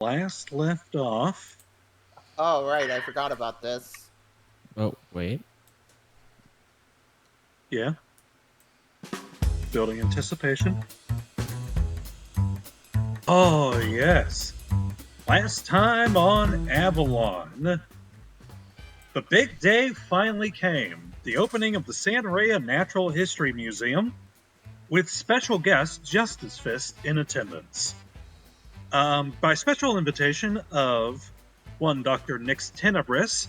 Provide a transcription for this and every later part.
last left off. Oh, right, I forgot about this. Oh, wait. Yeah. Building anticipation. Oh, yes. Last time on Avalon. The big day finally came. The opening of the San Rea Natural History Museum, with special guest Justice Fist in attendance. By special invitation of one Dr. Nix Tenebris,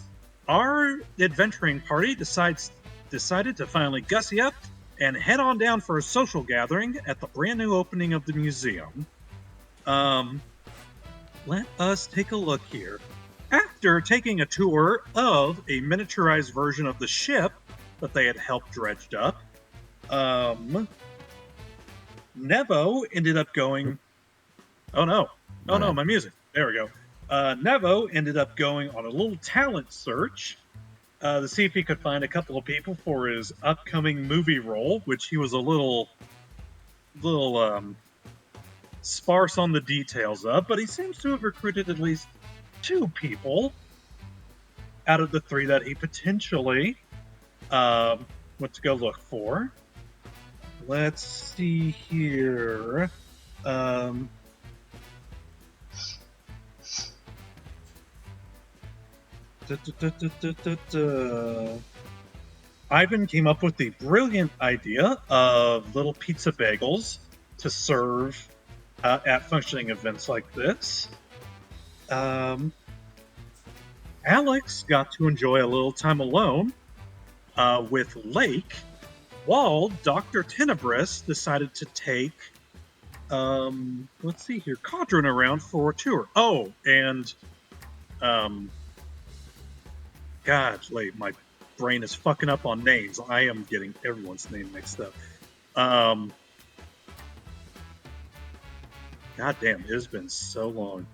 our adventuring party decided to finally gussy up and head on down for a social gathering at the brand new opening of the museum. Let us take a look here. After taking a tour of a miniaturized version of the ship that they had helped dredged up, Nevo ended up going. Oh no! Oh no! My music. There we go. Nevo ended up going on a little talent search to see if he could find a couple of people for his upcoming movie role, which he was a little sparse on the details of, but he seems to have recruited at least 2 people out of the 3 that he potentially went to go look for. Let's see here. Ivan came up with the brilliant idea of little pizza bagels to serve at functioning events like this. Alex got to enjoy a little time alone with Lake, while Dr. Tenebris decided to take, let's see here, Kodhran around for a tour. Oh, and, God, wait, my brain is fucking up on names. I am getting everyone's name mixed up. God damn, it has been so long.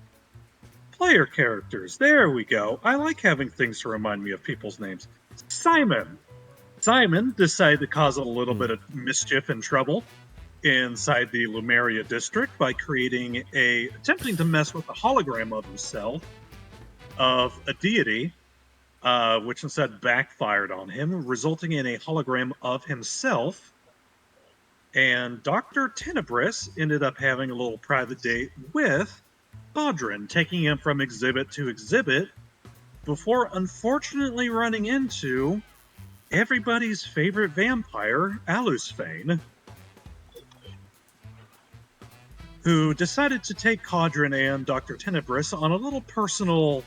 Player characters, there we go. I like having things to remind me of people's names. Simon. Simon decided to cause a little bit of mischief and trouble inside the Lumeria district by attempting to mess with the hologram of himself, of a deity, which instead backfired on him, resulting in a hologram of himself. And Dr. Tenebris ended up having a little private date with Kodhran, taking him from exhibit to exhibit before unfortunately running into everybody's favorite vampire, Alusfane, who decided to take Kodhran and Dr. Tenebris on a little personal,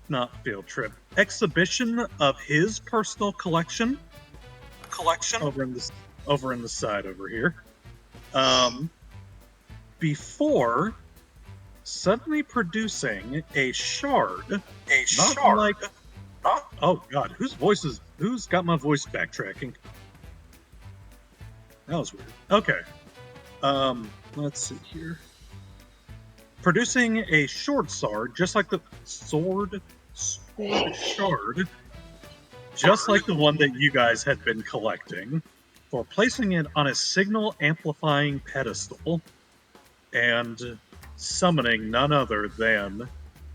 not field trip, exhibition of his personal collection. Over in the side over here. Before suddenly producing a shard. Oh god, who's got my voice backtracking? That was weird. Okay. Let's see here. Producing a shard, just like the sword shard, just like the one that you guys had been collecting, for placing it on a signal amplifying pedestal and summoning none other than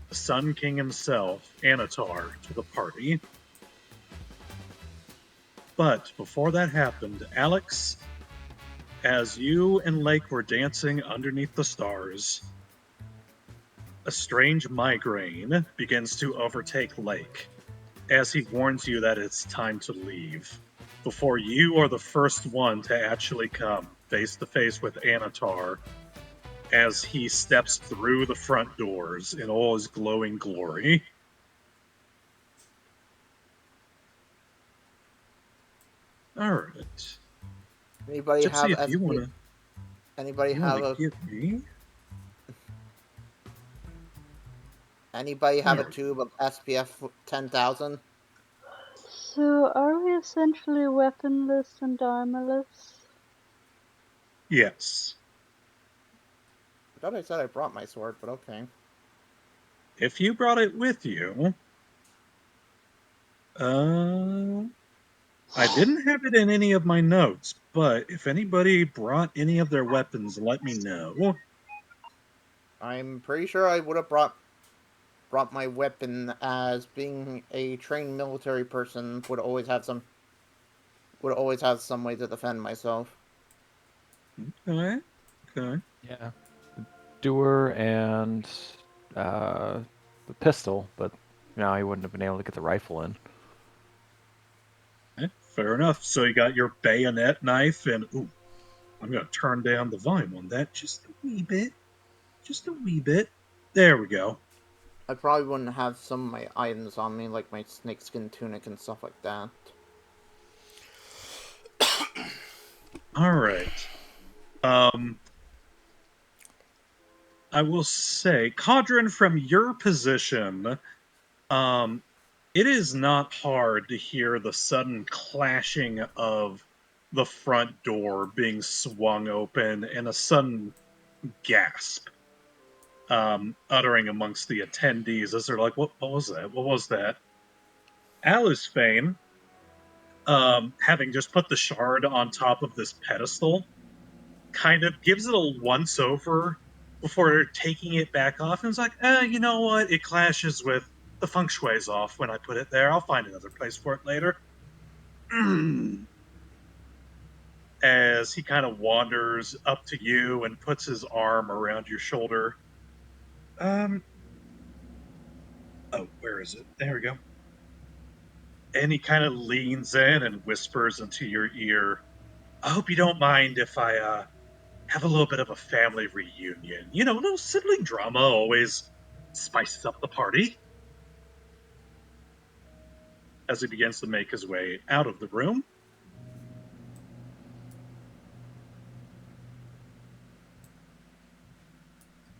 the Sun King himself, Anatar, to the party. But before that happened, Alex, as you and Lake were dancing underneath the stars, a strange migraine begins to overtake Lake as he warns you that it's time to leave, before you are the first one to actually come face to face with Anatar as he steps through the front doors in all his glowing glory. All right. Anybody Gypsy, have if you want to give me... Anybody have a tube of SPF 10,000? So, are we essentially weaponless and armorless? Yes. I thought I said I brought my sword, but okay. If you brought it with you... I didn't have it in any of my notes, but if anybody brought any of their weapons, let me know. I'm pretty sure I would have brought my weapon, as being a trained military person would always have some way to defend myself. Okay. Okay. Yeah. The Doer and the pistol, but no, he wouldn't have been able to get the rifle in. Fair enough. So you got your bayonet knife, and ooh, I'm going to turn down the volume on that just a wee bit. Just a wee bit. There we go. I probably wouldn't have some of my items on me, like my snakeskin tunic and stuff like that. All right. I will say, Kodhran, from your position, it is not hard to hear the sudden clashing of the front door being swung open and a sudden gasp uttering amongst the attendees as they're like, what was that? What was that? Alusfane, having just put the shard on top of this pedestal, kind of gives it a once over before taking it back off, and it's like, you know what? It clashes with the feng shui's off when I put it there. I'll find another place for it later. As he kind of wanders up to you and puts his arm around your shoulder. Oh, where is it? There we go. And he kind of leans in and whispers into your ear, I hope you don't mind if I have a little bit of a family reunion. You know, a little sibling drama always spices up the party. As he begins to make his way out of the room.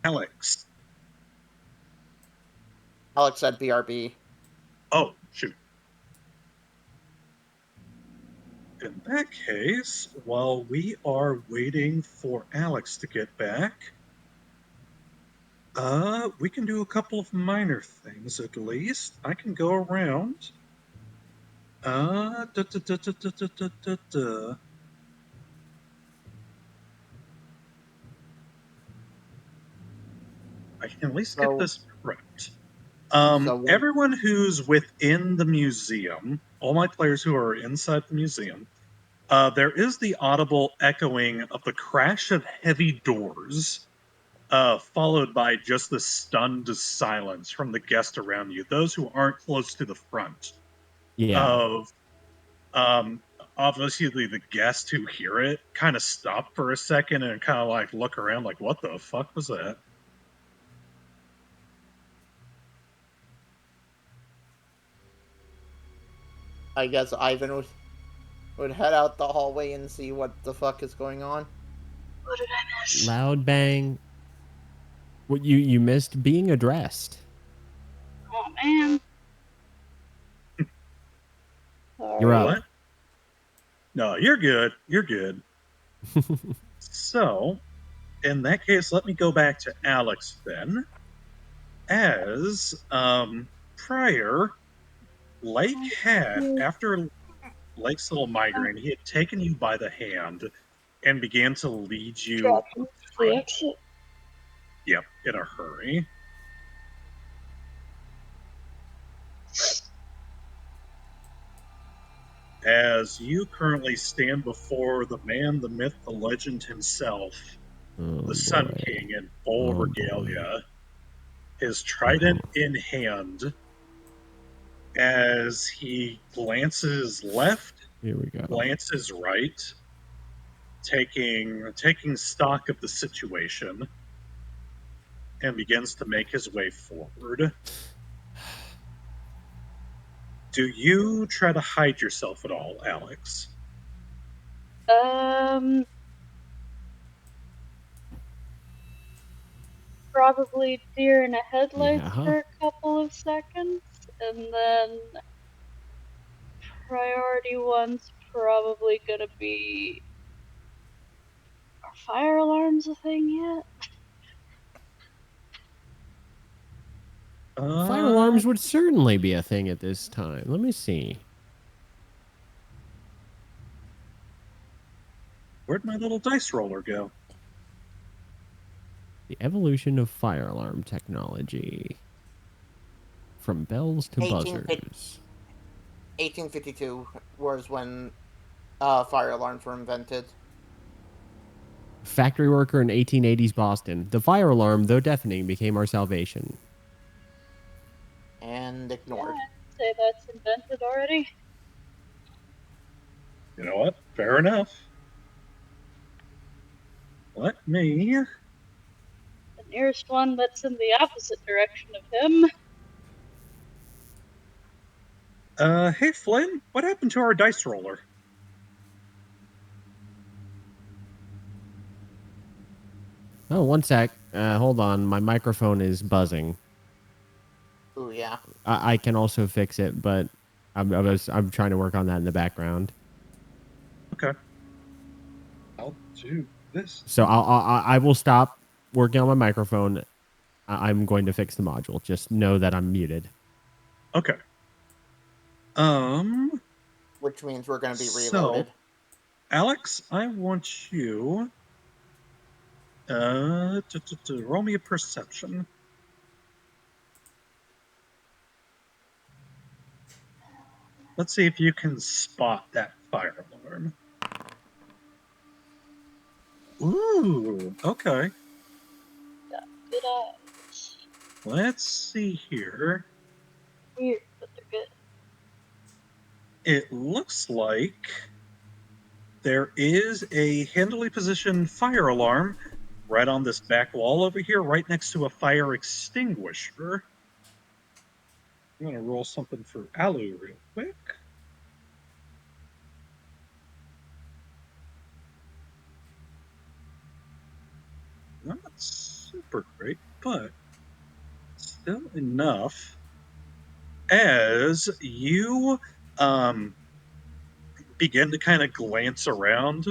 Alex. Alex said BRB. Oh, shoot. In that case, while we are waiting for Alex to get back, we can do a couple of minor things at least. I can go around. I can at least get this correct. Everyone who's within the museum, all my players who are inside the museum, there is the audible echoing of the crash of heavy doors, followed by just the stunned silence from the guests around you, those who aren't close to the front. Yeah. Of obviously the guests who hear it kind of stop for a second and kind of like look around like, what the fuck was that? I guess Ivan would head out the hallway and see what the fuck is going on. What did I miss? Loud bang. What you missed being addressed. Oh man. You're up. What? No, you're good. You're good. So, in that case, let me go back to Alex then. As prior, Lake had, after Lake's little migraine, he had taken you by the hand and began to lead you up front. Yep, in a hurry. As you currently stand before the man, the myth, the legend himself, the Sun King in full regalia, his trident in hand, as he glances left, Here we go. glances right, taking stock of the situation, and begins to make his way forward. Do you try to hide yourself at all, Alex? Probably deer in a headlights for a couple of seconds, and then priority one's probably gonna be, are fire alarms a thing yet? Fire alarms would certainly be a thing at this time. Let me see. Where'd my little dice roller go? The evolution of fire alarm technology. From bells to 1850 buzzers. 1852 was when fire alarms were invented. Factory worker in 1880s Boston. The fire alarm, though deafening, became our salvation. And ignored. Yeah, I'd say that's invented already. You know what? Fair enough. Let me. The nearest one that's in the opposite direction of him. Hey Flynn, what happened to our dice roller? Oh, one sec. Hold on. My microphone is buzzing. Ooh, yeah. I can also fix it, but I'm trying to work on that in the background. Okay. I'll do this. So I will stop working on my microphone. I'm going to fix the module. Just know that I'm muted. Okay. Which means we're going to be So, reloaded. Alex, I want you to roll me a perception. Let's see if you can spot that fire alarm. Ooh, okay. Got good eyes. Let's see here. Weird, but they're good. It looks like there is a handily positioned fire alarm right on this back wall over here, right next to a fire extinguisher. I'm going to roll something for Alu real quick. Not super great, but still enough. As you begin to kind of glance around,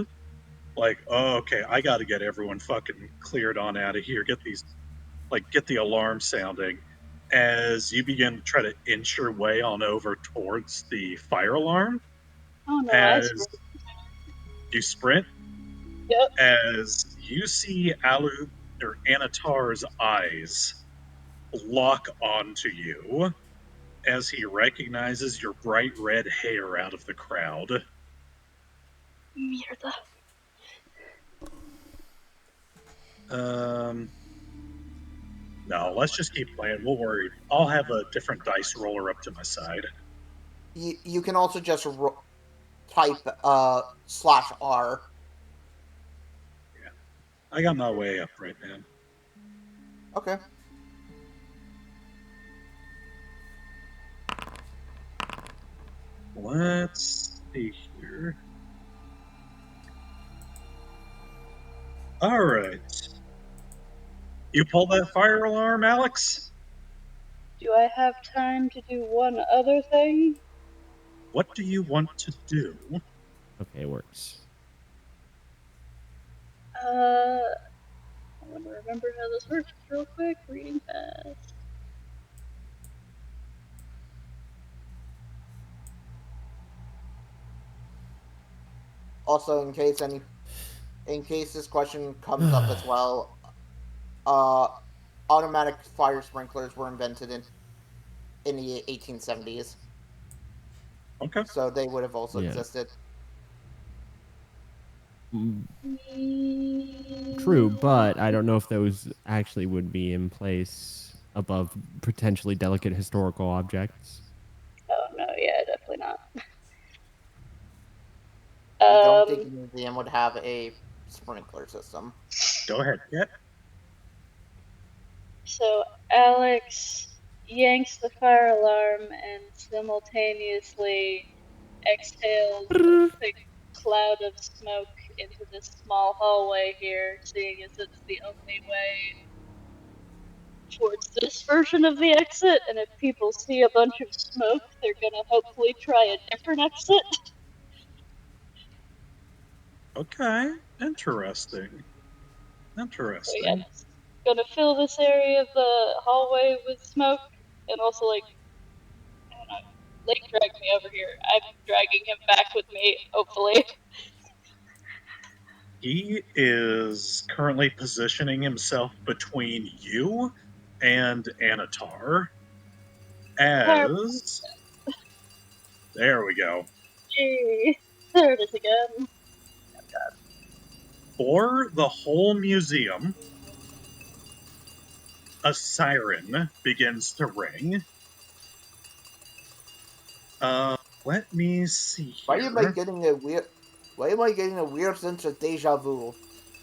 like, oh, okay, I got to get everyone fucking cleared on out of here. Get the alarm sounding. As you begin to try to inch your way on over towards the fire alarm, Oh no, I as sprint. you sprint, Yep. as you see Anatar's eyes lock onto you, as he recognizes your bright red hair out of the crowd. Mierda. No, let's just keep playing. We'll worry. I'll have a different dice roller up to my side. You can also just type /R. Yeah. I got my way up right now. Okay. Let's see here. All right. You pull that fire alarm, Alex? Do I have time to do one other thing? What do you want to do? Okay, it works. I want to remember how this works real quick. Reading fast. Also, in case this question comes up as well, automatic fire sprinklers were invented in the 1870s. Okay. So they would have also existed. True, but I don't know if those actually would be in place above potentially delicate historical objects. Oh no, yeah, definitely not. You don't think a museum would have a sprinkler system? Go ahead. Yeah. So Alex yanks the fire alarm and simultaneously exhales a thick cloud of smoke into this small hallway here, seeing as it's the only way towards this version of the exit, and if people see a bunch of smoke, they're gonna hopefully try a different exit. Okay. Interesting. So Interesting. yeah, it's gonna fill this area of the hallway with smoke, and also like, I don't know, Lake dragged me over here. I'm dragging him back with me, hopefully. He is currently positioning himself between you and Anatar as... There we go. Gee, there it is again. For the whole museum, a siren begins to ring. Let me see here. Why am I getting a weird sense of deja vu?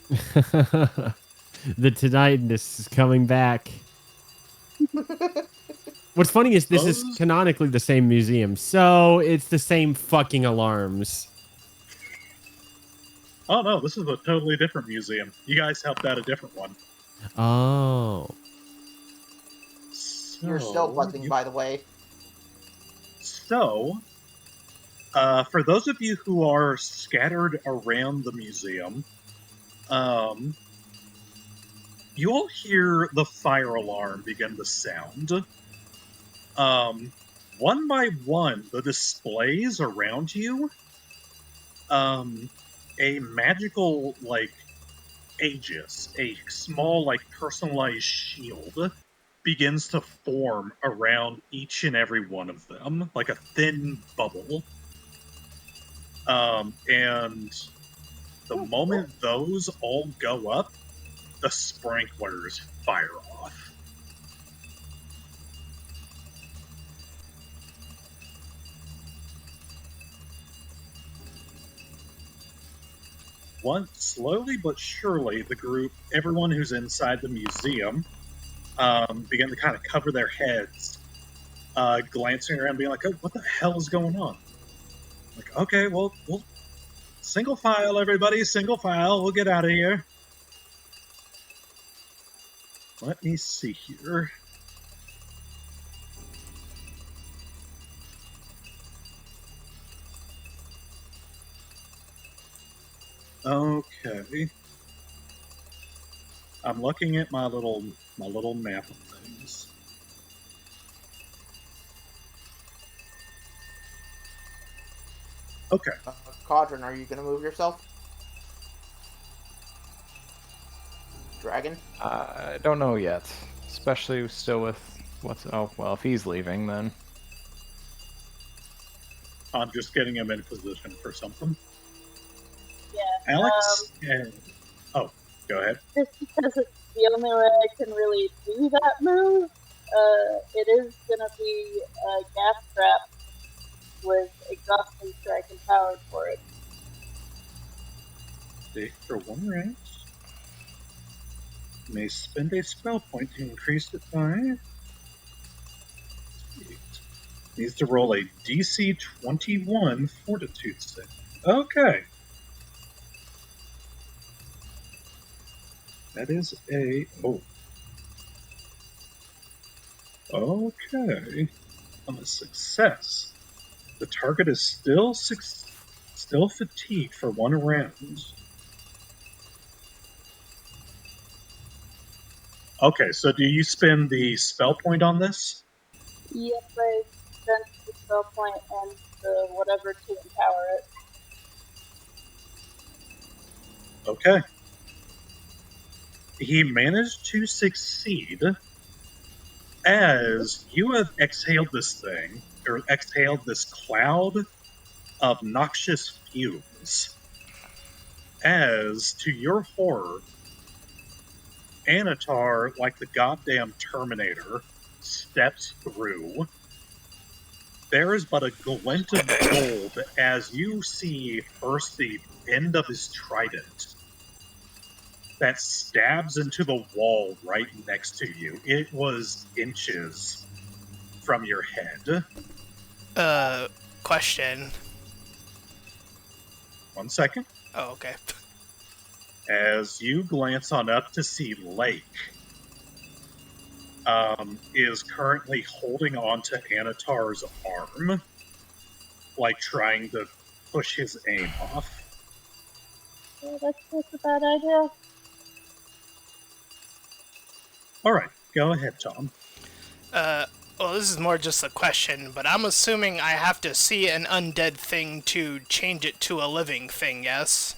The Tinnitus is coming back. What's funny is this is canonically the same museum, so it's the same fucking alarms. Oh no, this is a totally different museum. You guys helped out a different one. Oh. So, You're still buzzing, by the way. So, for those of you who are scattered around the museum, you all hear the fire alarm begin to sound. One by one, the displays around you, a magical, like, Aegis, a small, like, personalized shield, begins to form around each and every one of them, like a thin bubble. And the moment those all go up, the sprinklers fire off. Once, slowly but surely, the group, everyone who's inside the museum, begin to kind of cover their heads, glancing around, being like, oh, what the hell is going on? Like, okay, well, single file, everybody, single file, we'll get out of here. Let me see here. Okay. I'm looking at my little map of things. Okay. Kodhran, are you going to move yourself? Dragon? I don't know yet. Especially still with what's... Oh, well, if he's leaving, then... I'm just getting him in position for something. Yeah. Alex? Oh, go ahead. Just because it's the only way I can really do that move, it is gonna be a gas trap with exhausting strike and power for it. Stay for 1 range. May spend a spell point to increase it by... Needs to roll a DC 21 Fortitude save. Okay. That is a... Oh. Okay. On a success. The target is still fatigued for 1 round. Okay, so do you spend the spell point on this? Yes, I spent the spell point and the whatever to empower it. Okay. He managed to succeed as you have exhaled this thing, or exhaled this cloud of noxious fumes. As, to your horror, Anatar, like the goddamn Terminator, steps through. There is but a glint of gold as you see first the end of his trident that stabs into the wall right next to you. It was inches from your head. Question. 1 second. Oh, okay. As you glance on up to see Lake is currently holding on to Anatar's arm, like trying to push his aim off. Yeah, that's a bad idea. Alright, go ahead, Tom. Well, this is more just a question, but I'm assuming I have to see an undead thing to change it to a living thing, yes?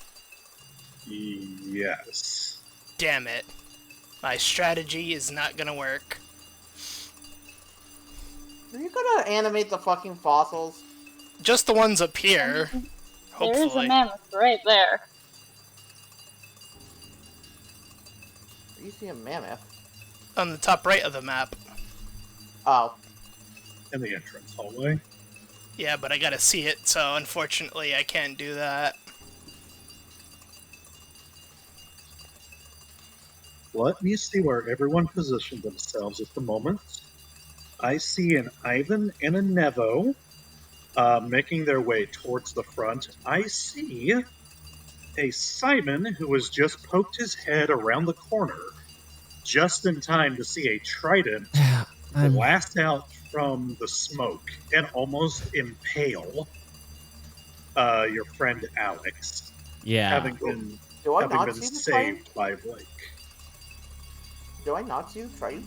Yes. Damn it. My strategy is not gonna work. Are you gonna animate the fucking fossils? Just the ones up here. There is a Hopefully. mammoth right there. Where do you see a mammoth? On the top right of the map. Oh. In the entrance hallway. Yeah, but I gotta see it, so unfortunately I can't do that. Let me see where everyone positioned themselves at the moment. I see an Ivan and a Nevo making their way towards the front. I see a Simon who has just poked his head around the corner just in time to see a trident blast out from the smoke and almost impale your friend Alex, Yeah. having been, Do I having not been see the saved by Blake. Do I not see the trident?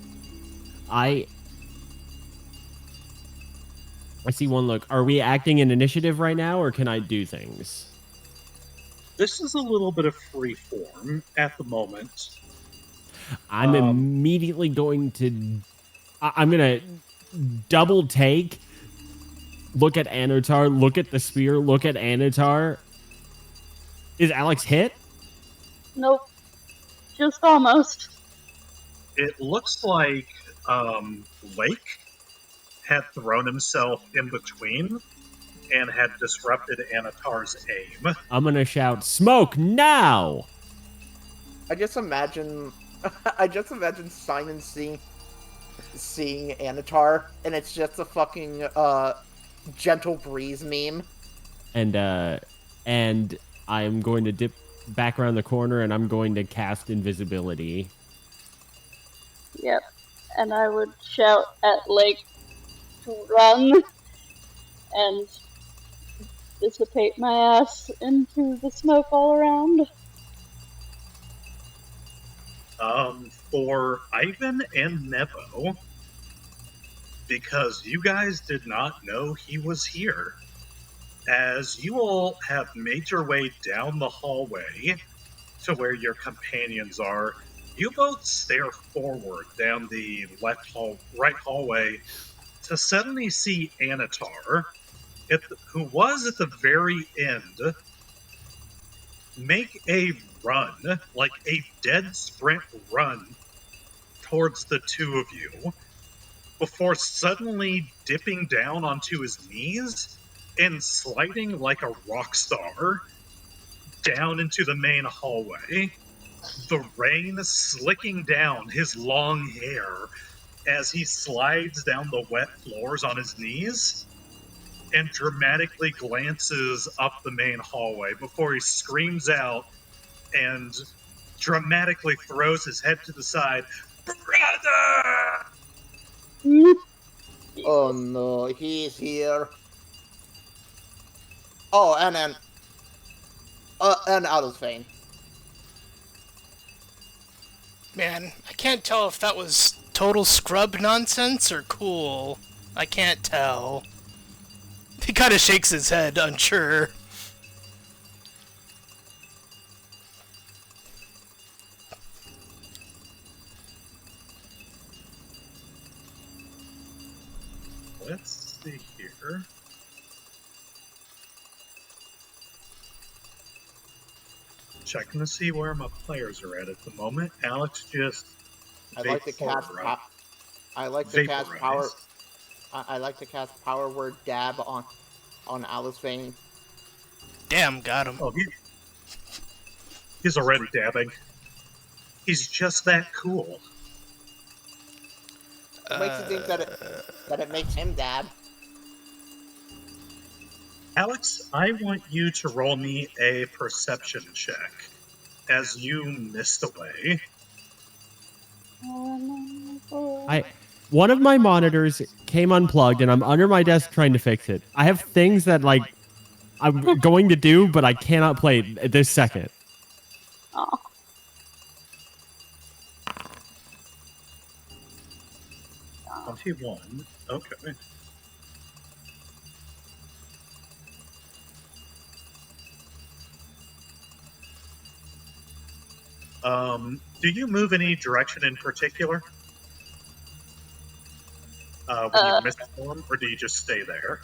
I see one look. Are we acting in initiative right now, or can I do things? This is a little bit of free form at the moment. I'm immediately going to... I'm going to double take, look at Anatar, look at the spear, look at Anatar. Is Alex hit? Nope. Just almost. It looks like Lake had thrown himself in between and had disrupted Anatar's aim. I'm going to shout, smoke now! I just imagine Simon seeing Anatar, and it's just a fucking gentle breeze meme. And I'm going to dip back around the corner, and I'm going to cast invisibility. Yep. And I would shout at Lake to run and dissipate my ass into the smoke all around. For Ivan and Nevo, because you guys did not know he was here, as you all have made your way down the hallway to where your companions are, you both stare forward down the right hallway to suddenly see Anatar, who was at the very end, make a run, like a dead sprint run, towards the two of you, before suddenly dipping down onto his knees and sliding like a rock star down into the main hallway, the rain slicking down his long hair as he slides down the wet floors on his knees and dramatically glances up the main hallway before he screams out and dramatically throws his head to the side. Brother! Oh no, he's here. Oh, and Alphane. Man, I can't tell if that was total scrub nonsense or cool. I can't tell. He kind of shakes his head, unsure. Let's see here. Checking to see where my players are at the moment. Alex just I like to cast power. I like to cast power word dab on Alphane. Damn, got him. Oh, he's already dabbing. He's just that cool. What makes you think that it makes him dab? Alex, I want you to roll me a perception check as you missed away. One of my monitors came unplugged, and I'm under my desk trying to fix it. I have things that, like, I'm going to do, but I cannot play it this second. Oh. 21. Okay. Do you move any direction in particular? When you miss one, or do you just stay there?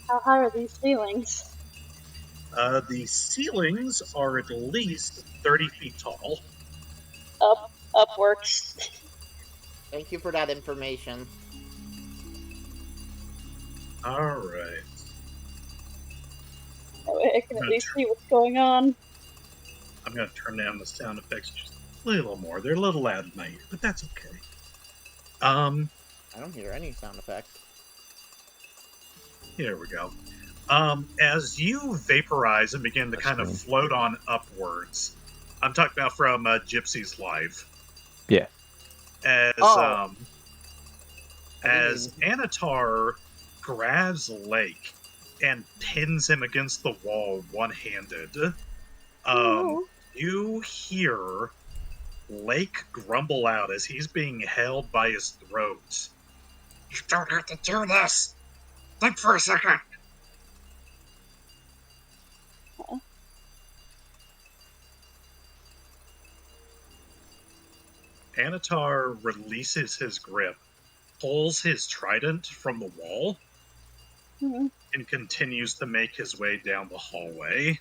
How high are these ceilings? The ceilings are at least 30 feet tall. Upworks. Thank you for that information. Alright. That way I can at least see what's going on. I'm going to turn down the sound effects just a little more. They're a little loud in my ear, but that's okay. I don't hear any sound effect. Here we go. As you vaporize and begin to kind of float on upwards, I'm talking about from Gypsy's live. Yeah. As Anatar grabs Lake and pins him against the wall one-handed, you hear Lake grumble out as he's being held by his throat. You don't have to do this! Think for a second! Anatar releases his grip, pulls his trident from the wall, and continues to make his way down the hallway.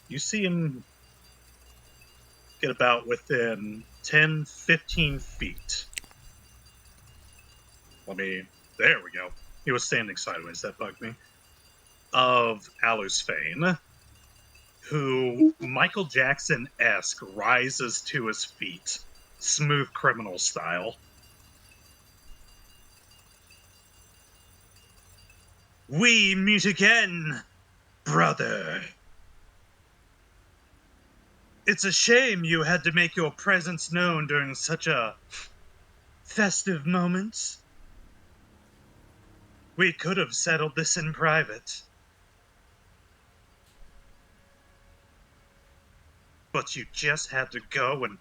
You see him get about within 10, 15 feet. There we go. He was standing sideways, that bugged me. Of Alusfane, who Michael Jackson-esque rises to his feet, smooth criminal style. We meet again, brother. It's a shame you had to make your presence known during such a festive moment. We could have settled this in private. But you just had to go and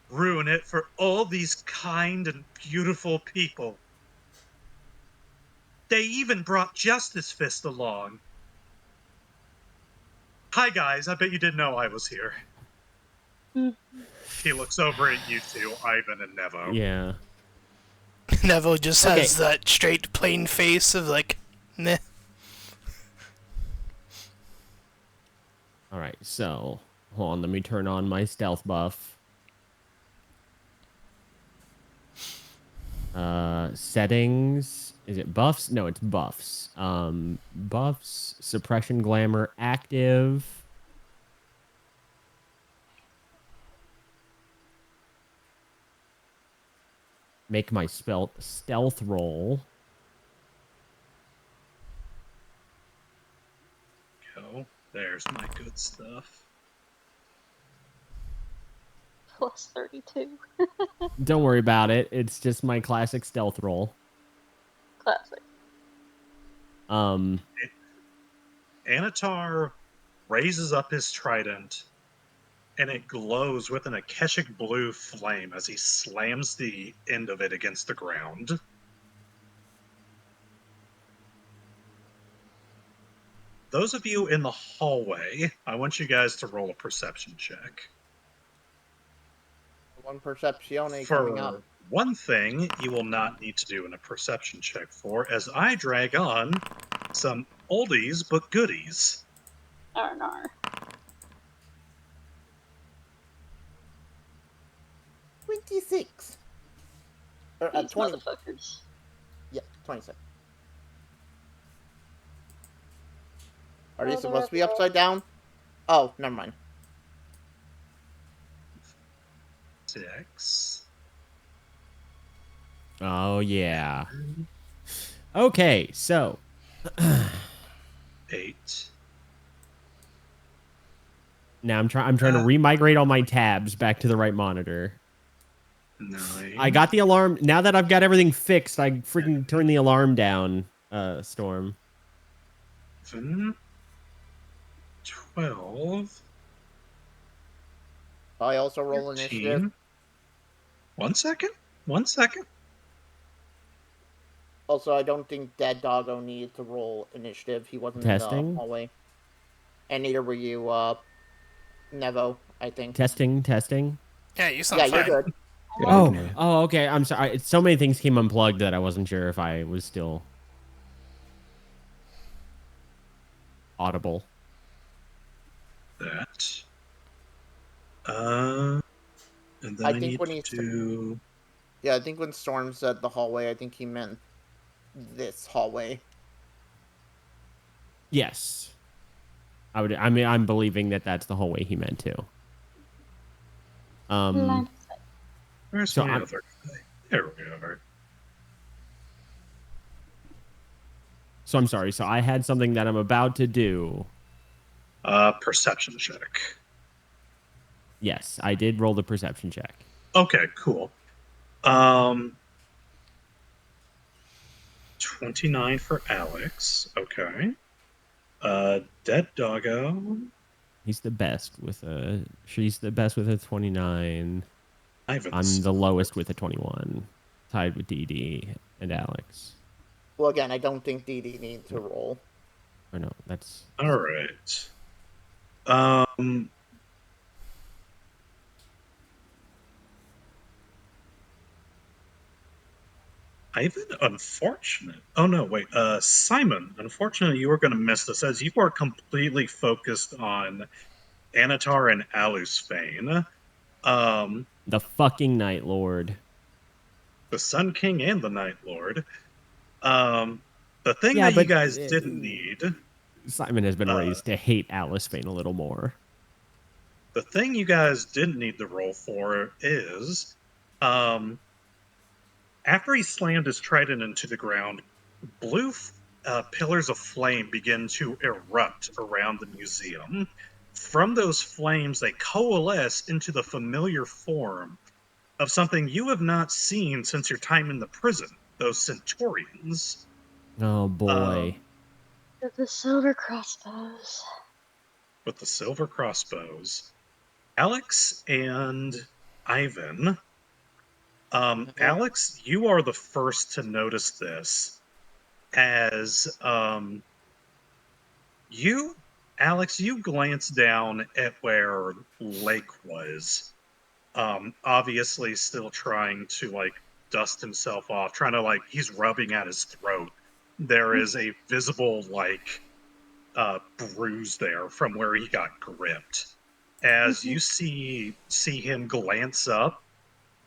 ruin it for all these kind and beautiful people. They even brought Justice Fist along. Hi guys, I bet you didn't know I was here. He looks over at you two, Ivan and Nevo. Yeah. Nevo just has that straight, plain face of like, meh. Alright, so, hold on, let me turn on my stealth buff. Settings, is it buffs? No, it's buffs. Buffs, suppression glamour active. Make my stealth roll. Go. There's my good stuff. Plus 32. Don't worry about it. It's just my classic stealth roll. Classic. Anatar raises up his trident, and it glows with an Akashic blue flame as he slams the end of it against the ground. Those of you in the hallway, I want you guys to roll a perception check. One perceptione coming up. For one thing, you will not need to do a perception check for, as I drag on some oldies but goodies. Arnar. 26. Or, These 20. motherfuckers. Yeah, 26. Are these supposed to be upside down? Oh, never mind. 6. Oh, yeah. Okay, so. 8. Now I'm trying to remigrate all my tabs back to the right monitor. 9. I got the alarm. Now that I've got everything fixed, I freaking turned the alarm down, Storm. 7. 12. I also roll initiative. 13. 1 second. 1 second. Also, I don't think Dead Doggo needed to roll initiative. He wasn't in the Testing? hallway. And neither were you, Nevo, I think. Testing. Yeah, you sound Yeah, fine. you're good. Oh, okay. I'm sorry. So many things came unplugged that I wasn't sure if I was still audible. That. And then I I think need when to he do. Yeah, I think when Storm said the hallway, I think he meant this hallway. Yes. I'm believing that that's the whole way he meant to. Where's So my I'm- other guy? There we are. So I'm sorry. So I had something that I'm about to do. Perception check. Yes, I did roll the perception check. Okay, cool. 29 for Alex. Okay. Dead Doggo. She's the best with a 29. Ivan's. I'm the lowest with a 21, tied with DD and Alex. Well, again, I don't think DD needs to roll. Or no, that's All right. Ivan, unfortunate. Oh no, wait. Simon, unfortunately, you were going to miss this as you are completely focused on Anatar and Alusfane. the fucking Night Lord. The Sun King and the Night Lord. The thing Yeah, that you but, guys didn't need. Simon has been raised to hate Alice Fane a little more. The thing you guys didn't need to roll for is, after he slammed his trident into the ground, blue pillars of flame begin to erupt around the museum. From those flames, they coalesce into the familiar form of something you have not seen since your time in the prison, those Centaurians. Oh boy. The silver crossbows. With the silver crossbows. Alex and Ivan. Alex, you are the first to notice this as you glance down at where Lake was. Obviously still trying to dust himself off, trying to he's rubbing at his throat. There is a visible bruise there from where he got gripped. As you see him glance up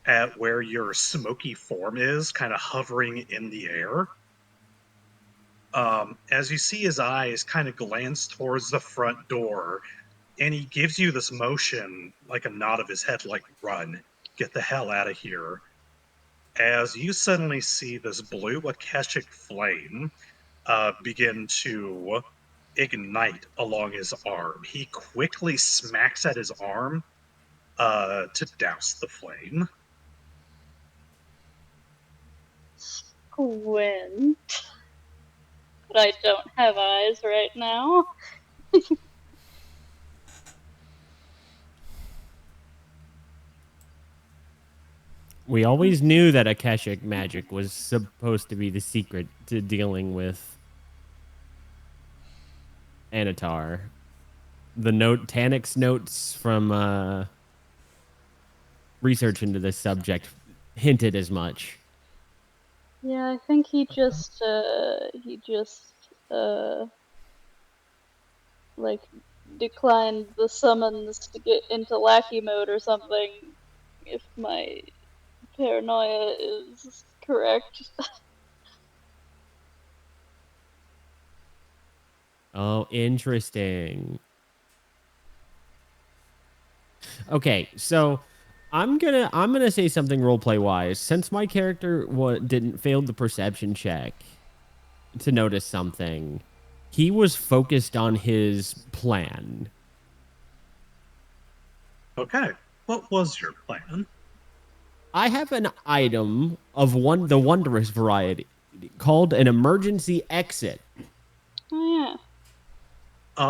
at where your smoky form is, kind of hovering in the air. As you see his eyes kind of glance towards the front door, and he gives you this motion, like a nod of his head, like, run, get the hell out of here. As you suddenly see this blue Akashic flame begin to ignite along his arm. He quickly smacks at his arm to douse the flame. Squint. But I don't have eyes right now. We always knew that Akashic magic was supposed to be the secret to dealing with Anatar. The Tanix notes from research into this subject hinted as much. Yeah, I think he just declined the summons to get into lackey mode or something, if my paranoia is correct. Oh, interesting. Okay, so I'm gonna say something roleplay wise. Since my character didn't fail the perception check to notice something, he was focused on his plan. Okay, what was your plan? I have an item of the wondrous variety called an emergency exit. Oh, yeah.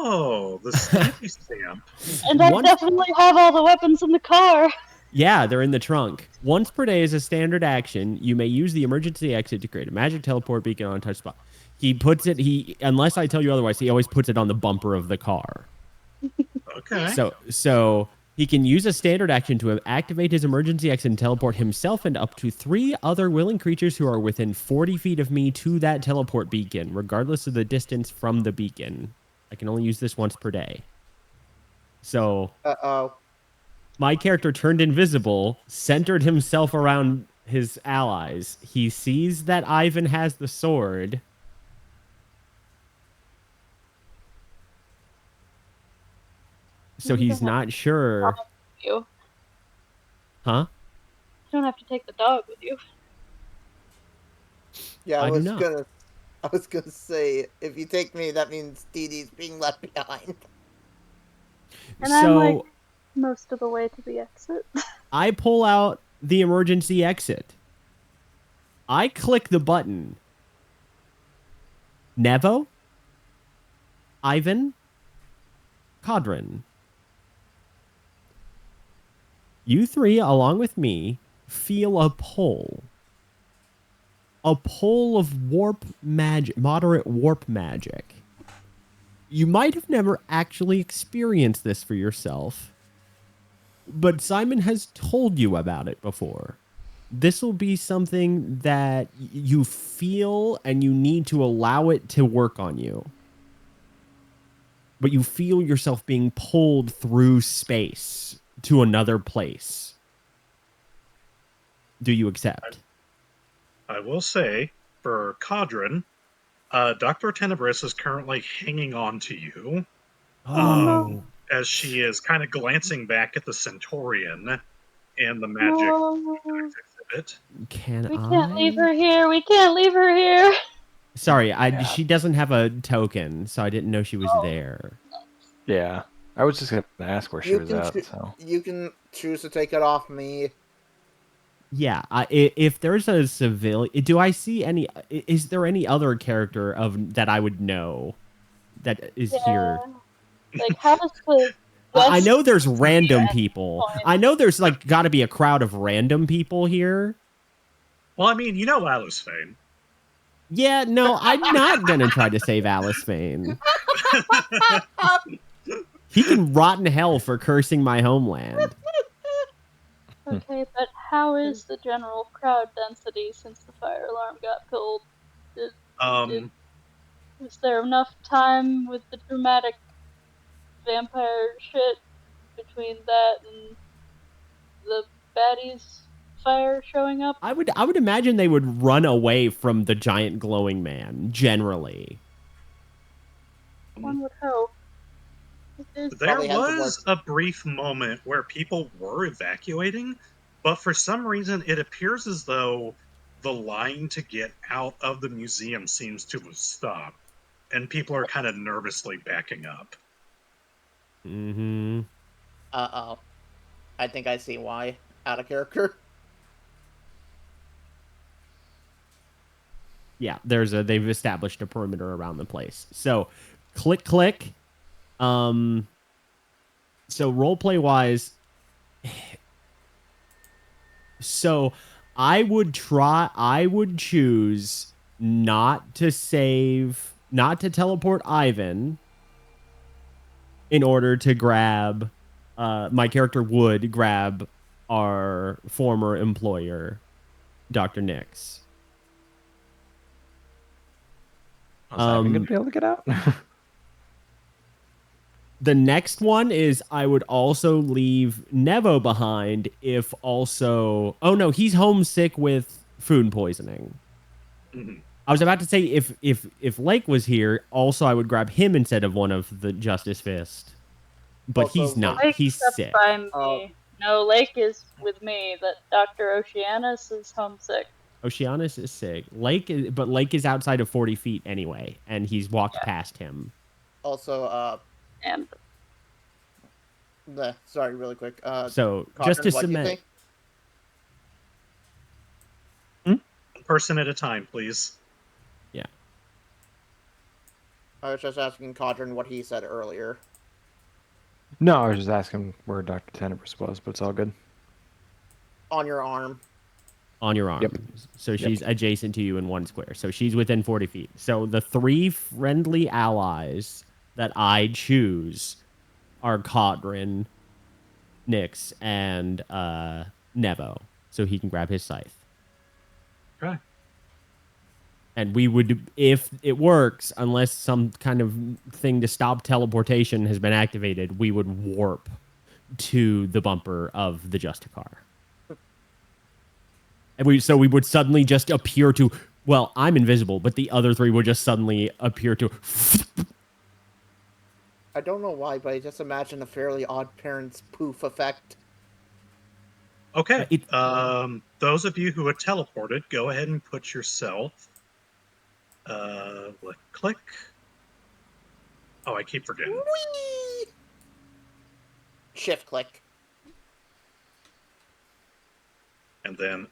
Oh, the stampy stamp. And I Once- definitely have all the weapons in the car. Yeah, they're in the trunk. Once per day is a standard action. You may use the emergency exit to create a magic teleport beacon on a touch spot. He puts it, unless I tell you otherwise, he always puts it on the bumper of the car. Okay. So he can use a standard action to activate his emergency exit and teleport himself and up to 3 other willing creatures who are within 40 feet of me to that teleport beacon, regardless of the distance from the beacon. I can only use this once per day. So Uh-oh. my character turned invisible, centered himself around his allies. He sees that Ivan has the sword. So he's not sure. You Huh? don't have to take the dog with you. Yeah, I I do was not. gonna say, if you take me, that means Dee Dee's being left behind. And I'm So like most of the way to the exit. I pull out the emergency exit. I click the button. Nevo, Ivan, Kodhran. You 3, along with me, feel a pull. A pull of warp magic, moderate warp magic. You might have never actually experienced this for yourself, but Simon has told you about it before. This will be something that you feel and you need to allow it to work on you. But you feel yourself being pulled through space to another place. Do you accept? I will say, for Kodhran, Dr. Tenebris is currently hanging on to you. As she is kind of glancing back at the Centaurian and the magic No, exhibit. Can we I? can't leave her here. We can't leave her here. Sorry, she doesn't have a token, so I didn't know she was there. Yeah. I was just going to ask where she was at, so. You can choose to take it off me. Yeah, if there's a civilian, do I see any? Is there any other character that I would know that is here? Like, how does the I West know there's random people. point? I know there's like got to be a crowd of random people here. Well, I mean, you know Alice Fane. Yeah, no, I'm not gonna try to save Alice Fane. He can rot in hell for cursing my homeland. Okay, but how is the general crowd density since the fire alarm got pulled? Was there enough time with the dramatic vampire shit between that and the baddies' fire showing up? I would imagine they would run away from the giant glowing man, generally. One would hope. There Probably has to was a brief moment where people were evacuating, but for some reason it appears as though the line to get out of the museum seems to have stopped, and people are kind of nervously backing up. Mm-hmm. Uh-oh. I think I see why. Out of character. Yeah, they've established a perimeter around the place. So, click. So roleplay wise, so I would choose not to teleport Ivan in order to grab, my character would grab our former employer, Dr. Nix. Was Ivan going to be able to get out? The next one is I would also leave Nevo behind if also... Oh, no, he's homesick with food poisoning. Mm-hmm. I was about to say if Lake was here, also I would grab him instead of one of the Justice Fist. But Also, he's not. Lake's He's up sick. by me. Oh. No, Lake is with me. That Dr. Oceanus is homesick. Oceanus is sick. Lake is outside of 40 feet anyway, and he's walked past him. Also, And sorry, really quick. So, Kodhran, just to what do you cement... think? One person at a time, please. Yeah. I was just asking Kodhran what he said earlier. No, I was just asking where Dr. Tenebris was, but it's all good. On your arm. On your arm. Yep. So she's adjacent to you in 1 square. So she's within 40 feet. So the 3 friendly allies that I choose are Kodhran, Nyx, and Nevo. So he can grab his scythe. Okay. And we would, if it works, unless some kind of thing to stop teleportation has been activated, we would warp to the bumper of the Justicar. And we would suddenly just appear to, well, I'm invisible, but the other 3 would just suddenly appear to. I don't know why, but I just imagine a Fairly Odd Parents poof effect. Okay. Those of you who had teleported, go ahead and put yourself. Click. Oh, I keep forgetting. Whee! Shift click. And then,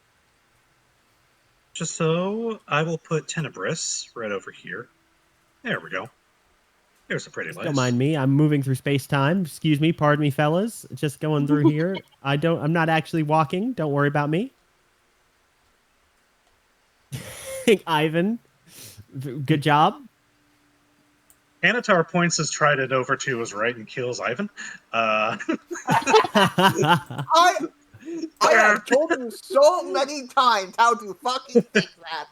just so, I will put Tenebris right over here. There we go. There's a pretty place. Don't mind me. I'm moving through space-time. Excuse me. Pardon me, fellas. Just going through here. I'm not actually walking. Don't worry about me. Ivan, good job. Anatar points his trident over to his right and kills Ivan. I have told you so many times how to fucking fix that.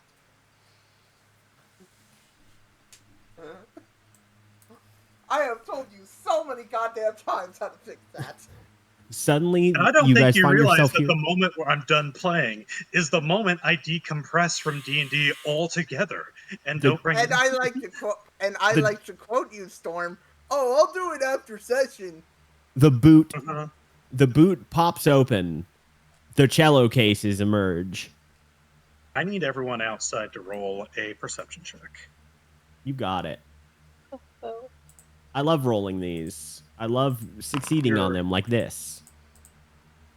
I have told you so many goddamn times how to fix that. Suddenly, and I don't you think guys you find realize yourself that here. the moment where I'm done playing is the moment I decompress from D&D altogether and don't bring. And I like to quote. And I like to quote you, Storm. Oh, I'll do it after session. The boot. Uh-huh. The boot pops open. The cello cases emerge. I need everyone outside to roll a perception check. You got it. Oh. I love rolling these. I love succeeding on them like this.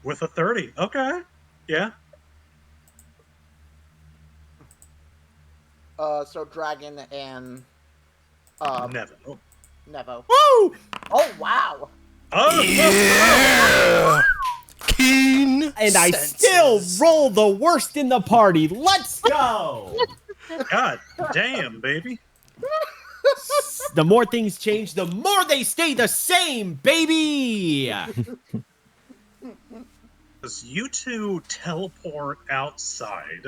With a 30. Okay. Yeah. So Dragon and Nevo. Nevo. Woo! Oh wow. Oh Yeah! Keen And I still roll the worst in the party. Let's go! God damn, baby. The more things change, the more they stay the same, baby! As you two teleport outside,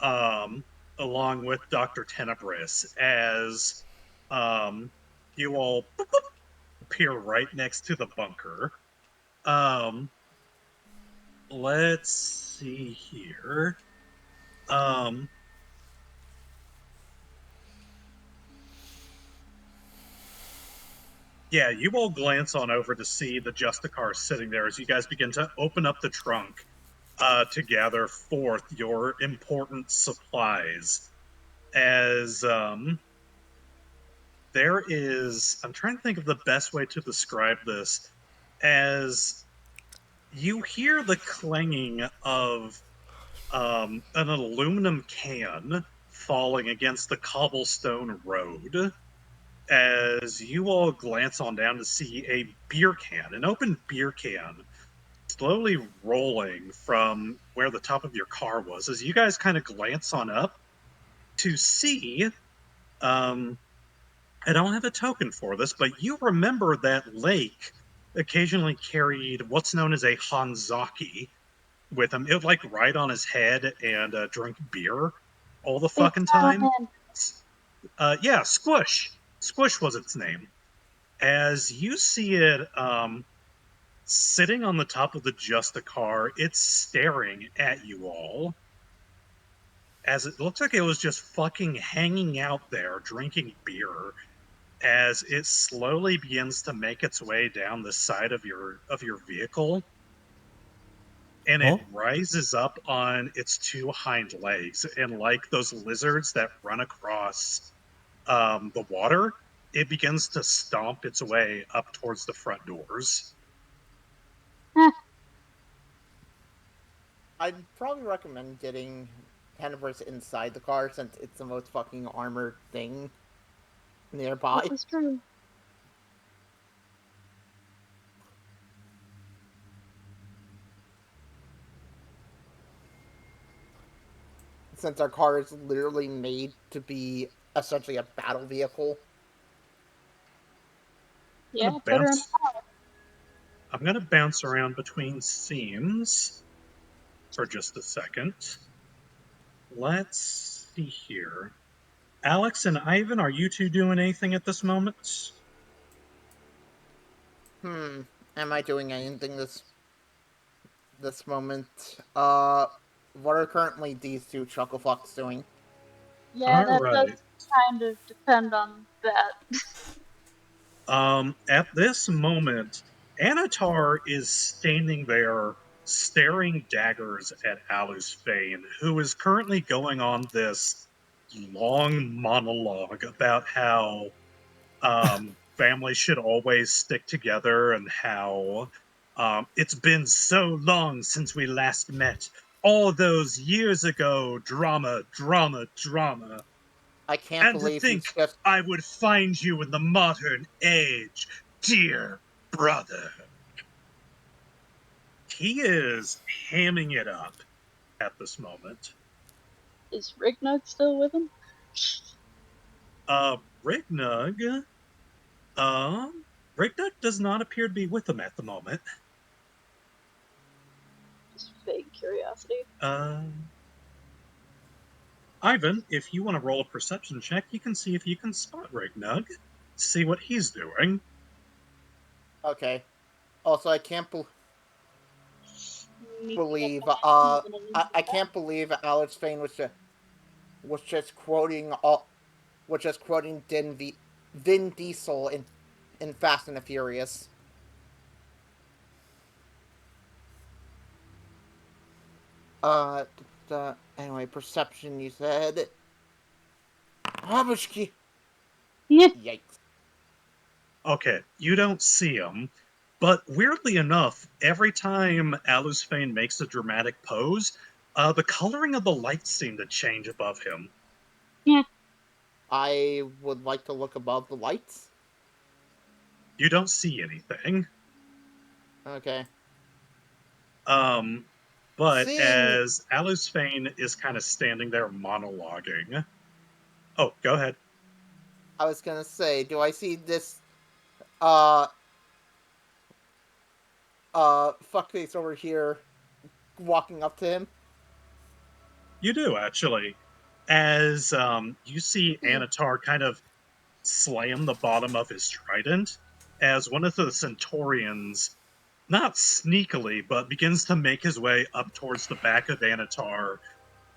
along with Dr. Tenebris, as you all appear right next to the bunker. Let's see here. Yeah, you all glance on over to see the Justicar sitting there as you guys begin to open up the trunk to gather forth your important supplies. As there is, I'm trying to think of the best way to describe this, as you hear the clanging of an aluminum can falling against the cobblestone road. As you all glance on down to see a beer can, an open beer can, slowly rolling from where the top of your car was. As you guys kind of glance on up to see, I don't have a token for this, but you remember that Lake occasionally carried what's known as a Hanzaki with him. It would like ride on his head and drink beer all the fucking time. Yeah, Squish. Squish was its name. As you see it sitting on the top of the Justicar, it's staring at you all. As it looks like it was just fucking hanging out there, drinking beer, as it slowly begins to make its way down the side of your vehicle. And it rises up on its 2 hind legs, and like those lizards that run across the water, it begins to stomp its way up towards the front doors. I'd probably recommend getting Tenebris inside the car since it's the most fucking armored thing. nearby. That was true. Since our car is literally made to be essentially a battle vehicle. Yeah, gonna put her in bounce. the car. I'm gonna bounce around between scenes for just a second. Let's see here. Alex and Ivan, are you two doing anything at this moment? Am I doing anything this moment? What are currently these two chucklefucks doing? Yeah, All that does right. kind of depend on that. At this moment, Anatar is standing there staring daggers at Alusfane, who is currently going on this long monologue about how families should always stick together and how it's been so long since we last met. All those years ago, drama, drama, drama. I can't And to believe he's think just... I would find you in the modern age, dear brother. He is hamming it up at this moment. Is Rignug still with him? Rignug, Rignug does not appear to be with him at the moment. Just vague curiosity. Ivan, if you want to roll a perception check, you can see if you can spot Rignug, see what he's doing. Okay. Also, I can't believe, I can't believe Alex Fane was just quoting Vin Diesel in Fast and the Furious. Anyway, perception, you said. Babushki. Yeah. Yikes. Okay, you don't see him, but weirdly enough, every time Alusfane makes a dramatic pose, the coloring of the lights seem to change above him. Yeah. I would like to look above the lights. You don't see anything. Okay. But Seeing... as Alusfane is kind of standing there monologuing. Oh, go ahead. I was gonna say, do I see this, fuckface over here walking up to him? You do, actually. As you see Anatar kind of slam the bottom of his trident, as one of the Centaurians, not sneakily, but begins to make his way up towards the back of Anatar,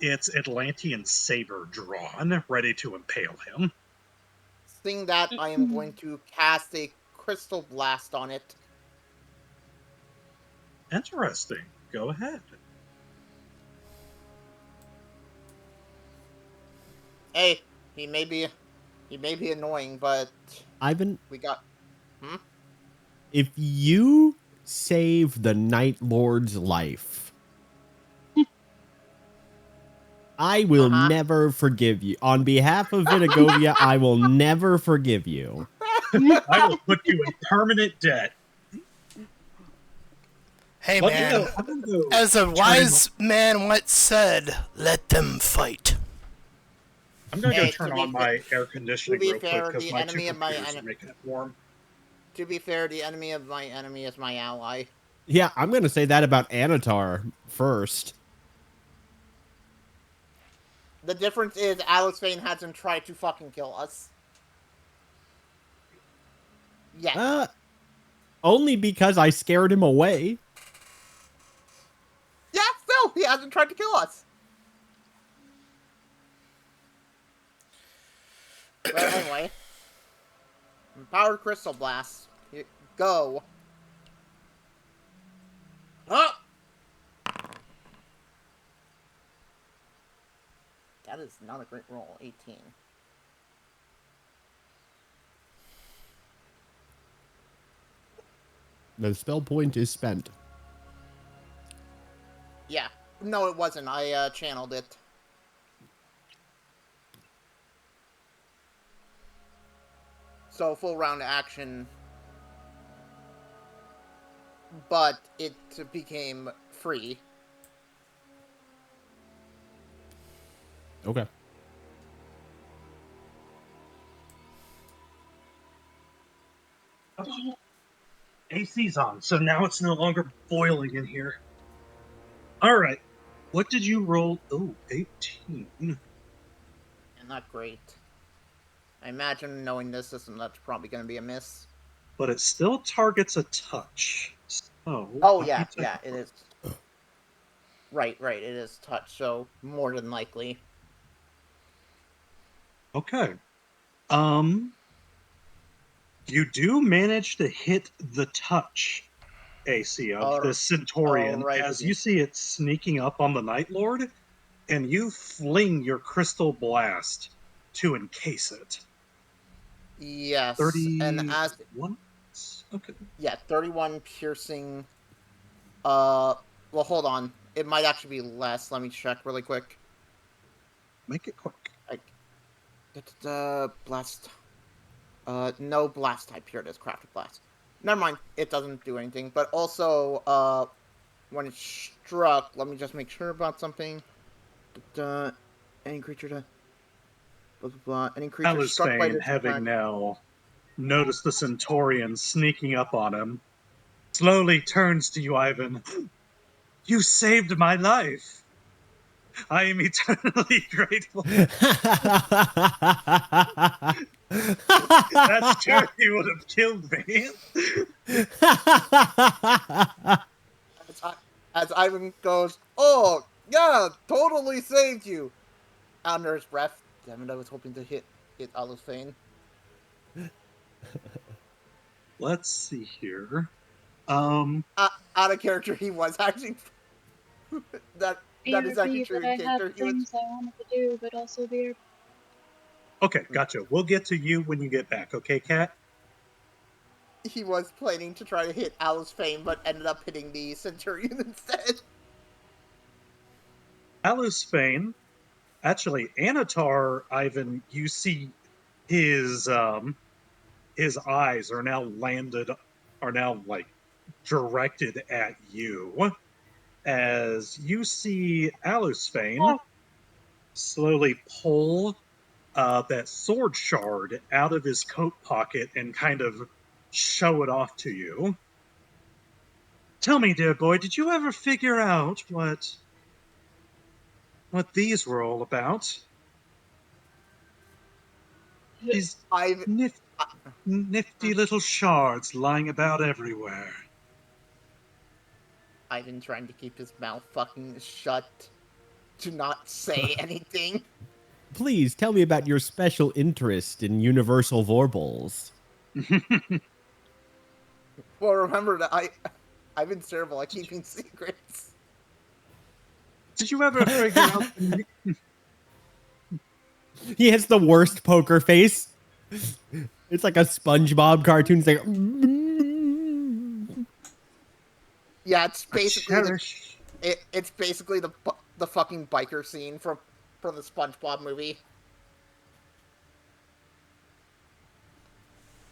its Atlantean saber drawn, ready to impale him. Seeing that, I am going to cast a crystal blast on it. Interesting. Go ahead. Hey, he may be annoying, but Ivan, we got... if you save the Night Lord's life, I will never forgive you. On behalf of Vitagovia, I will never forgive you. I will put you in permanent debt. Hey, Let man. me go As a turn wise man once said, let them fight. I'm gonna go Hey, turn to be on my air conditioning to be real quick fair, because the my two enemy of my computers are making it warm. To be fair, the enemy of my enemy is my ally. Yeah, I'm going to say that about Anatar first. The difference is Alex Fane hasn't tried to fucking kill us. Yes. Only because I scared him away. Yeah, still, he hasn't tried to kill us. But anyway. Powered Crystal Blast. Go. Huh? That is not a great roll. 18. The spell point is spent. Yeah. No, it wasn't. I channeled it. So full round action, but it became free. Okay. AC's on, so now it's no longer boiling in here. All right. What did you roll? Oh, 18. And not great. I imagine knowing this system, that's probably going to be a miss. But it still targets a touch. So, Oh, let yeah, me take yeah, a it look. is. Right, it is touch, so more than likely. Okay. You do manage to hit the touch AC of the Centaurian as you Alrighty. see it sneaking up on the Night Lord, and you fling your crystal blast to encase it. Yes, and 31? Okay. yeah, 31 piercing. Well, hold on. It might actually be less. Let me check really quick. Make it quick. Blast. No blast type. Here it is. Crafted blast. Never mind. It doesn't do anything. But also, when it struck, let me just make sure about something. Any creature to. Blah, blah, blah. Any creature struck by Alusfane, this having attack. now noticed the Centaurian sneaking up on him, slowly turns to you, Ivan. You saved my life. I am eternally grateful. That's true. He would have killed me. As Ivan goes, oh, yeah, totally saved you. Under his breath. Damn it, I was hoping to hit Alusfane. Let's see here. Out of character, he was actually. that is actually BRB, true but in I have character. He was. things I wanted to do, but also BRB. Okay, gotcha. We'll get to you when you get back, okay, Kat? He was planning to try to hit Alusfane, but ended up hitting the Centurion instead. Alusfane, actually, Anatar, Ivan, you see his eyes are now like directed at you as you see Alusfane slowly pull that sword shard out of his coat pocket and kind of show it off to you. Tell me, dear boy, did you ever figure out what these were all about? These I've. nifty little shards lying about everywhere. I've been trying to keep his mouth fucking shut. To not say anything. Please tell me about your special interest in universal vorpals. Well, remember that I've been terrible at keeping secrets. Did you ever figure out He has the worst poker face. It's like a SpongeBob cartoon. It's like, Yeah, it's basically cherish it's basically the fucking biker scene from the SpongeBob movie.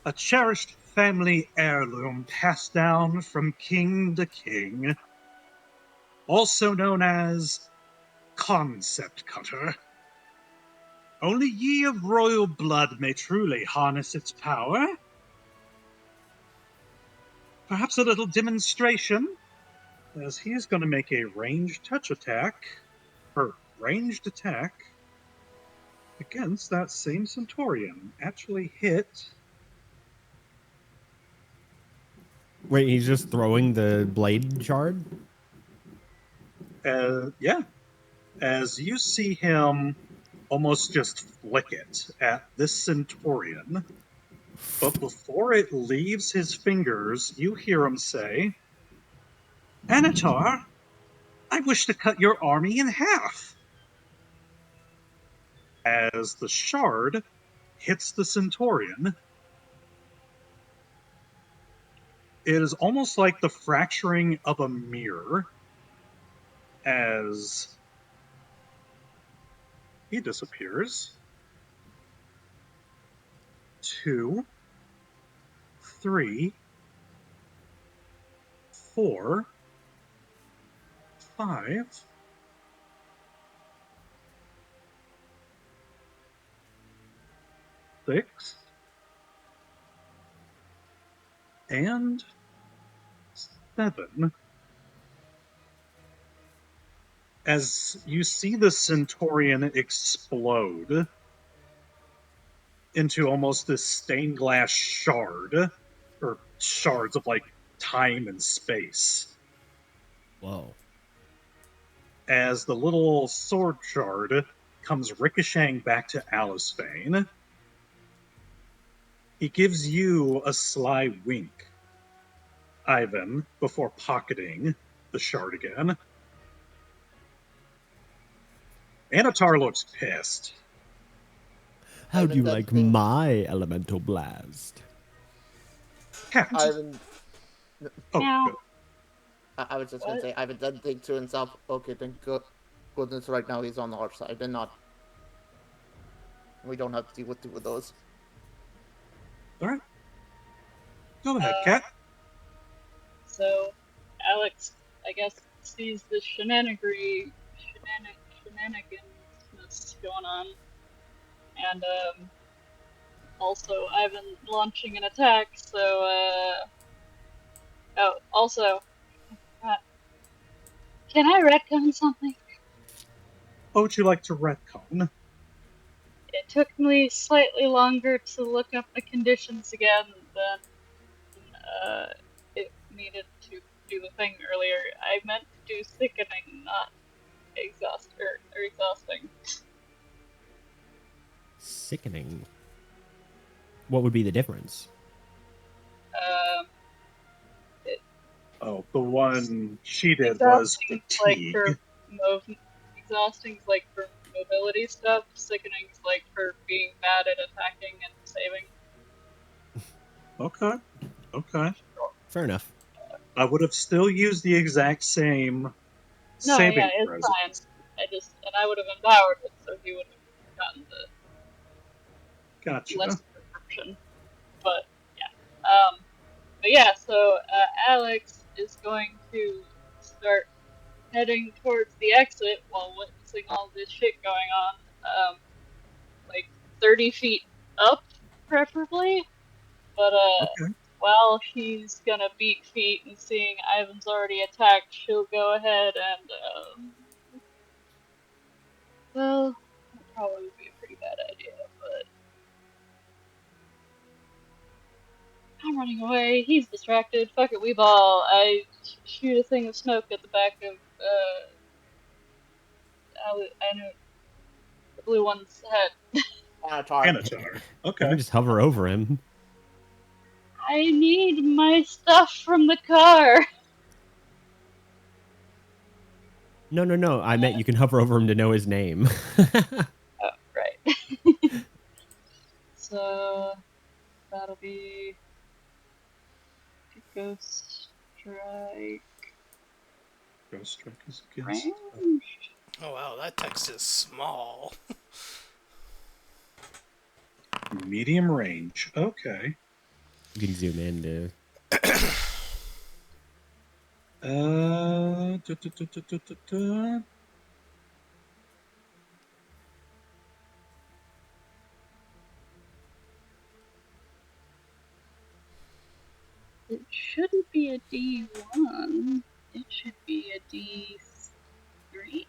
a cherished family heirloom passed down from king to king, also known as concept cutter. Only ye of royal blood may truly harness its power. Perhaps a little demonstration, as he is going to make a ranged attack against that same Centaurian. Actually hit. wait, he's just throwing the blade shard? Yeah. As you see him almost just flick it at this Centaurian, but before it leaves his fingers, you hear him say, Anatar, I wish to cut your army in half. As the shard hits the Centaurian, it is almost like the fracturing of a mirror as he disappears. 2, 3, 4, 5, 6, and 7. As you see the Centaurian explode into almost this stained glass shard, or shards of like time and space, Whoa. as the little sword shard comes ricocheting back to Alisphane. He gives you a sly wink, Ivan, before pocketing the shard again. Anatar looks pissed. How do you Ivan like does think- my elemental blast? Cat. Ivan, Oh, Meow. good. I was just gonna What? say, Ivan doesn't think to himself, okay, then goodness, right now he's on our side, and not. We don't have to deal with two of those. All right. Go ahead, Cat. So, Alex, I guess, sees the shenanigans going on, and also Ivan launching an attack. So, oh, also, can I retcon something? What would you like to retcon? It took me slightly longer to look up the conditions again than it needed to do the thing earlier. I meant to do sickening, not exhausting. Sickening. What would be the difference? Oh, the one she did was Exhausting's like fatigue. for exhausting's like for mobility stuff. Sickening's like for being bad at attacking and saving. Okay. Okay. Fair enough. I would have still used the exact same No, saving yeah, it's throws. fine. I would have empowered it, so he would have gotten the Gotcha. less prescription. But yeah. So Alex is going to start heading towards the exit while witnessing all this shit going on. Like 30 feet up, preferably. But Okay. while she's gonna beat feet and seeing Ivan's already attacked, she'll go ahead and well, that probably would be a pretty bad idea, but I'm running away. He's distracted. Fuck it, we ball. I shoot a thing of smoke at the back of I know the blue one's head. Anatar. Anatar. You Okay. can just hover over him. I need my stuff from the car. No. I meant you can hover over him to know his name. Oh, right. So that'll be Ghost Strike Ghost Strike is against. range. Oh wow, that text is small. Medium range. Okay. You can zoom in to. Da, da, da, da, da, da, da. It shouldn't be a D1. It should be a D3.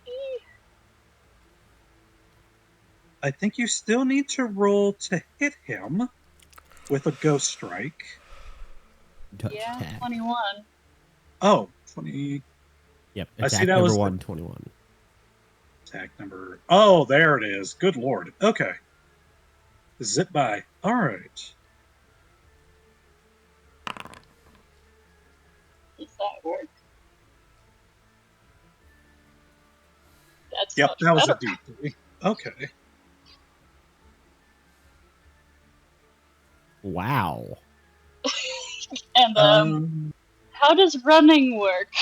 I think you still need to roll to hit him with a Ghost Strike. Touch Yeah, tag. 21. Oh, 20. Yep. I see Attack that number was the- 121. Attack number. Oh, there it is. Good lord. Okay. Zip by. All right. Does that work? That's Yep, much that was better. a D3. Okay. Wow. And how does running work?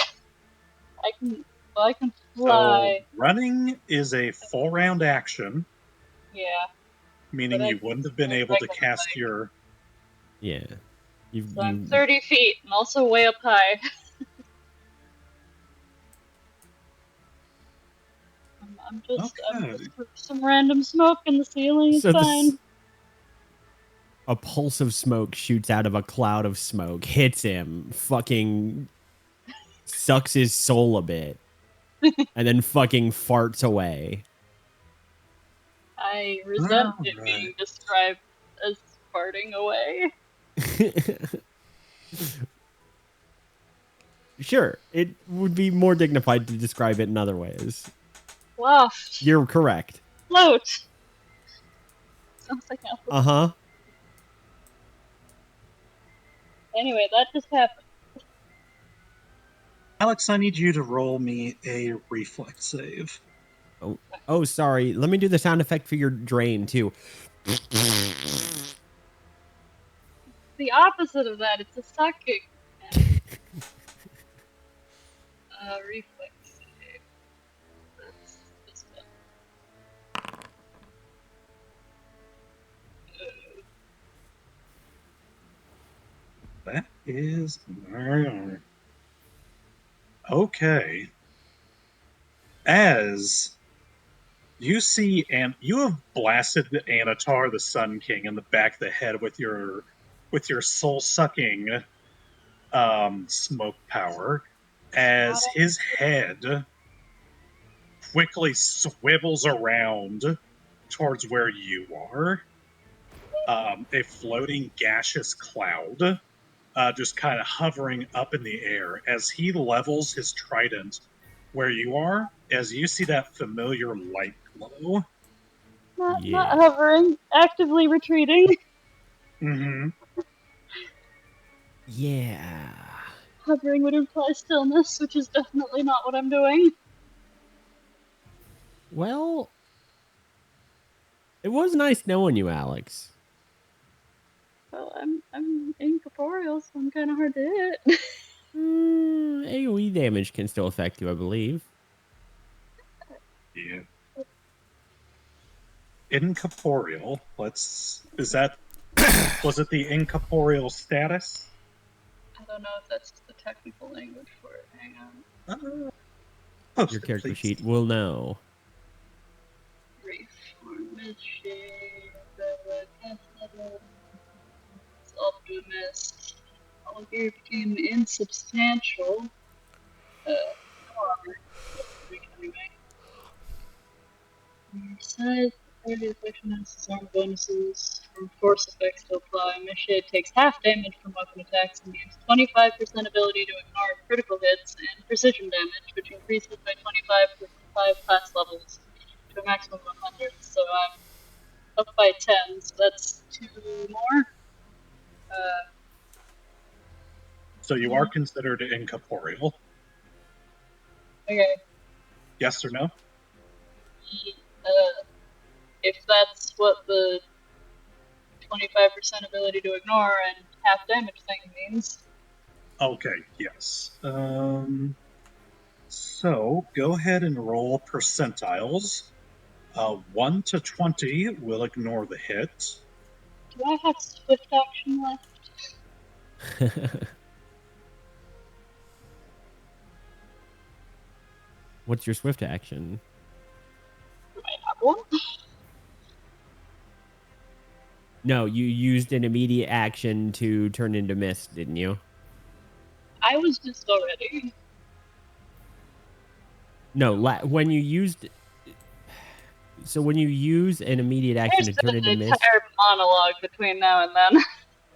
I can fly. So running is a full round action, Yeah. meaning But I you wouldn't have been can able to regular cast bike. your. Yeah. So I'm 30 feet and also way up high. I'm just some random smoke in the ceiling. It's fine. A pulse of smoke shoots out of a cloud of smoke, hits him, fucking sucks his soul a bit, and then fucking farts away. I resent it being described as farting away. Sure, it would be more dignified to describe it in other ways. Waft. You're correct. Float. Sounds like Apple. Uh-huh. Anyway, that just happened. Alex, I need you to roll me a reflex save. Oh, sorry. Let me do the sound effect for your drain, too. The opposite of that, it's a sucking. Reflex save. That's this one. That is... Okay. As you see, and you have blasted the Anatar, the Sun King, in the back of the head with your soul-sucking smoke power, as his head quickly swivels around towards where you are. A floating gaseous cloud just kind of hovering up in the air as he levels his trident where you are, as you see that familiar light glow. Not hovering, actively retreating. Mm-hmm. Yeah. Hovering would imply stillness, which is definitely not what I'm doing. Well, it was nice knowing you, Alex. Well, I'm incorporeal, so I'm kind of hard to hit. AoE damage can still affect you, I believe. Yeah. Incorporeal. Was it the incorporeal status? I don't know if that's the technical language for it. Hang on. Your character sheet will know. Optimist. All gear became insubstantial. Size, party affection has arm bonuses from force effects to apply. Initiate takes half damage from weapon attacks and gains 25% ability to ignore critical hits and precision damage, which increases by 25 for 5 class levels to a maximum of 100. So I'm up by 10, so that's 2 more. So you are considered incorporeal. Okay. Yes or no? If that's what the 25% ability to ignore and half damage thing means. Okay, yes. So go ahead and roll percentiles. 1 to 20 will ignore the hit. Do I have swift action left? What's your swift action? Do I have one? No, you used an immediate action to turn into mist, didn't you? I was just already. No, when you used... So when you use an immediate action to turn into mist... There's an entire monologue between now and then.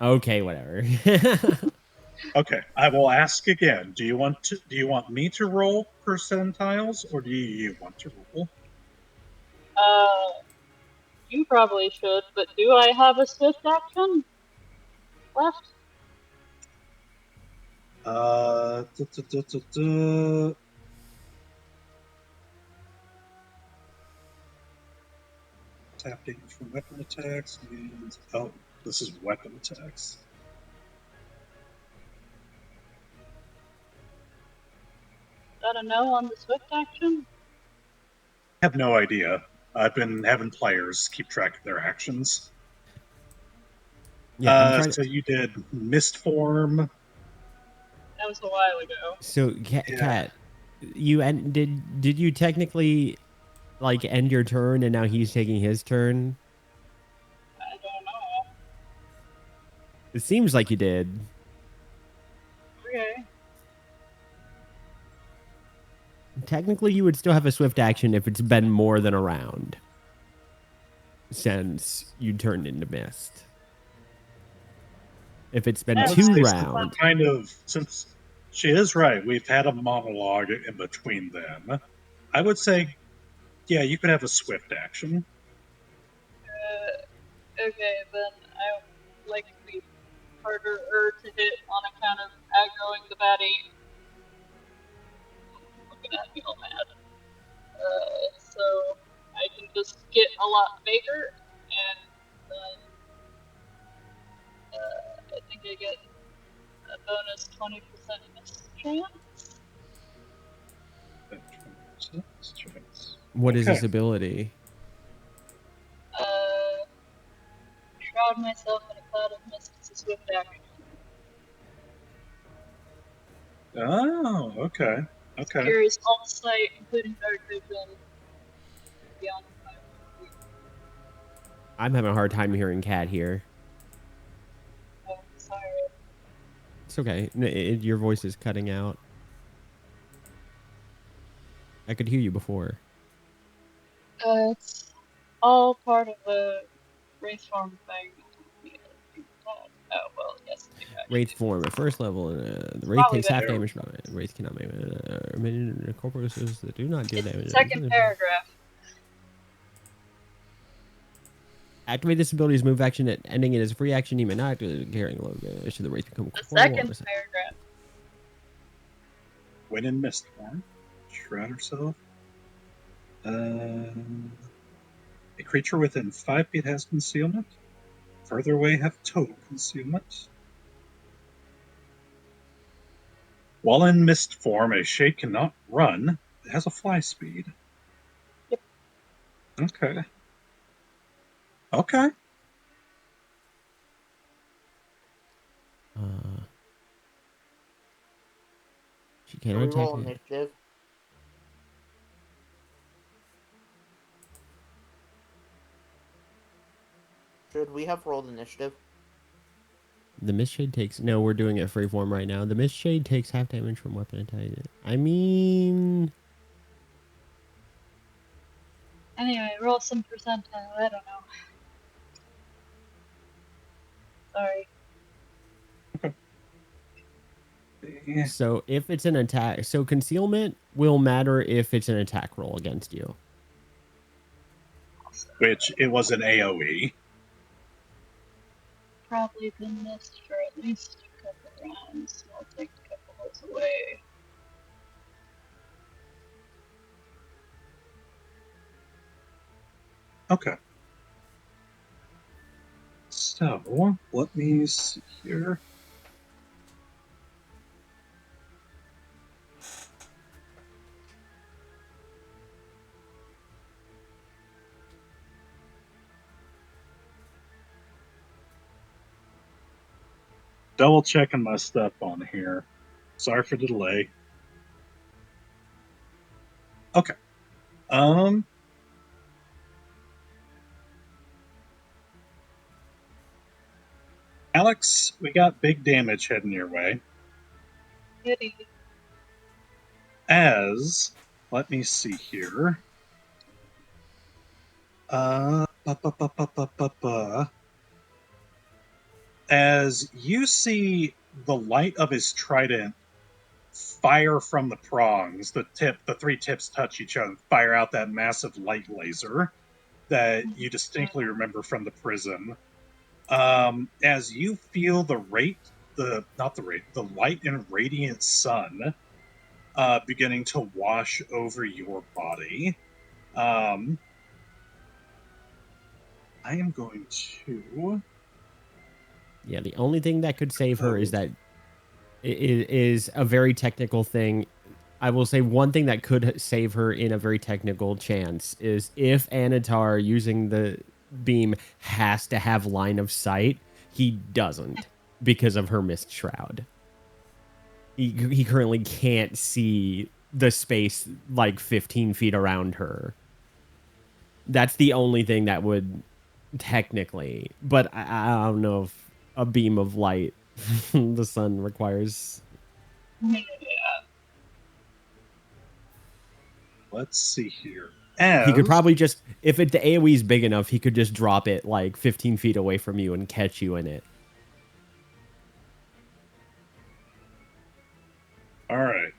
Okay, whatever. Okay, I will ask again. Do you want me to roll percentiles, or do you want to roll? You probably should, but do I have a swift action left? Tap damage from weapon attacks means... Oh, this is weapon attacks. Is that a no on the swift action? I have no idea. I've been having players keep track of their actions. Yeah, I'm trying So you did mist form. That was a while ago. So, Cat, did you technically like end your turn and now he's taking his turn? I don't know. It seems like you did. Okay. Technically, you would still have a swift action if it's been more than a round since you turned into mist. If it's been I would 2 say rounds. kind of, since she is right, we've had a monologue in between them. I would say, yeah, you could have a swift action. Okay, then I would like to be harder to hit on account of aggroing the baddie. Looking at me all mad. So I can just get a lot bigger, and then I think I get a bonus 20% miss chance. What is this ability? Shroud myself in a cloud of mist is a swift action. Oh, okay. Okay. Carries all sight, including dark vision, beyond 5 feet. I'm having a hard time hearing Cat here. Oh, sorry. It's okay. Your voice is cutting out. I could hear you before. It's all part of the race form thing. Oh, well, yes. Wraith form at first level. The Wraith Probably takes half better. damage from it. Wraith cannot make corporuses that do not deal damage. Second paragraph. Activate this ability's move action at ending it as a free action. You may not carrying low. Should the Wraith become The second paragraph. When in mist form, shroud herself. A creature within 5 feet has concealment. Further away have total concealment. While in mist form, a shade cannot run. It has a fly speed. Yep. Okay. Okay. She can't Can we attack roll me. initiative? Should we have rolled initiative? The Mist Shade takes... No, we're doing it free form right now. The Mist Shade takes half damage from weapon attack. I mean... Anyway, roll some percentile. I don't know. Sorry. So if it's an attack... So concealment will matter if it's an attack roll against you. Which, it was an AoE. Probably been missed for at least a couple rounds. I'll take a couple hits away. Okay. So, let me see here. Double checking my stuff on here. Sorry for the delay. Okay. Alex, we got big damage heading your way. Goody. As, let me see here. As you see the light of his trident fire from the prongs, the 3 tips touch each other, fire out that massive light laser that you distinctly remember from the prison. As you feel the light and radiant sun beginning to wash over your body. I am going to... Yeah, the only thing that could save her is that is a very technical thing. I will say one thing that could save her in a very technical chance is if Anatar using the beam has to have line of sight, he doesn't because of her mist shroud. He currently can't see the space like 15 feet around her. That's the only thing that would technically, but I don't know if a beam of light the sun requires. Let's see here. He could probably just, if the AoE is big enough, he could just drop it like 15 feet away from you and catch you in it. All right.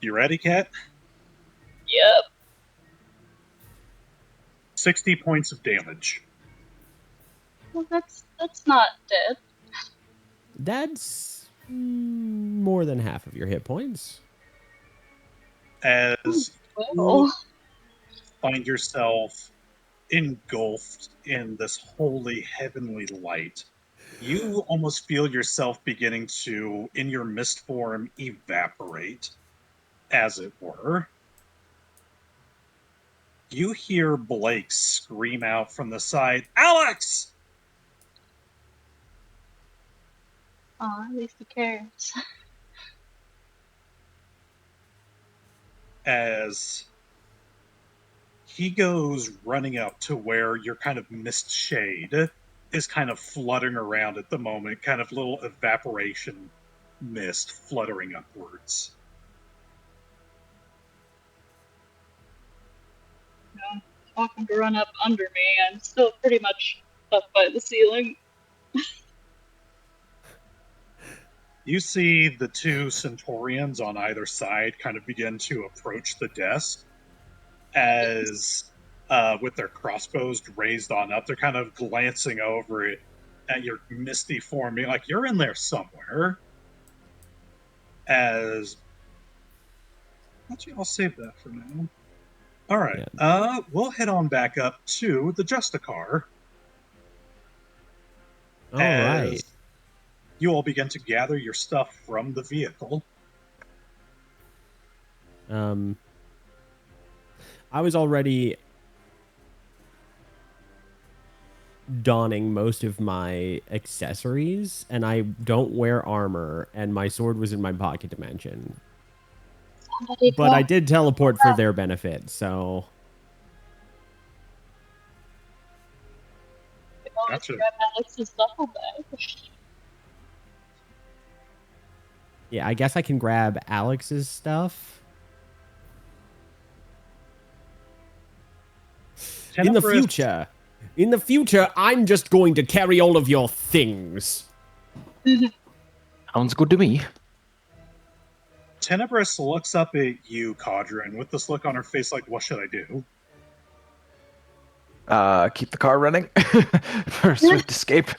You ready, Kat? Yep. 60 points of damage. Well, that's not dead. That's more than half of your hit points. As Well, you find yourself engulfed in this holy heavenly light, you almost feel yourself beginning to, in your mist form, evaporate, as it were. You hear Blake scream out from the side, "Alex!" at least he cares. As he goes running up to where your kind of mist shade is kind of fluttering around at the moment, kind of little evaporation mist fluttering upwards. Talking to run up under me, I'm still pretty much up by the ceiling. You see the two Centaurians on either side kind of begin to approach the desk as, with their crossbows raised on up, they're kind of glancing over it at your misty form, being like, "You're in there somewhere." As, actually, I'll save that for now. All right, we'll head on back up to the Justicar. All right. You all begin to gather your stuff from the vehicle. I was already donning most of my accessories, and I don't wear armor, and my sword was in my pocket dimension. But I did teleport for their benefit, so... Gotcha. Grab Alex's duffel bag. Yeah, I guess I can grab Alex's stuff. In the future, I'm just going to carry all of your things. Sounds good to me. Tenebris looks up at you, Kodhran, with this look on her face like, "What should I do?" Keep the car running for a swift escape.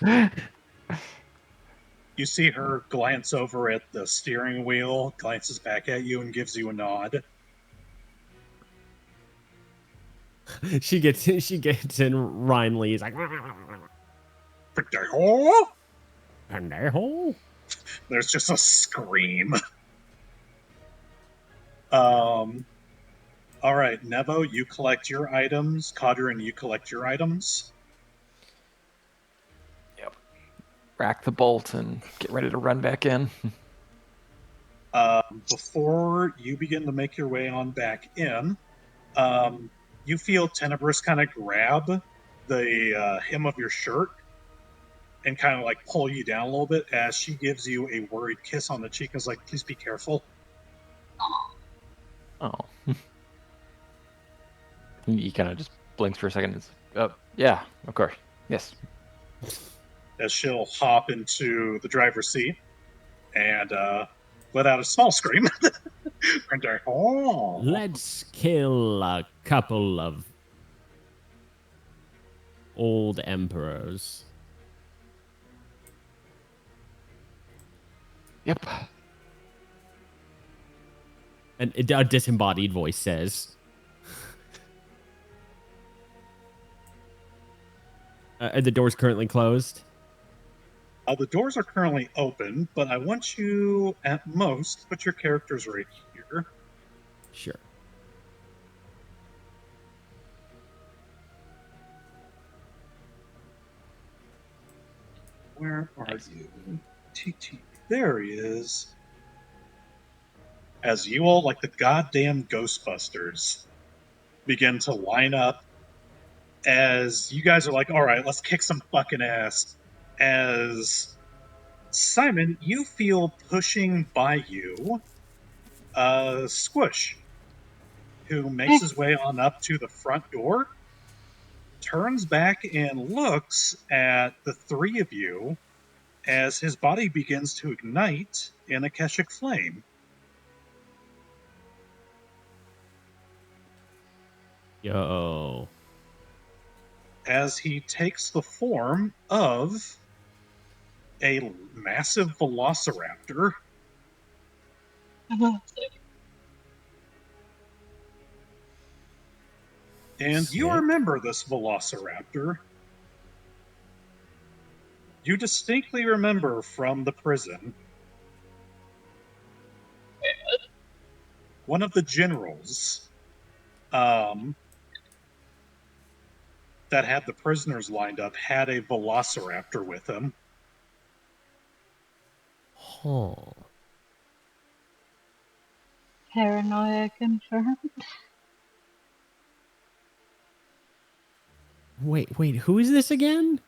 You see her glance over at the steering wheel, glances back at you, and gives you a nod. She gets in Rhineley. He's like, "Pendejo." There's just a scream. All right, Nevo, you collect your items. Kodhran, you collect your items. Yep. Rack the bolt and get ready to run back in. Before you begin to make your way on back in, you feel Tenebris kind of grab the hem of your shirt and kind of like pull you down a little bit as she gives you a worried kiss on the cheek and is like, "Please be careful." Oh. He kind of just blinks for a second. Oh, yeah, of course. Yes. As she'll hop into the driver's seat and let out a small scream. Let's kill a couple of old emperors. Yep. And a disembodied voice says, are the doors currently closed? The doors are currently open, but I want you, at most, put your characters right here. Sure. Where are you? TT. There he is. As you all, like the goddamn Ghostbusters, begin to line up, as you guys are like, all right, let's kick some fucking ass. As Simon, you feel pushing by you, Squish, who makes his way on up to the front door, turns back and looks at the three of you as his body begins to ignite in a Keshic flame. Yo. As he takes the form of a massive velociraptor. And you Sick. remember this velociraptor. You distinctly remember from the prison. One of the generals that had the prisoners lined up had a velociraptor with him. Huh. Paranoia confirmed. Wait, who is this again?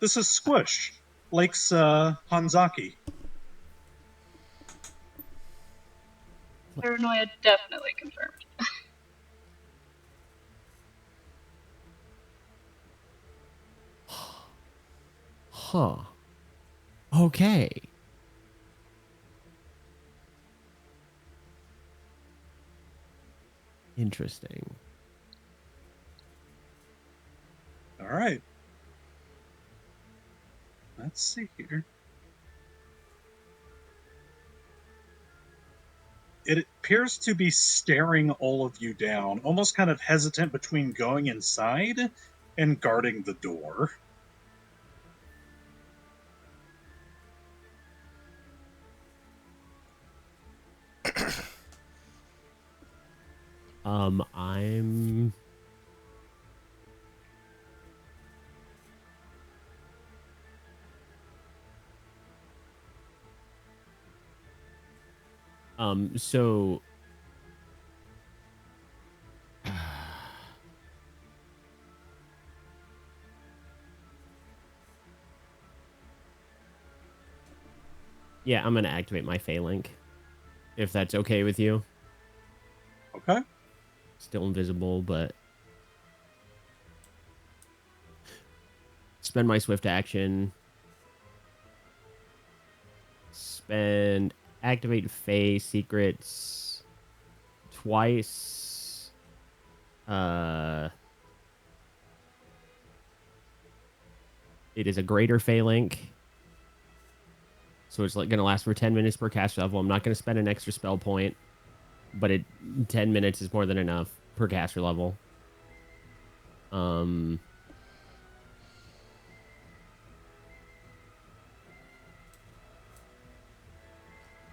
This is Squish, Lake's Hanzaki. Paranoia definitely confirmed. Huh. Okay. Interesting. All right. Let's see here. It appears to be staring all of you down, almost kind of hesitant between going inside and guarding the door. I'm so yeah, I'm gonna activate my Phalanx, if that's okay with you. Okay. Still invisible, but spend my swift action. Spend activate Fae secrets twice. It is a greater Phalanx. So it's like gonna last for 10 minutes per cast level. I'm not gonna spend an extra spell point, but 10 minutes is more than enough per caster level.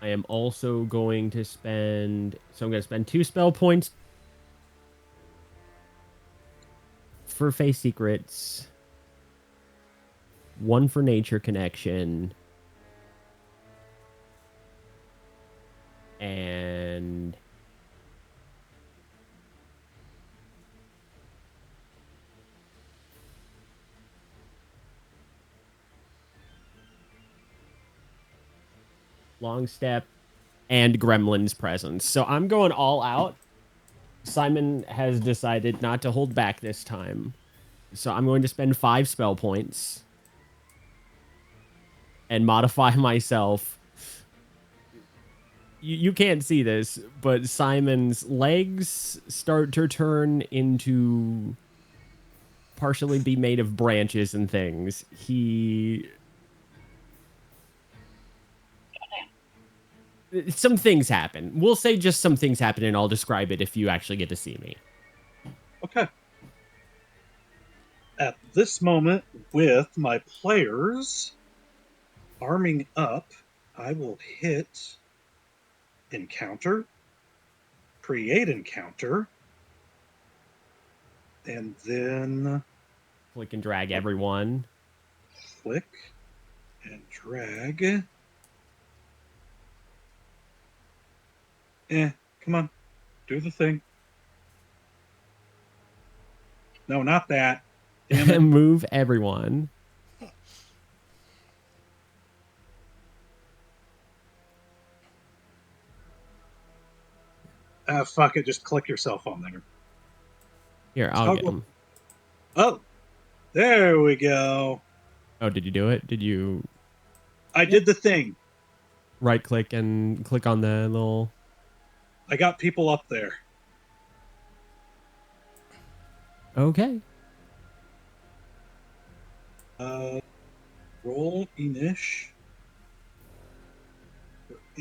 I am also going to spend, so I'm going to spend 2 spell points for Face Secrets, 1 for Nature Connection, and Long Step, and Gremlin's Presence. So I'm going all out. Simon has decided not to hold back this time. So I'm going to spend 5 spell points and modify myself. You can't see this, but Simon's legs start to turn into partially be made of branches and things. Some things happen. We'll say just some things happen, and I'll describe it if you actually get to see me. Okay. At this moment, with my players arming up, I will hit encounter, create encounter, and then Click and drag everyone. Click and drag. Come on. Do the thing. No, not that. Damn it. Move everyone. Fuck it. Just click yourself on there. Here, I'll get Toggle. him. Oh, there we go. Oh, did you do it? Did you I did the thing. right click and click on the little... I got people up there. Okay. Roll Inish.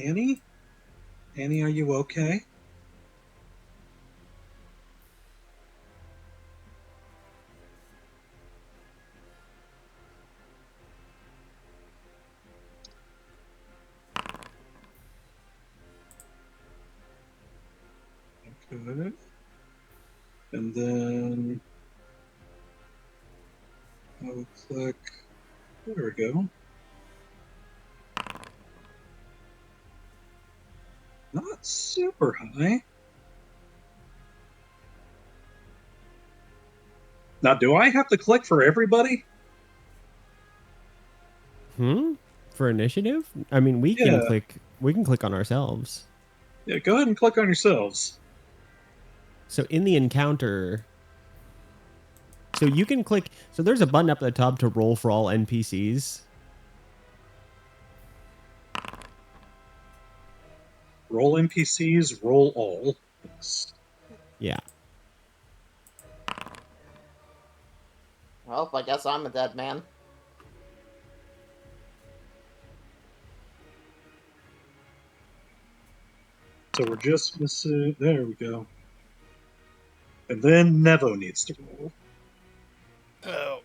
Annie? Annie, are you okay? Okay. And then I will click. There we go. Not super high. Now, do I have to click for everybody? For initiative? I mean, we can click on ourselves. Yeah, go ahead and click on yourselves. So in the encounter, so you can click, so there's a button up at the top to roll for all NPCs. Roll NPCs, roll all. Yes. Yeah. Well, I guess I'm a dead man. So we're just missing. There we go. And then Nevo needs to roll. Oh.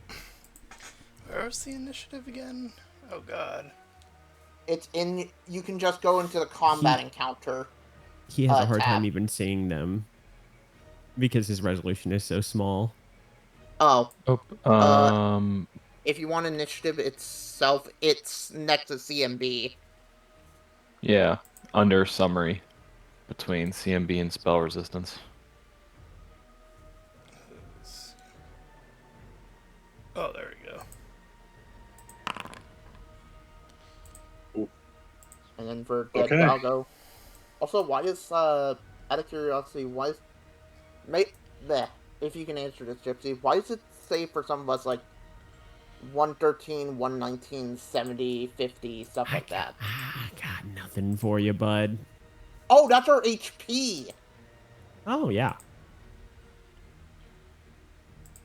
Where's the initiative again? Oh, God. It's in. You can just go into the combat encounter. He has a hard tab. time even seeing them because his resolution is so small. Oh, Oh, if you want initiative itself, it's next to CMB. yeah, under summary between CMB and spell resistance. Oh, there we go. And then for Dead Okay. Doggo. Also, why is, out of curiosity, why is... if you can answer this, Gypsy, why does it say for some of us, like, 113, 119, 70, 50, stuff like that? I got nothing for you, bud. Oh, that's our HP! Oh, yeah.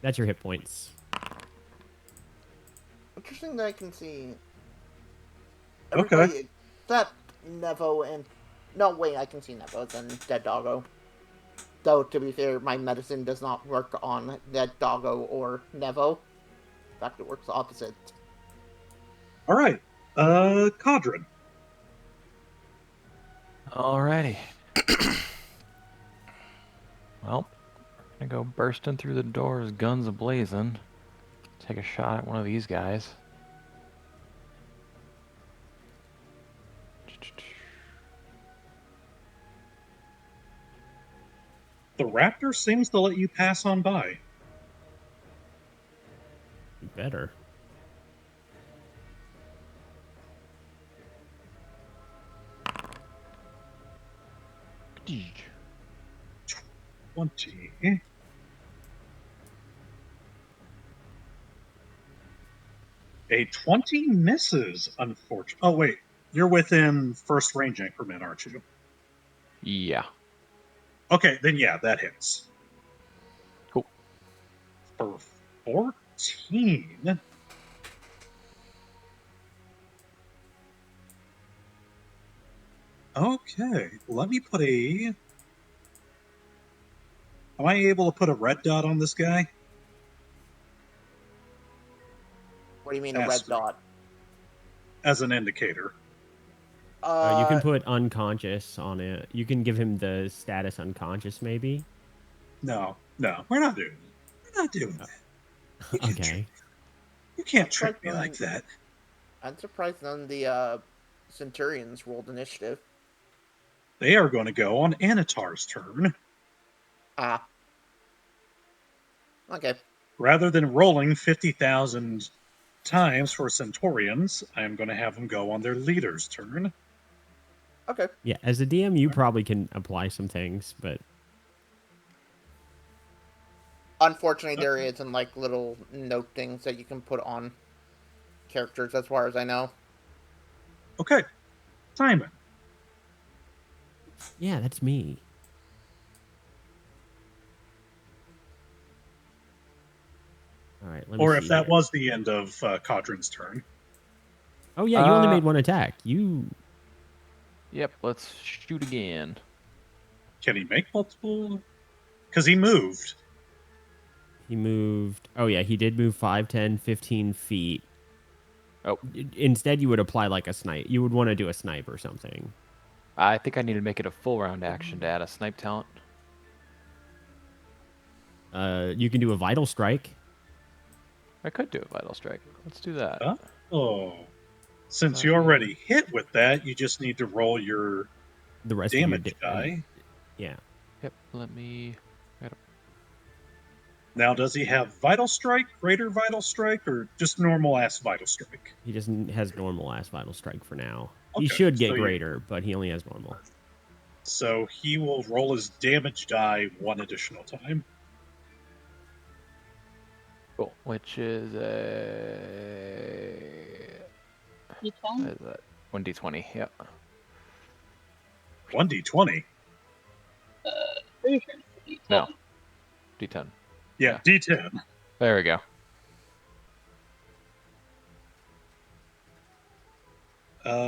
That's your hit points. Interesting that I can see... Okay. Everybody except Nevo and... No, wait, I can see Nevo and Dead Doggo. Though, to be fair, my medicine does not work on Dead Doggo or Nevo. In fact, it works opposite. All right. Kodhran. Alrighty. Well, we're gonna go bursting through the doors, guns a-blazing. Take a shot at one of these guys. The raptor seems to let you pass on by. You better. Eesh. 20. A 20 misses, unfortunately. Oh, wait. You're within first range increment, aren't you? Yeah. Okay, then yeah, that hits. Cool. For 14. Okay, let me put a... Am I able to put a red dot on this guy? What do you mean, a red Yes. dot? As an indicator. You can put unconscious on it. You can give him the status unconscious, maybe. No, we're not doing that. We're not doing that. Okay. You can't trick me like that. I'm surprised none of the Centurions rolled initiative. They are going to go on Anatar's turn. Ah. Okay. Rather than rolling 50,000 times for Centaurians, I am going to have them go on their leader's turn. Okay. Yeah, as a DM, you probably can apply some things, but Unfortunately, there isn't like little note things that you can put on characters, as far as I know. Okay, Simon. yeah, that's me. All right, let me Or see if that here. was the end of Kodhran's turn. Oh yeah, you only made one attack. You Yep, let's shoot again. Can he make multiple? Because he moved. He moved. Oh yeah, he did move 5, 10, 15 feet. Oh, Instead, you would apply like a snipe. You would want to do a snipe or something. I think I need to make it a full round action to add a snipe talent. You can do a vital strike. I could do a vital strike. Let's do that. Oh. Since you already hit with that, you just need to roll your The rest damage of your die. Yeah. Yep, let me... Now, does he have Vital Strike, Greater Vital Strike, or just normal ass Vital Strike? He just has normal ass vital strike for now. Okay, He should get so greater, but he only has normal. So he will roll his damage die one additional time. Cool. Which is a... You What can. is that? 1d20, yep. 1d20. Pretty sure it's No. D10. Yeah, d10. There we go.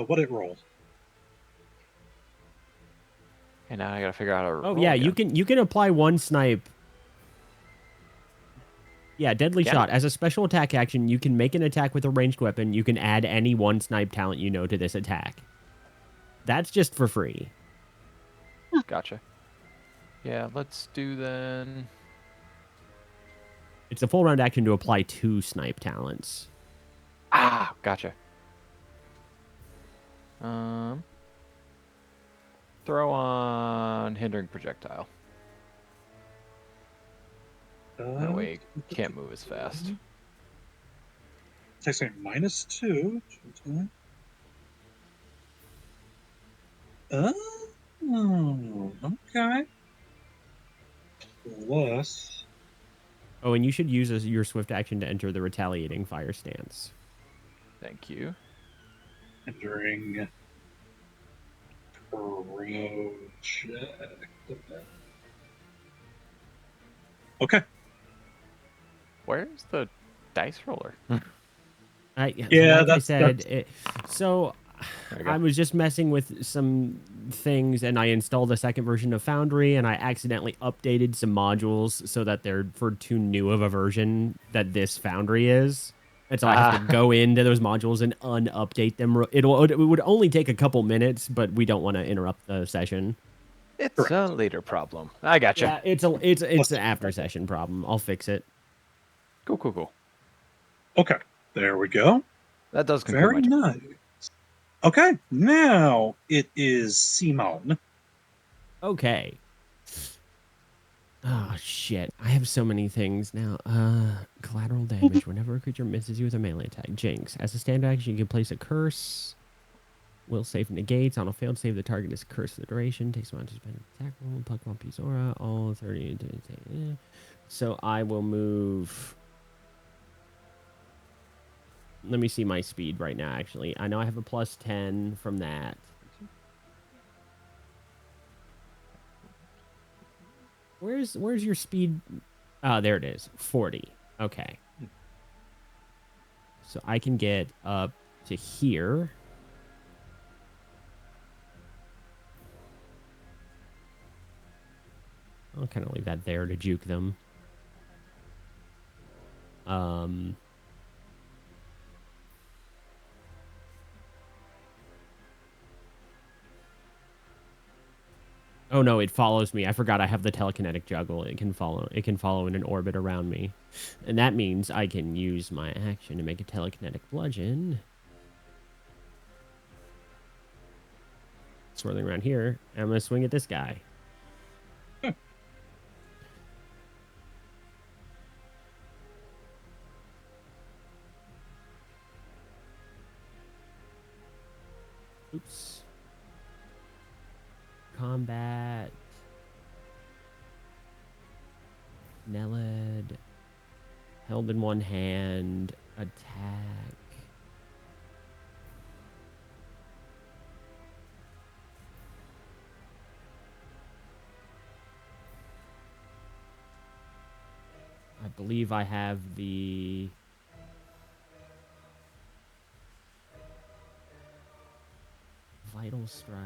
What it rolled? And now I gotta figure out how to Oh roll yeah, again. you can apply one snipe. Yeah, deadly Yeah. shot. As a special attack action, you can make an attack with a ranged weapon. You can add any one snipe talent you know to this attack. That's just for free. Gotcha. Yeah, let's do then... It's a full round action to apply 2 snipe talents. Ah, gotcha. Throw on hindering projectile. That way you can't move as fast. Takes me -2. Oh, okay. Plus, Oh, and you should use your swift action to enter the retaliating fire stance. Thank you. entering project. Where's the dice roller? Yeah, like I that's- said, so There you go. I was just messing with some things, and I installed a second version of Foundry, and I accidentally updated some modules so that they're for too new of a version that this Foundry is. And so I have to go into those modules and unupdate them. It would only take a couple minutes, but we don't want to interrupt the session. It's a later problem. I gotcha. Yeah, it's an after session problem. I'll fix it. Cool. Okay, there we go. That does conclude Very my nice. Okay, now it is Simon. Okay. Oh shit! I have so many things now. Collateral damage. Whenever a creature misses you with a melee attack. Jinx. As a standard action, you can place a curse. Will save negates. On a failed save, the target is cursed for the duration. Takes a while to spend an attack roll. Pokemon Piece Aura. All 30. So I will move. Let me see my speed right now, actually. I know I have a plus 10 from that. Where's your speed? Oh, there it is. 40. Okay. So I can get up to here. I'll kind of leave that there to juke them. Oh no, it follows me. I forgot I have the telekinetic juggle. It can follow in an orbit around me. And that means I can use my action to make a telekinetic bludgeon. Swirling around here. And I'm gonna swing at this guy. Oops. Combat. Nelid. Held in one hand. Attack. I believe I have the... Vital Strike.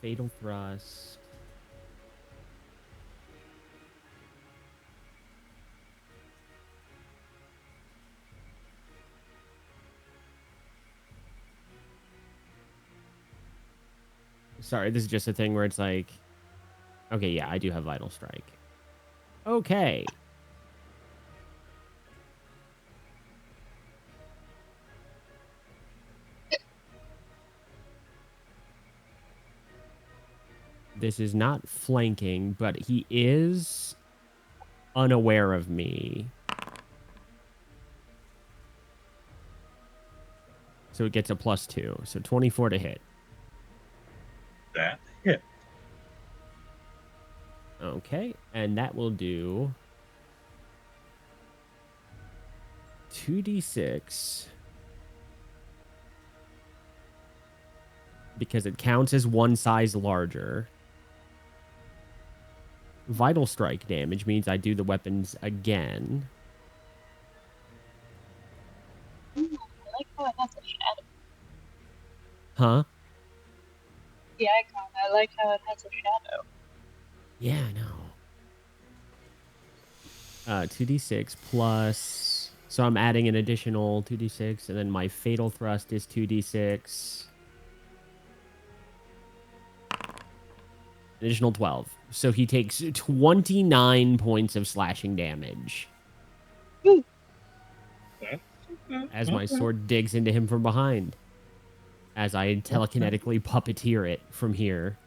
Fatal Thrust. Sorry, this is just a thing where it's like... Okay, yeah, I do have Vital Strike. Okay. This is not flanking, but he is unaware of me. So it gets a +2. So 24 to hit. That hit. Okay, and that will do 2d6 because it counts as one size larger. Vital Strike damage means I do the weapons again. I like how it has a shadow. Huh? The icon, I like how it has a shadow. Yeah, I know. 2d6 plus... So I'm adding an additional 2d6, and then my Fatal Thrust is 2d6. Additional 12. So he takes 29 points of slashing damage. As my sword digs into him from behind. As I telekinetically puppeteer it from here.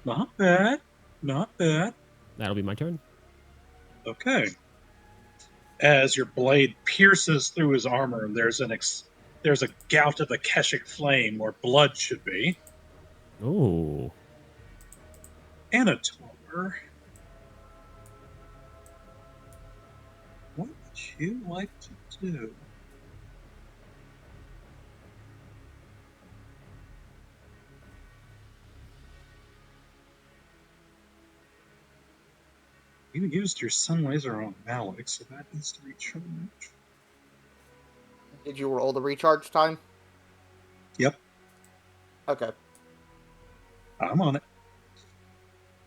Not bad. Not bad. That'll be my turn. Okay. As your blade pierces through his armor, there's a gout of the Keshic flame where blood should be. Ooh. Anator, what would you like to do? You used your sun laser on Malik, so that needs to recharge. Did you roll the recharge time? Yep, Okay. I'm on it.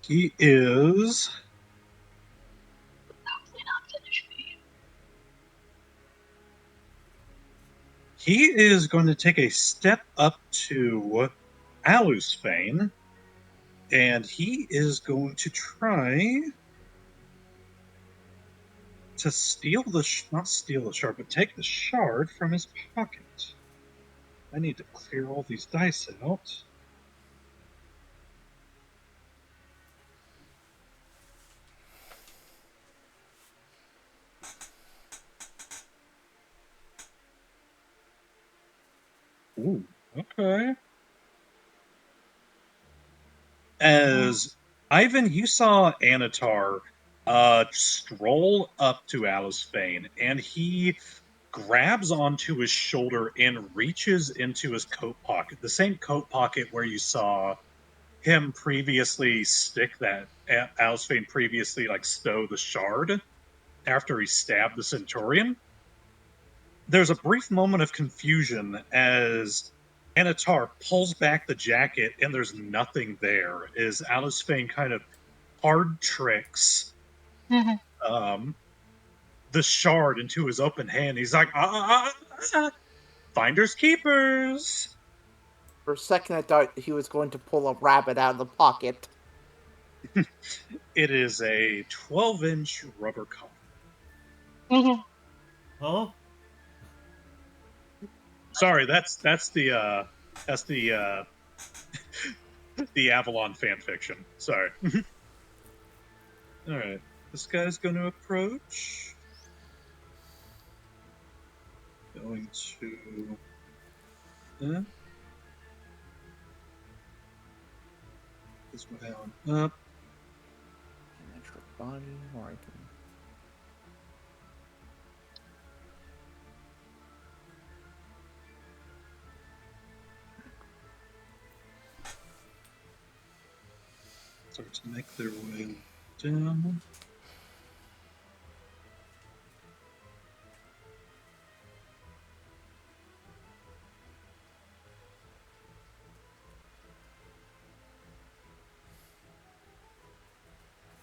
He is. Hopefully not finish me. He is going to take a step up to Alusfane, and he is going to try to steal not steal the shard, but take the shard from his pocket. I need to clear all these dice out. Ooh, okay. As Ivan, you saw Anatar stroll up to Alusfane, and he grabs onto his shoulder and reaches into his coat pocket, the same coat pocket where you saw him previously stick that Alusfane previously stow the shard after he stabbed the Centurion. There's a brief moment of confusion as Anatar pulls back the jacket and there's nothing there, as Alusfane kind of hard tricks the shard into his open hand. He's like, finders keepers. For a second, I thought he was going to pull a rabbit out of the pocket. It is a 12-inch rubber coffin. Huh? Sorry, that's the the Avalon fan fiction. Sorry. All right, this guy's going to approach. Going to. This one down. Up. Natural body, or I can. Start to make their way down.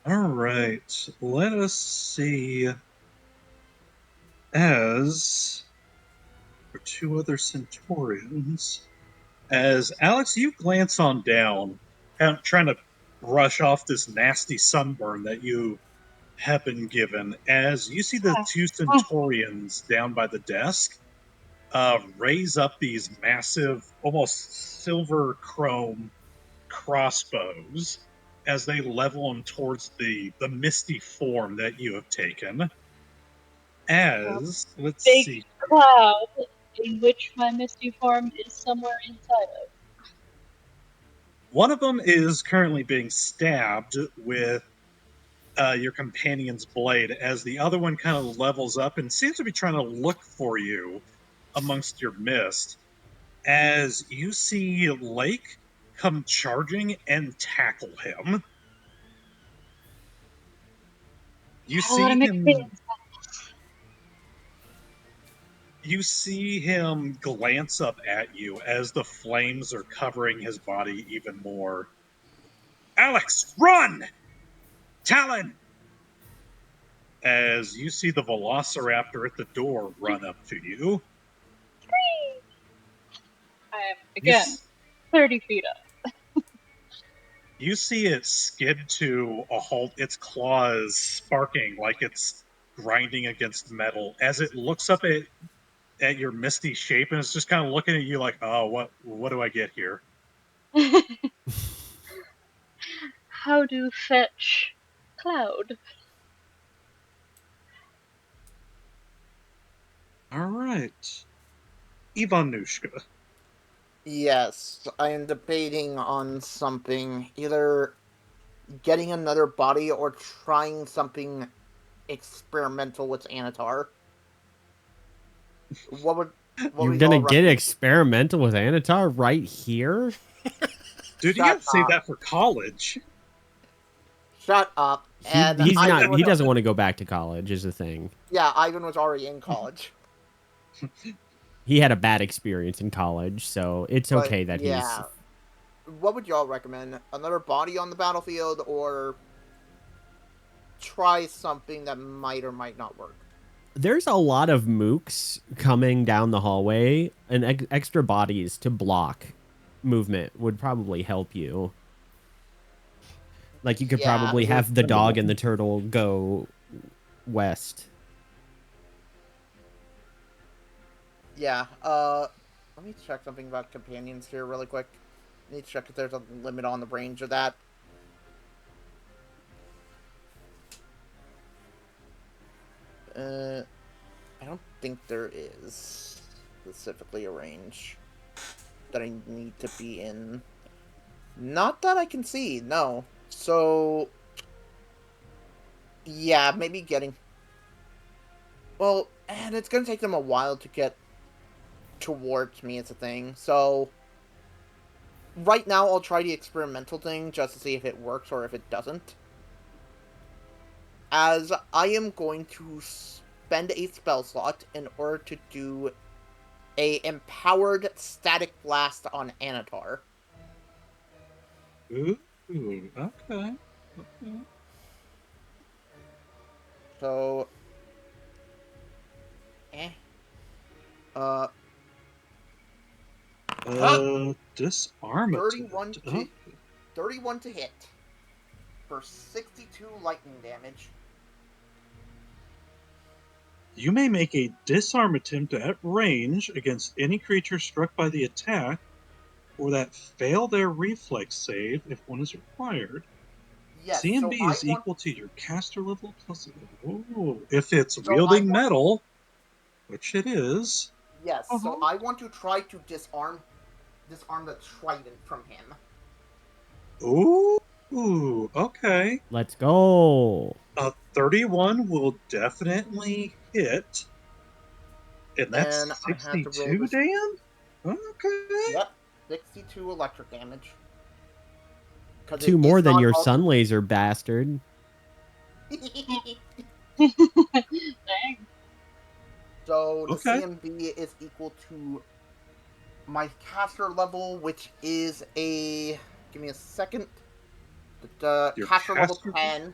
All right, let us see. As for two other Centaurians, as Alex, you glance on down, trying to brush off this nasty sunburn that you have been given, as you see the two Centaurians down by the desk raise up these massive, almost silver chrome crossbows as they level them towards the misty form that you have taken. As, let's Big see. cloud in which my misty form is somewhere inside of. One of them is currently being stabbed with your companion's blade, as the other one kind of levels up and seems to be trying to look for you amongst your mist. As you see Lake come charging and tackle him. You see him. You see him glance up at you as the flames are covering his body even more. Alex, run! Talon! As you see the Velociraptor at the door run up to you. I am, again, 30 feet up. You see it skid to a halt, its claws sparking like it's grinding against metal as it looks up at your misty shape, and it's just kind of looking at you like, oh, what do I get here? How do fetch cloud? All right. Ivanushka. Yes, I am debating on something. Either getting another body or trying something experimental with Anatar. What You're gonna get experimental with Anatar right here? Dude, you have to save that for college. Shut up. He's not. He doesn't want to go back to college. Is the thing. Yeah, Ivan was already in college. He had a bad experience in college, so it's okay that he's. What would y'all recommend? Another body on the battlefield, or try something that might or might not work? There's a lot of mooks coming down the hallway, and extra bodies to block movement would probably help you. Like, you could probably have the dog and the turtle go west. Yeah, let me check something about companions here really quick. I need to check if there's a limit on the range of that. I don't think there is specifically a range that I need to be in. Not that I can see, no. So, yeah, maybe getting... Well, and it's going to take them a while to get towards me, it's a thing. So, right now I'll try the experimental thing just to see if it works or if it doesn't. As I am going to spend a spell slot in order to do a empowered static blast on Anatar. Ooh, okay. So, Disarm 31 attempt. to 31 to hit for 62 lightning damage. You may make a disarm attempt at range against any creature struck by the attack, or that fail their reflex save if one is required. Yes, CMB so is equal to your caster level plus. Ooh, if it's wielding metal, which it is. Yes, so I want to try to disarm the trident from him. Ooh, okay. Let's go. A 31 will definitely hit. And that's And I have to roll 62, this. Dan? Okay. Yep, 62 electric damage. 'Cause 2 it more is than not your all- sun laser bastard. Dang. So the Okay. CMB is equal to my caster level, which is a... Give me a second. Your Caster level caster- 10.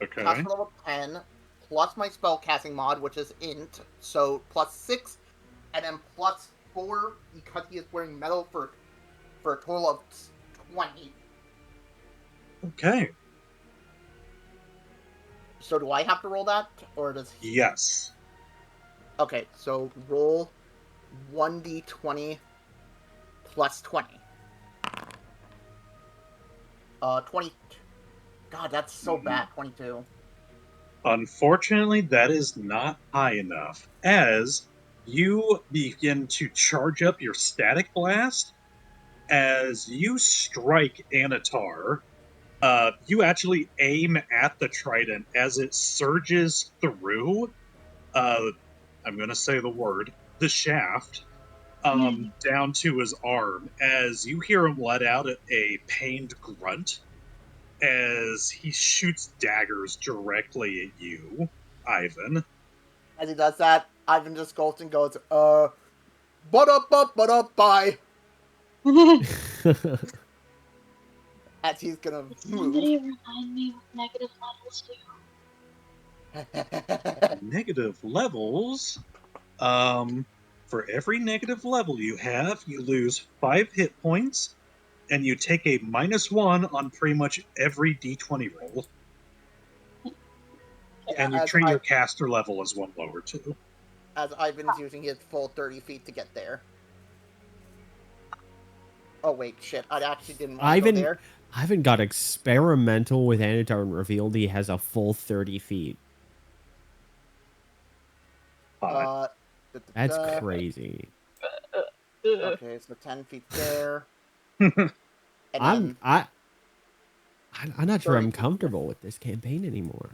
Okay. Caster level 10, plus my spellcasting mod, which is int, so plus 6, and then plus 4 because he is wearing metal for a total of 20. Okay. So do I have to roll that, or does he? Yes. Okay, so roll 1d20 plus 20. 20. God, that's so bad. 22. Unfortunately, that is not high enough, as you begin to charge up your static blast. As you strike Anatar, you actually aim at the trident as it surges through, I'm going to say the word, the shaft, down to his arm, as you hear him let out a pained grunt as he shoots daggers directly at you, Ivan. As he does that, Ivan just goes and goes, bye. As he's gonna move. Somebody remind me what negative levels do. Negative levels. For every negative level you have, you lose 5 hit points, and you take a -1 on pretty much every d20 roll. And you treat your caster level as one lower, too. As Ivan's using his full 30 feet to get there. Oh, wait, shit. I actually didn't want to go there. Ivan got experimental with Anatar and revealed he has a full 30 feet. That's crazy. Okay, so 10 feet there. I'm not sure I'm 30 comfortable with this campaign anymore.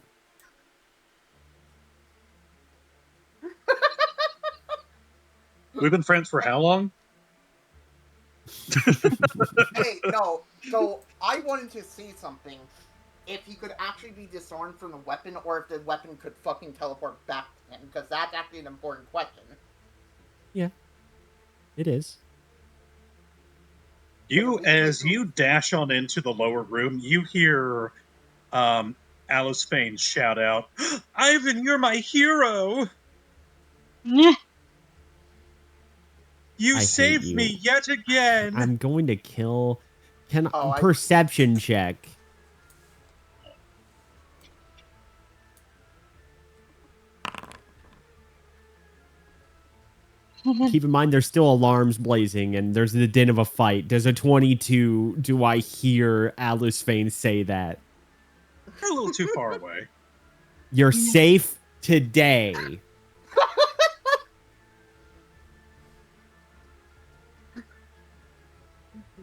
We've been friends for how long? Hey, no. So, I wanted to see something. If he could actually be disarmed from the weapon, or if the weapon could fucking teleport back to him, because that's actually an important question. Yeah, it is. As you dash on into the lower room, you hear Alice Fane shout out, "Ivan, you're my hero! You saved me yet again!" I'm going to kill... Perception check. Keep in mind, there's still alarms blazing, and there's the din of a fight. Does a 22, do I hear Alice Fane say that? You're a little too far away. You're safe today.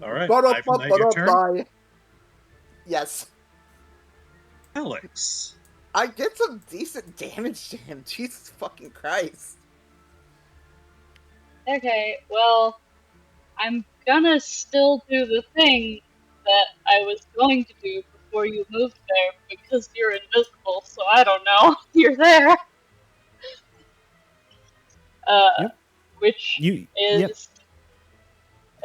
All right, Ivan, now your turn. Yes. Alex. I did some decent damage to him. Jesus fucking Christ. Okay, well, I'm gonna still do the thing that I was going to do before you moved there, because you're invisible, so I don't know. You're there. Which is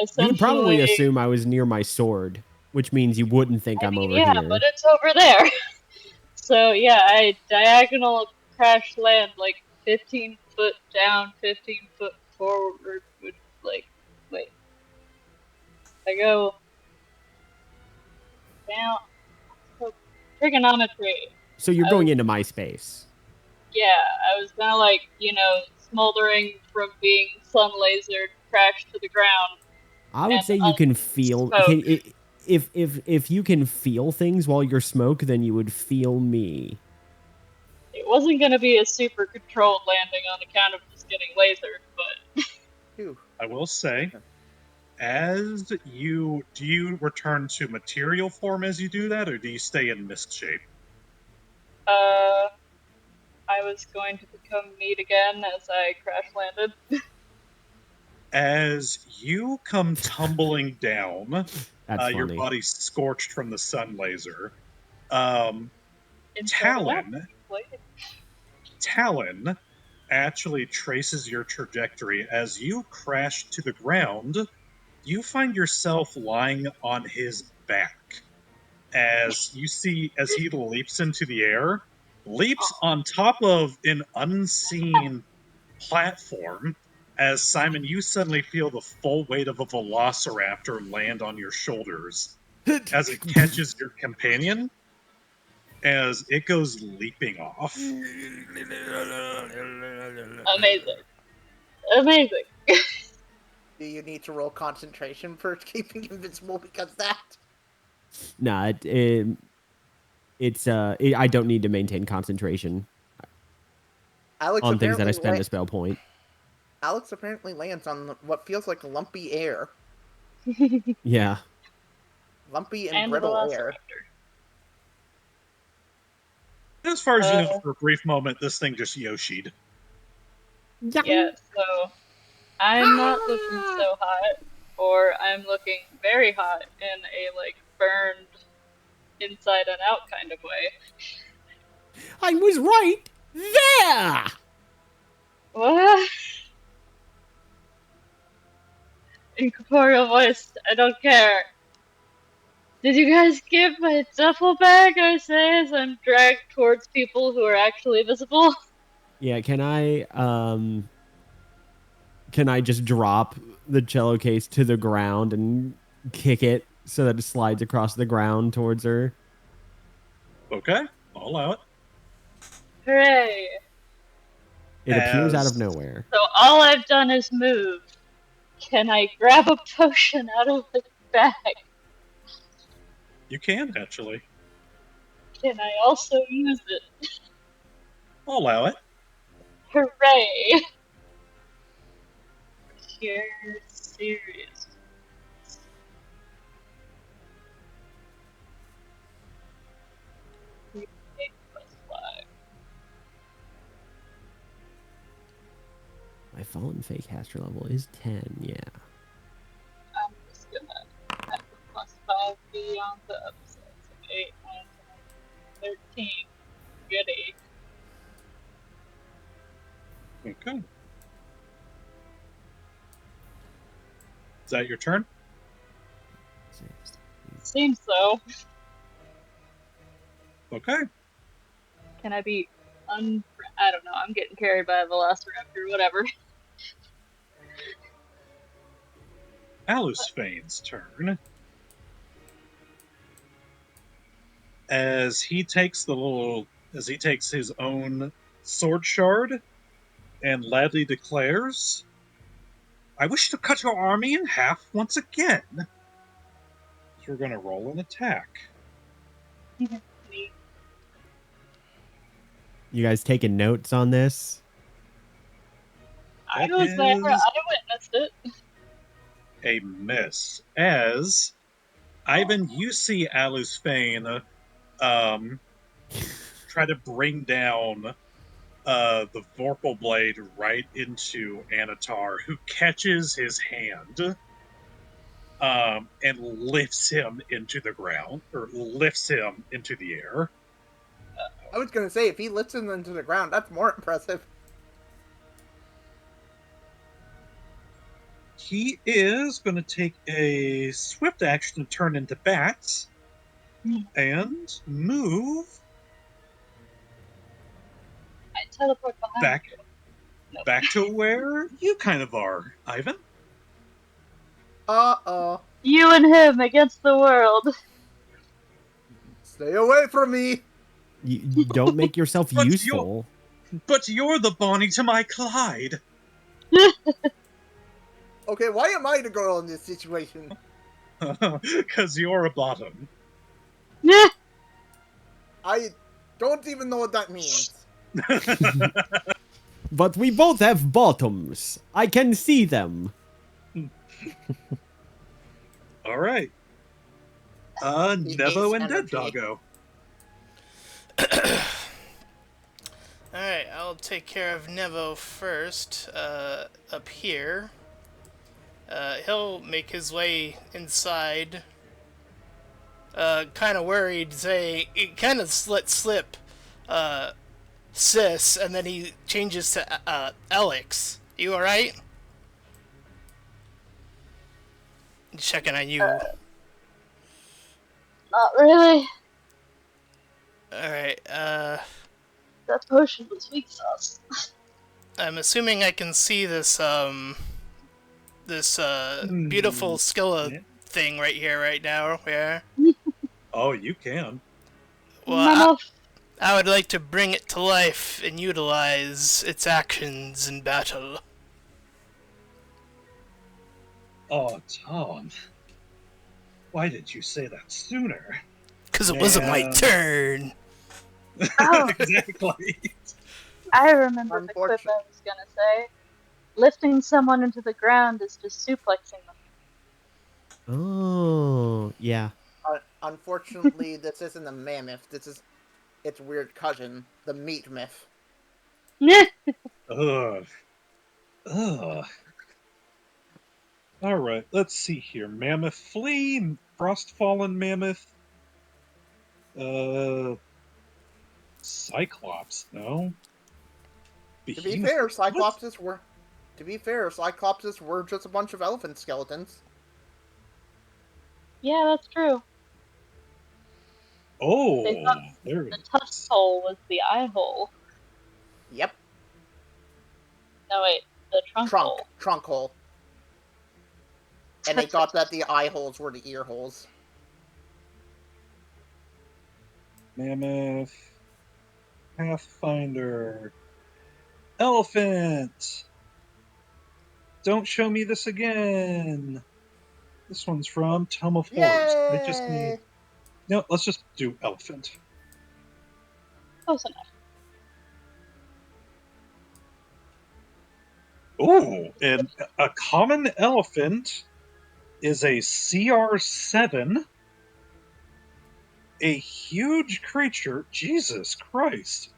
essentially... You would probably assume I was near my sword, which means you wouldn't think I'm over here. Yeah, but it's over there. So yeah, I diagonal crash land like 15 foot down, 15 foot forward, which, like, wait. I go down. So, trigonometry. So you're going into my space. Yeah, I was gonna smoldering from being sun lasered, crashed to the ground. I would say you can feel. smoke. If you can feel things while you're smoke, then you would feel me. It wasn't gonna be a super controlled landing on account of just getting lasered, but Phew. I will say, do you return to material form as you do that, or do you stay in mist shape? I was going to become meat again as I crash landed. As you come tumbling down, That's your funny. body's scorched from the sun laser. Inside and out, Talon actually traces your trajectory. As you crash to the ground, you find yourself lying on his back. As you see, as he leaps into the air, leaps on top of an unseen platform. As Simon, you suddenly feel the full weight of a velociraptor land on your shoulders as it catches your companion, as it goes leaping off. Amazing. Do you need to roll concentration for keeping invincible because of that? Nah, I don't need to maintain concentration Alex on things that I apparently spend a spell point. Alex apparently lands on what feels like lumpy air. Yeah. Lumpy and And brittle Velociraptor. air. As far as you know, for a brief moment, this thing just Yoshi'd. Yeah, so I'm not looking so hot, or I'm looking very hot in a burned inside and out kind of way. I was right there. What? Incorporeal voice, I don't care. Did you guys give my duffel bag, I say, as I'm dragged towards people who are actually visible? Yeah, can I just drop the cello case to the ground and kick it so that it slides across the ground towards her? Okay, I'll allow it. Hooray! It appears out of nowhere. So all I've done is move. Can I grab a potion out of the bag? You can, actually. Can I also use it? I'll allow it. Hooray! You're serious. My fallen fake caster level is 10, yeah. I'm just gonna have the +5 be on the upside. So 8, 9, 10, 13. Goody. Okay. Is that your turn? Seems so. Okay. Can I be I don't know, I'm getting carried by a velociraptor, whatever. Alusfane's turn. As he takes his own sword shard and loudly declares, I wish to cut your army in half once again. So we're going to roll an attack. You guys taking notes on this? I was there, I witnessed it. A miss. As Ivan, you see Alusfane try to bring down the Vorpal blade right into Anatar, who catches his hand and lifts him into the ground, or lifts him into the air. I was gonna say, if he lifts him into the ground, that's more impressive. He is going to take a swift action to turn into bats and move I teleport behind back to where you kind of are, Ivan. Uh-oh. You and him against the world. Stay away from me! You don't make yourself But useful. But you're the Bonnie to my Clyde. Okay, why am I the girl in this situation? Because you're a bottom. I don't even know what that means. But we both have bottoms. I can see them. All right. Nevo and Dead energy. Doggo. Alright, I'll take care of Nevo first, up here. He'll make his way inside. Kind of worried, say, it kind of let slip, Sis, and then he changes to, Alex. You alright? Checking on you. Not really. Alright, That potion was weak sauce. I'm assuming I can see this, beautiful Skilla thing right here, right now, yeah? Oh, you can. Well, I would like to bring it to life and utilize its actions in battle. Oh, Tom. Why did you say that sooner? Because it wasn't my turn. Oh. Exactly. I remember the quip I was gonna say. Lifting someone into the ground is just suplexing them. Oh, yeah. Unfortunately, this isn't a mammoth. This is its weird cousin, the meat myth. Ugh. Ugh. All right, let's see here. Mammoth Flea, Frostfallen Mammoth. Cyclops, no. To be fair, Cyclopses were just a bunch of elephant skeletons. Yeah, that's true. Oh, They thought there the tusk hole was the eye hole. Yep. No, wait, the trunk hole. Trunk hole. And they thought that the eye holes were the ear holes. Mammoth, Pathfinder, Elephant. Don't show me this again. This one's from Tome of Horrors. I just need. No, let's just do Elephant. Close enough. Oh, and a common elephant is a CR7. A huge creature. Jesus Christ.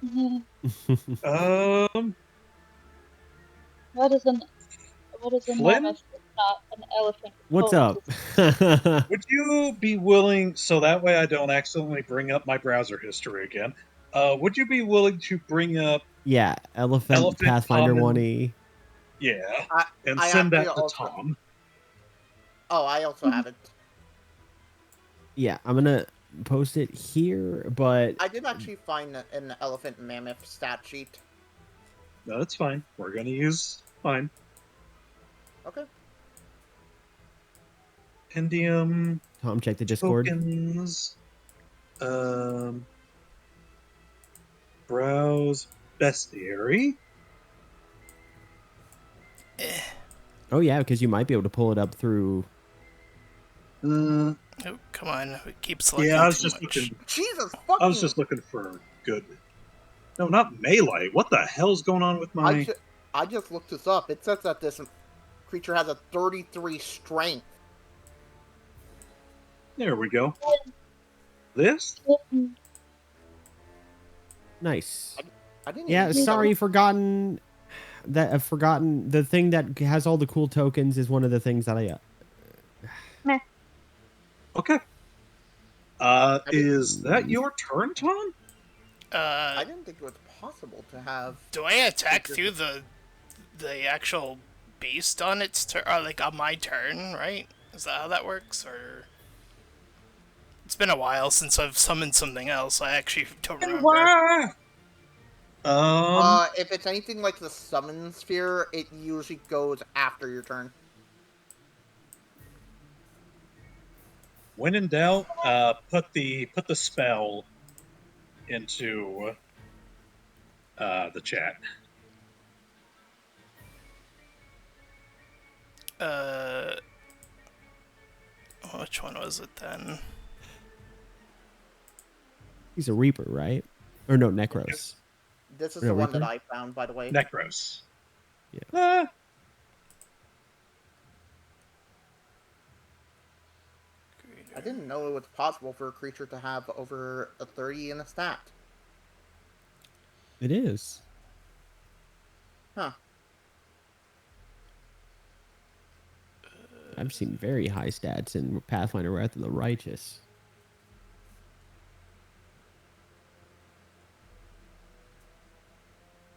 What is a Flynn? mammoth that's not an elephant? What's up? Would you be willing, so that way I don't accidentally bring up my browser history again, would you be willing to bring up Yeah, Elephant Pathfinder common- 1E. Yeah, and I send that actually to also- Tom? Oh, I also have it. Yeah, I'm gonna post it here, but I did actually find an elephant mammoth stat sheet. No, that's fine. We're gonna use fine. Okay. Pendium, Tom, check the Discord. tokens, browse bestiary. Oh yeah, because you might be able to pull it up through. Oh, come on. It keeps selecting Yeah, I was too just much. looking. Jesus fucking... I was just looking for good. No, not melee. What the hell's going on with my? I just looked this up. It says that this creature has a 33 strength. There we go. This? Nice. I didn't Yeah, even sorry, forgotten that. I've forgotten the thing that has all the cool tokens is one of the things that I. Okay. Is that your turn, Tom? I didn't think it was possible to have... Do I attack through the actual beast on its turn, or like on my turn, right? Is that how that works, or? It's been a while since I've summoned something else. I actually don't remember. If it's anything like the summon sphere, it usually goes after your turn. When in doubt, put the spell into the chat. Which one was it then? He's a Reaper, right? Or no, Necros. This is No, the one that Reaper? I found, by the way. Necros. Yeah. I didn't know it was possible for a creature to have over a 30 in a stat. It is. Huh. I've seen very high stats in Pathfinder Wrath of the Righteous.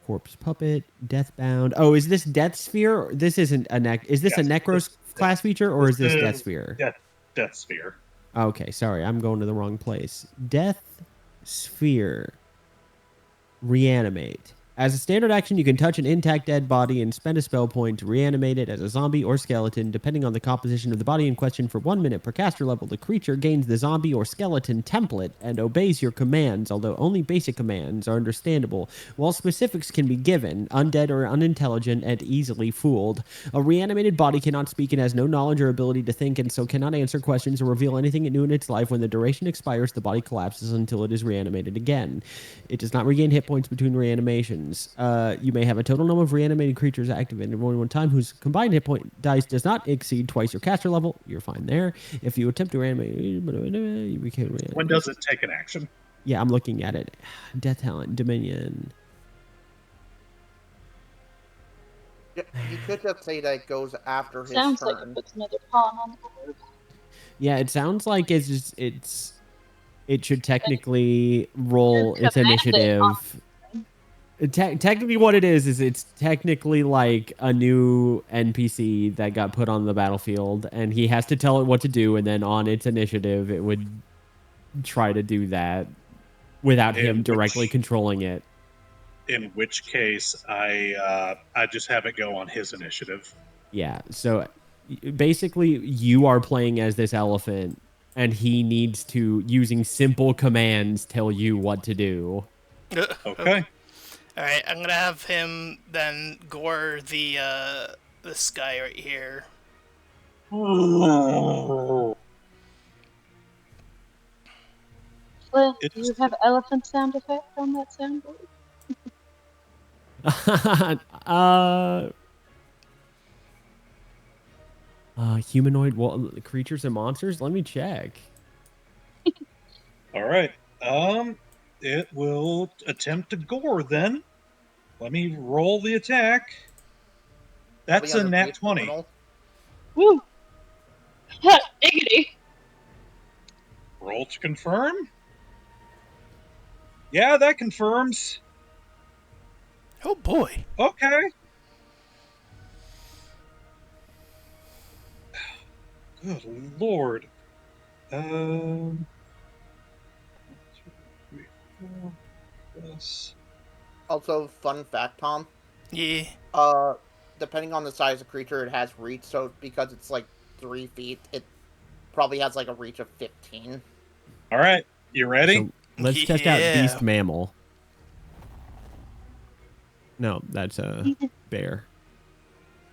Corpse Puppet, Deathbound. Oh, is this Death Sphere? This isn't a Is this Yes, a Necros class feature, or is this is Death Sphere? Death Sphere. Okay, sorry, I'm going to the wrong place. Death Sphere. Reanimate. As a standard action, you can touch an intact dead body and spend a spell point to reanimate it as a zombie or skeleton, depending on the composition of the body in question. For 1 minute per caster level, the creature gains the zombie or skeleton template and obeys your commands, although only basic commands are understandable, while specifics can be given, undead or unintelligent and easily fooled. A reanimated body cannot speak and has no knowledge or ability to think, and so cannot answer questions or reveal anything new in its life. When the duration expires, the body collapses until it is reanimated again. It does not regain hit points between reanimations. You may have a total number of reanimated creatures activated at one time whose combined hit point dice does not exceed twice your caster level. You're fine there. If you attempt to reanimate, you become reanimated. When does it take an action? Yeah, I'm looking at it. Death Talent, Dominion. You could just say that it goes after his Sounds turn. like it puts another pawn on the board. Yeah, it sounds like it should technically roll its Command it, initiative. Technically what it is it's technically like a new NPC that got put on the battlefield, and he has to tell it what to do, and then on its initiative it would try to do that without him directly controlling it. In which case, I just have it go on his initiative. Yeah, so basically you are playing as this elephant, and he needs to, using simple commands, tell you what to do. Okay. Alright, I'm gonna have him then gore this guy right here. Well, do you have elephant sound effect on that soundboard? Humanoid creatures and monsters? Let me check. All right. It will attempt to gore then. Let me roll the attack. That's a nat 20. Woo! Hot diggity! Roll to confirm. Yeah, that confirms. Oh boy. Okay. Good lord. Also, fun fact, Tom. Yeah. Depending on the size of the creature, it has reach. So because it's like 3 feet, it probably has like a reach of 15. All right, you ready? So let's test out Beast Mammal. No, that's a bear.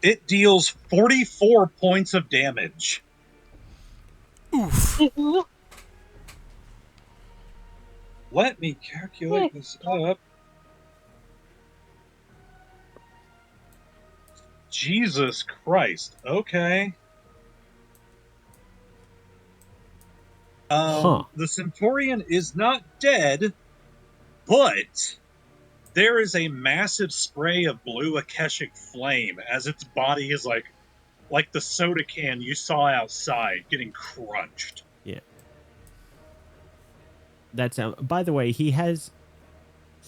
It deals 44 points of damage. Oof. Let me calculate this up. Jesus Christ. Okay. The Centaurian is not dead, but there is a massive spray of blue Akashic flame as its body is like the soda can you saw outside getting crunched. Yeah. That's by the way, he has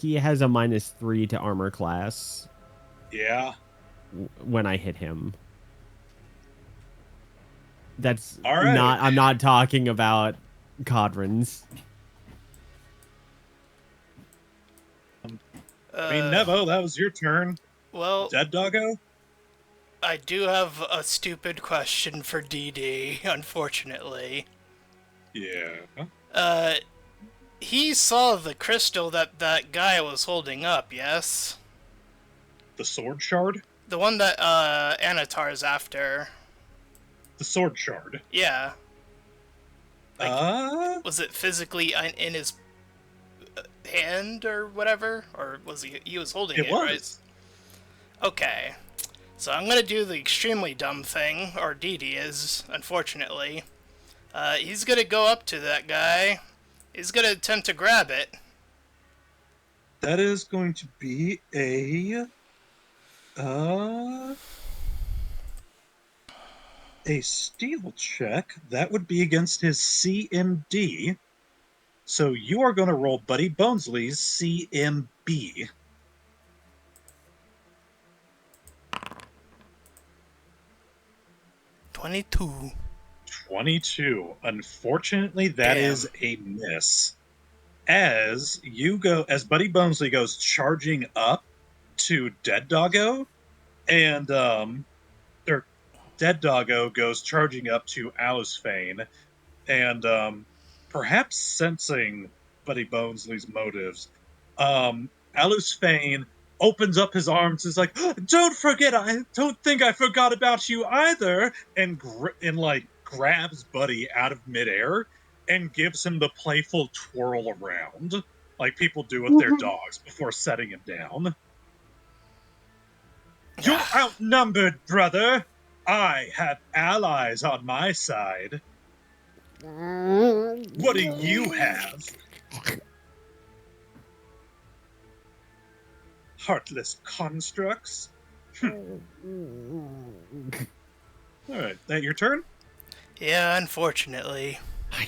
a -3 to armor class. Yeah. When I hit him. That's all right. I'm not talking about Kodhran's. I mean, Nevo, that was your turn. Well, Dead doggo? I do have a stupid question for DD, unfortunately. Yeah. He saw the crystal that guy was holding up, yes? The sword shard? The one that Anatar's after. The sword shard. Yeah. Was it physically in his hand or whatever? Or was he was holding it, right? Okay. So I'm gonna do the extremely dumb thing, or Dee Dee is, unfortunately. He's gonna go up to that guy. He's gonna attempt to grab it. That is going to be a steal check. That would be against his CMD. So you are going to roll Buddy Bonesley's CMB. 22. Unfortunately, that is a miss. As Buddy Bonesley goes charging up to Dead Doggo, and Dead Doggo goes charging up to Alusfane, and perhaps sensing Buddy Bonesley's motives, Alusfane opens up his arms and is like, "Don't forget, I don't think I forgot about you either," and grabs Buddy out of midair and gives him the playful twirl around, like people do with their dogs before setting him down. "You're outnumbered, brother. I have allies on my side. What do you have? Heartless constructs." Alright, that your turn? Yeah, unfortunately. I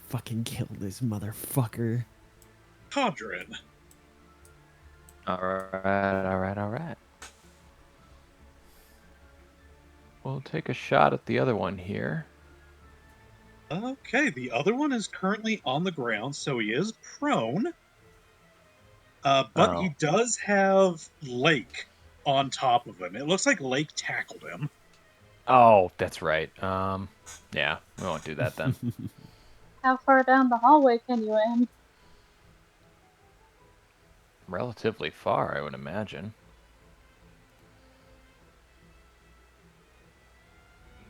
fucking killed this motherfucker. Kodhran. Alright. We'll take a shot at the other one here. Okay, the other one is currently on the ground, so he is prone. But he does have Lake on top of him. It looks like Lake tackled him. Oh, that's right. Yeah, we won't do that then. How far down the hallway can you aim? Relatively far, I would imagine.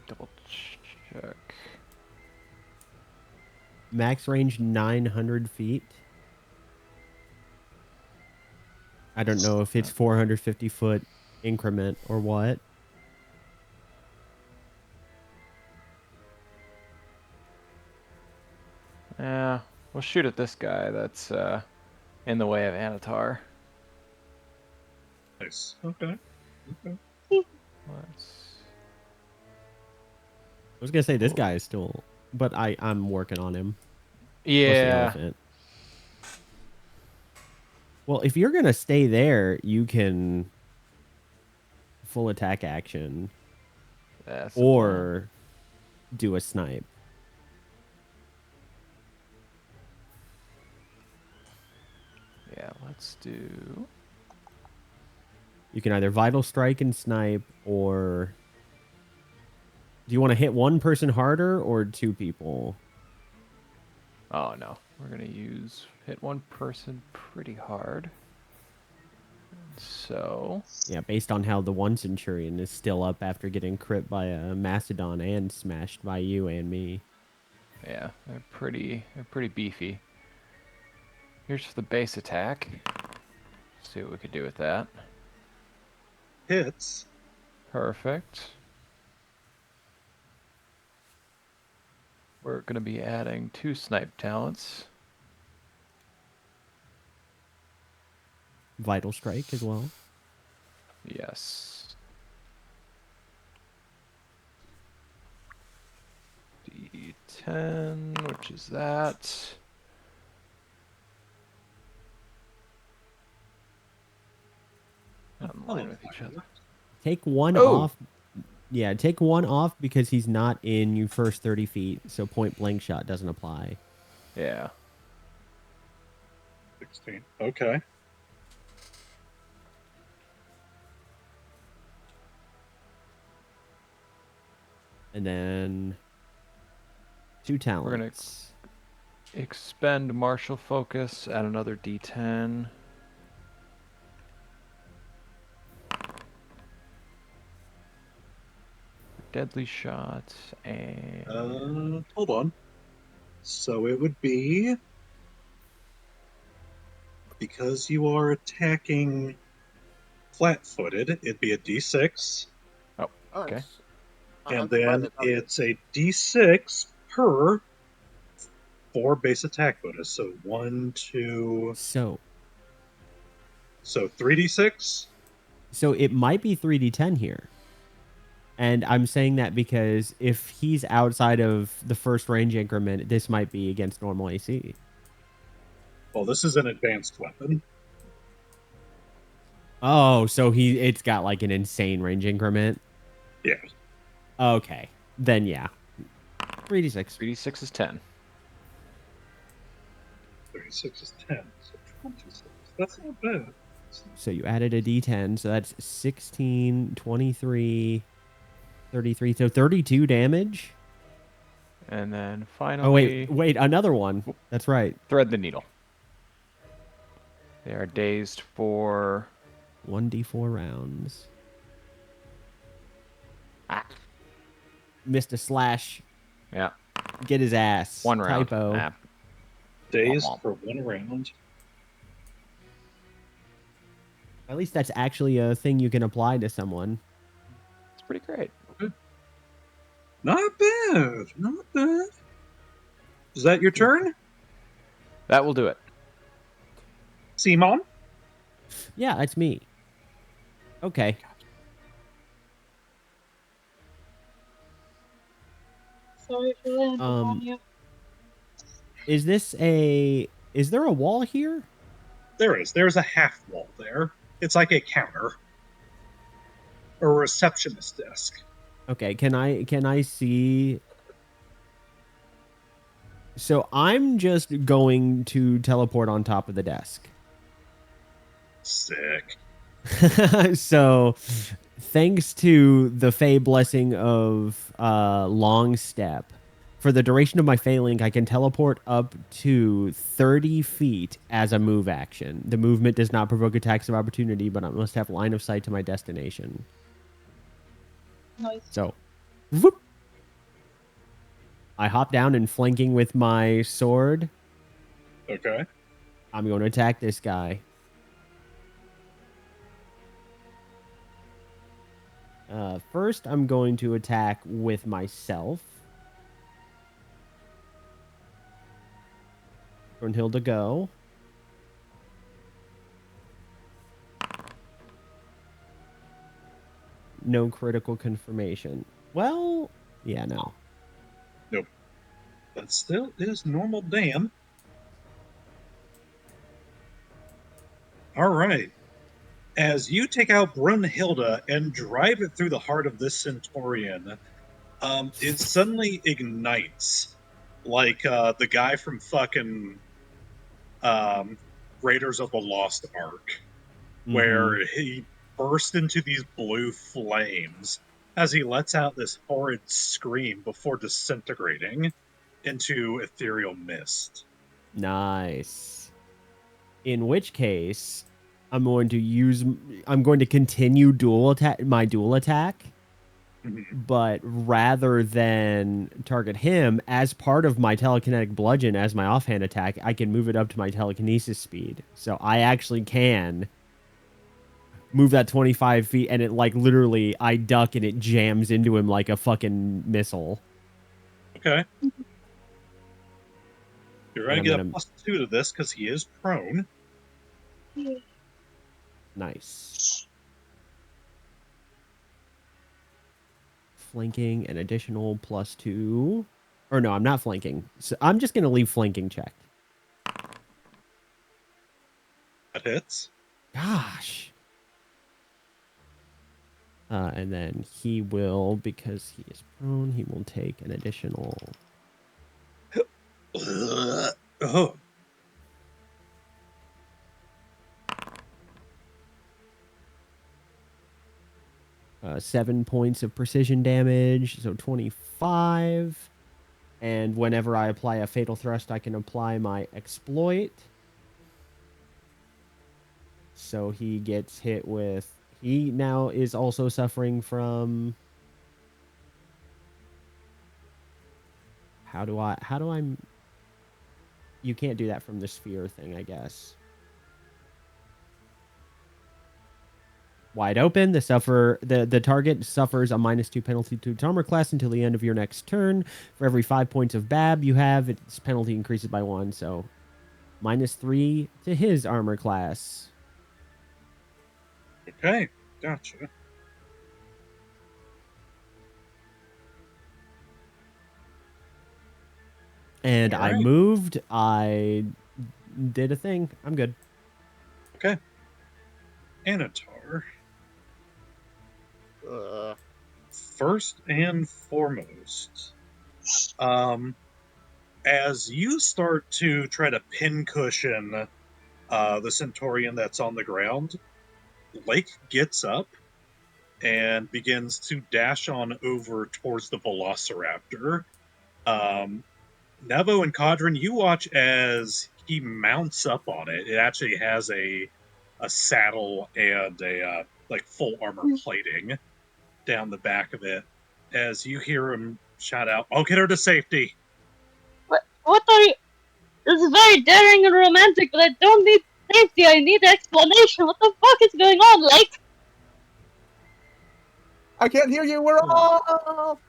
Double check. Max range 900 feet. I don't know if it's 450 foot increment or what. Yeah, we'll shoot at this guy that's in the way of Anatar. Nice. Okay. I was gonna say this guy is still, but I'm working on him. Yeah. Well, if you're gonna stay there, you can full attack action, or do a snipe. Yeah, let's do. You can either vital strike and snipe, or do you want to hit one person harder or two people? Oh no, we're gonna hit one person pretty hard. So yeah, based on how the one Centurion is still up after getting crit by a Mastodon and smashed by you and me. Yeah, they're pretty beefy. Here's the base attack. See what we could do with that. Hits. Perfect. We're going to be adding 2 snipe talents. Vital strike as well. Yes. D10, which is that. In line with each other. Take one off. Yeah, take one off because he's not in your first 30 feet, so point blank shot doesn't apply. Yeah. 16. Okay. And then 2 We're gonna talents. expend martial focus, add another D10. Deadly shots and Hold on. So it would be, because you are attacking flat-footed, it'd be a D6, Oh, okay. I'm and surprised then it's not- it's a D6 per 4 base attack bonus. So 1, 2, So 3d6. so it might be 3d10 here. And I'm saying that because if he's outside of the first range increment, this might be against normal AC. Well, this is an advanced weapon. Oh, so it's got like an insane range increment. Yeah. Okay. Then yeah. 3d6. 3d6 is 10. 36 is 10. So 26. That's not bad. So you added a d10, so that's 16, 23, 33. So 32 damage. And then finally, Oh wait, another one. That's right. thread the needle. They are dazed for 1d4 rounds. Ah. Missed a slash. Yeah, Get his ass. 1 round. Typo. Ah, Dazed Womp womp. for 1 round. At least that's actually a thing you can apply to someone. it's pretty great. Not bad. Not bad. Is that your turn, That will do it. Simon? Yeah, that's me. Okay. Sorry for landing on you. Is there a wall here? There is. There's a half wall there. It's like a counter. Or a receptionist desk. Okay, can I see? So I'm just going to teleport on top of the desk. Sick. So thanks to the Fey blessing of Long Step, for the duration of my Fey Link, I can teleport up to 30 feet as a move action. The movement does not provoke attacks of opportunity, but I must have line of sight to my destination. Nice. So, whoop. I hop down and flanking with my sword. Okay. I'm going to attack this guy. First, I'm going to attack with myself. Brunhilde to go. No critical confirmation. Well, yeah, no. Nope. But still is normal damn. Alright. As you take out Brunhilde and drive it through the heart of this Centaurian, it suddenly ignites. Like the guy from fucking Raiders of the Lost Ark, where he bursts into these blue flames as he lets out this horrid scream before disintegrating into ethereal mist. Nice. In which case, I'm going to continue my dual attack. But rather than target him, as part of my telekinetic bludgeon as my offhand attack, I can move it up to my telekinesis speed. So I actually can move that 25 feet, and it like literally I duck and it jams into him like a fucking missile. Okay. You're going And to I'm get a gonna- +2 to this because he is prone. Nice. Flanking an additional +2. Or no, I'm not flanking. So I'm just going to leave flanking checked. That hits. Gosh. And then he will, because he is prone, he will take an additional... Oh. Uh, 7 points of precision damage, so 25. And whenever I apply a fatal thrust, I can apply my exploit. So he gets hit with... He now is also suffering from... How do I... You can't do that from the sphere thing, I guess. Wide open. The target suffers a -2 penalty to its armor class until the end of your next turn. For every 5 points of BAB you have, its penalty increases by 1. So -3 to his armor class. Okay, gotcha. And All I right. moved. I did a thing. I'm good. Okay. Anatar. First and foremost, as you start to try to pincushion the Centaurian that's on the ground, Blake gets up and begins to dash on over towards the Velociraptor. Nevo and Kodhran, you watch as he mounts up on it. It actually has a saddle and a like full armor plating down the back of it. As you hear him shout out, "I'll get her to safety." What are you? This is very daring and romantic, but I don't need safety. I need explanation. What the fuck is going on, Lake? I can't hear you. We're all.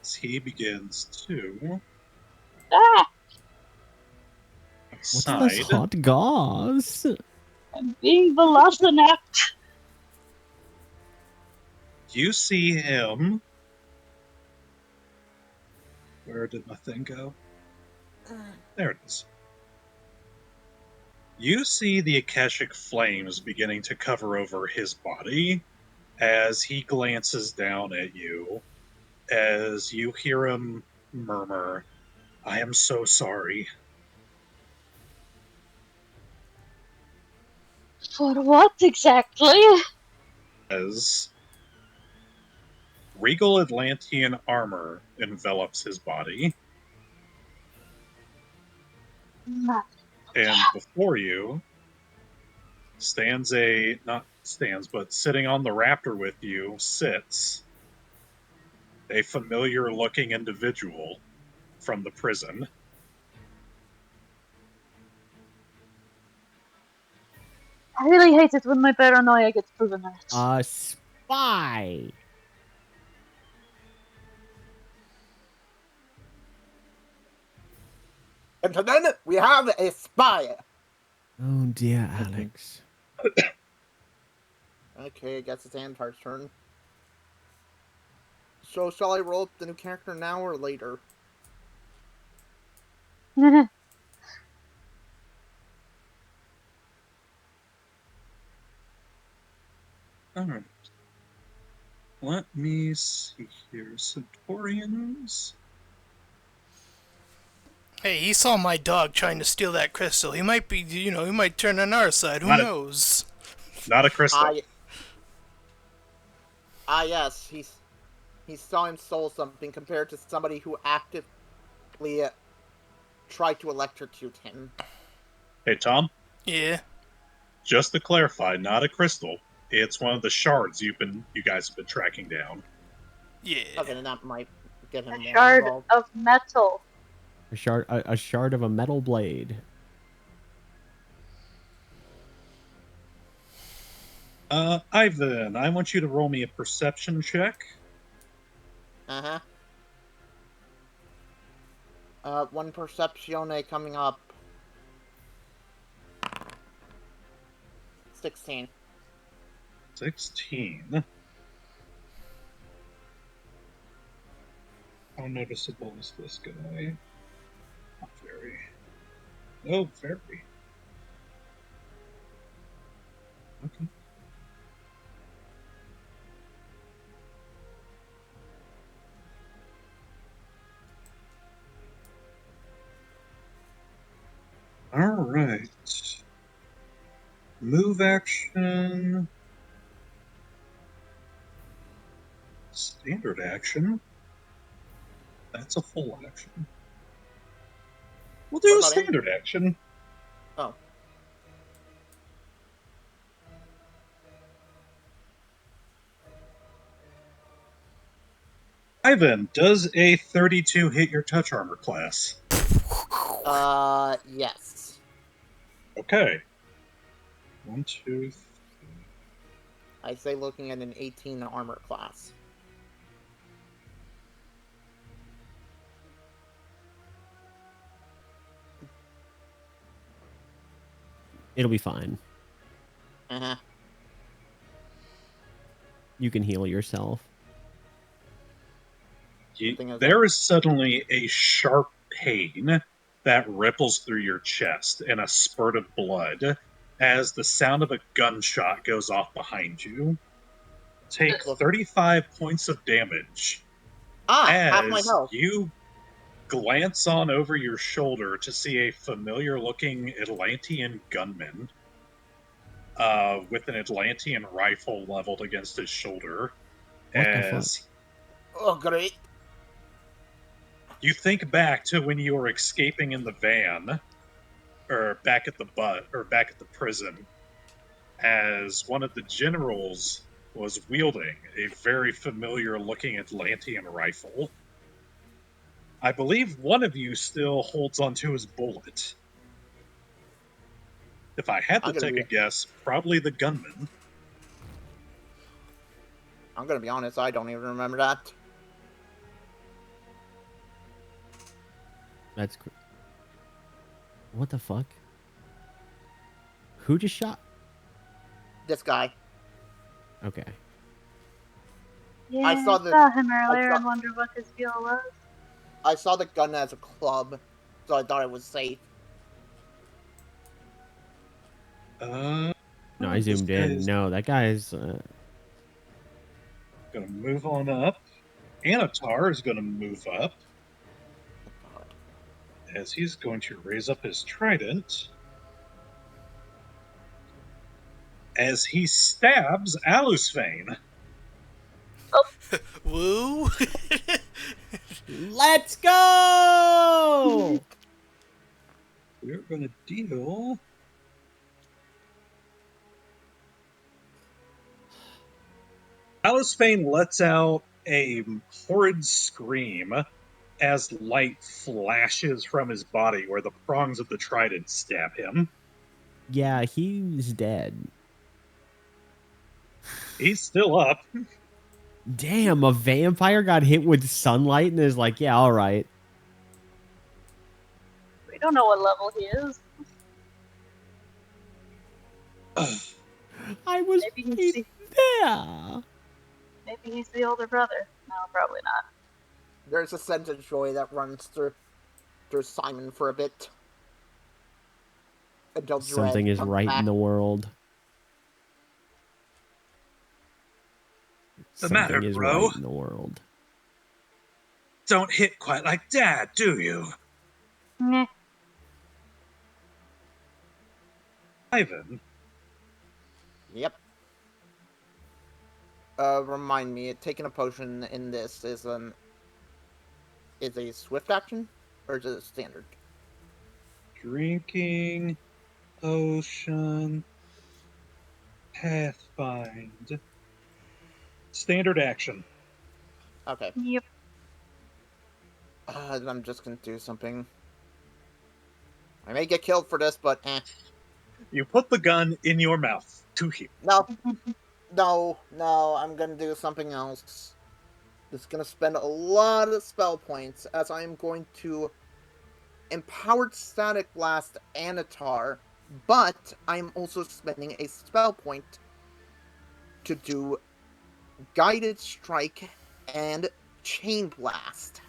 As he begins to Ah, What's side, this hot gauze? I'm being velocinapped. you see him. Where did my thing go? There it is. You see the Akashic flames beginning to cover over his body as he glances down at you, as you hear him murmur, "I am so sorry." For what exactly? As regal Atlantean armor envelops his body, and before you stands but sitting on the raptor with you sits a familiar looking individual from the prison. I really hate it when my paranoia gets proven right. A spy. And then we have a spy. Oh dear, Alex. Okay, I guess it's Antar's turn. So shall I roll up the new character now or later? Alright. Let me see here. Centaurians. Hey, he saw my dog trying to steal that crystal. He might be, he might turn on our side. Who knows? Not a crystal. Yes, he saw him stole something compared to somebody who actively tried to electrocute him. Hey, Tom. Yeah. Just to clarify, not a crystal. It's one of the shards you guys have been tracking down. Yeah. Okay, then that might get him A more shard involved. of metal. A shard of a metal blade. Ivan, I want you to roll me a perception check. Uh-huh. One Perceptione coming up. 16. 16. How noticeable is this guy? Not very. Oh, very. Okay. Alright. Move action. Standard action. That's a full action. We'll do a What about him? standard action. Oh. Ivan, does a 32 hit your touch armor class? Yes. Okay. 1, 2, 3. I say looking at an 18 armor class. It'll be fine. Uh-huh. You can heal yourself. There is suddenly a sharp pain that ripples through your chest and a spurt of blood as the sound of a gunshot goes off behind you. Take 35 points of damage half my as health. you glance on over your shoulder to see a familiar-looking Atlantean gunman with an Atlantean rifle leveled against his shoulder. What the fuck? Oh, great. You think back to when you were escaping in the van, or back at the prison, as one of the generals was wielding a very familiar-looking Atlantean rifle. I believe one of you still holds onto his bullet. If I had to take a guess, probably the gunman. I'm gonna be honest, I don't even remember that. That's what the fuck? Who just shot? This guy. Okay. Yeah, I saw him earlier and wondered what his deal was. I saw the gun as a club, so I thought it was safe. No, I zoomed in. No, that guy's gonna move on up. Anatar is gonna move up as he's going to raise up his trident as he stabs Alusfane. Oh. Woo! Let's go! We're gonna deal. Alusfane lets out a horrid scream as light flashes from his body where the prongs of the trident stab him. Yeah, he's dead. He's still up. Damn, a vampire got hit with sunlight and is like, yeah, all right. We don't know what level he is. I was maybe there. Maybe he's the older brother. No, probably not. There's a sense of joy that runs through Simon for a bit. Until something is right in the world. The matter, is bro? Right in the world. Don't hit quite like Dad, do you? Meh. Ivan. Yep. Remind me, taking a potion in this is a swift action, or is it a standard? Drinking potion Pathfind. Standard action. Okay. Yep. I'm just gonna do something. I may get killed for this, but You put the gun in your mouth to heal. No, I'm gonna do something else. Just gonna spend a lot of spell points as I am going to Empowered Static Blast Anatar, but I'm also spending a spell point to do Guided Strike and Chain Blast.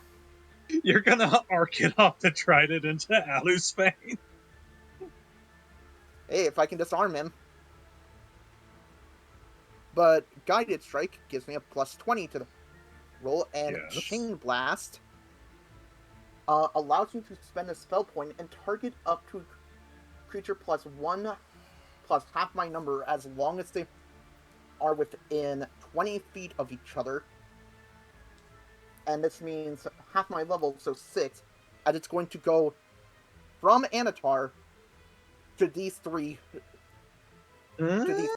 You're gonna arc it off the trident into Alusfane. Hey, if I can disarm him. But Guided Strike gives me a plus 20 to the roll, and yes. Chain Blast allows you to spend a spell point and target up to creature +1 plus half my number as long as they are within 20 feet of each other. and this means half my level, so 6, and it's going to go from Anatar to these three, and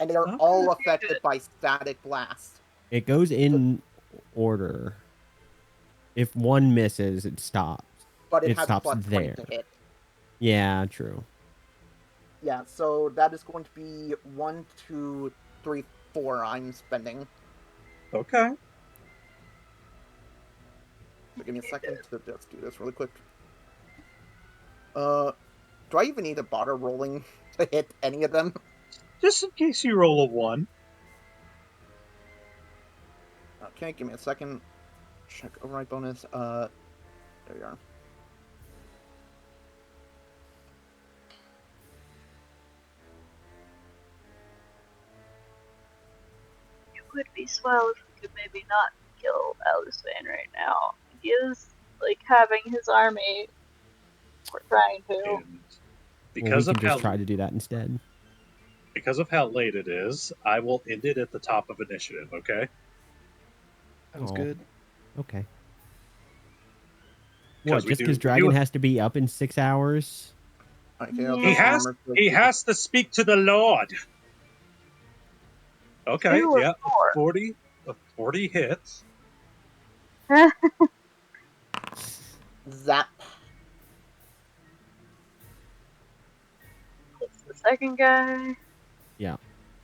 they are all affected by static blast. It goes in order. If one misses, it stops. But it has stops plus 20 there. to hit. Yeah, true. Yeah, so that is going to be 1, 2, 3, 4 I'm spending. Okay. So give me a second to just do this really quick. Do I even need to bother rolling to hit any of them? Just in case you roll a 1. Okay, give me a second. Check override bonus. There you are. It would be swell if we could maybe not kill Alisvane right now. He is, like, having his army. We're trying to. And We because can of just how try to do that instead. because of how late it is, I will end it at the top of initiative. Okay. Sounds Oh. good. Okay. 'Cause What, we just do- because we Dragon do- has to be up in 6 hours? Okay, I'll Yeah. just He has to speak to the Lord. Okay. 2 or Yeah. 4? 40 hits. Zap. It's the second guy. Yeah.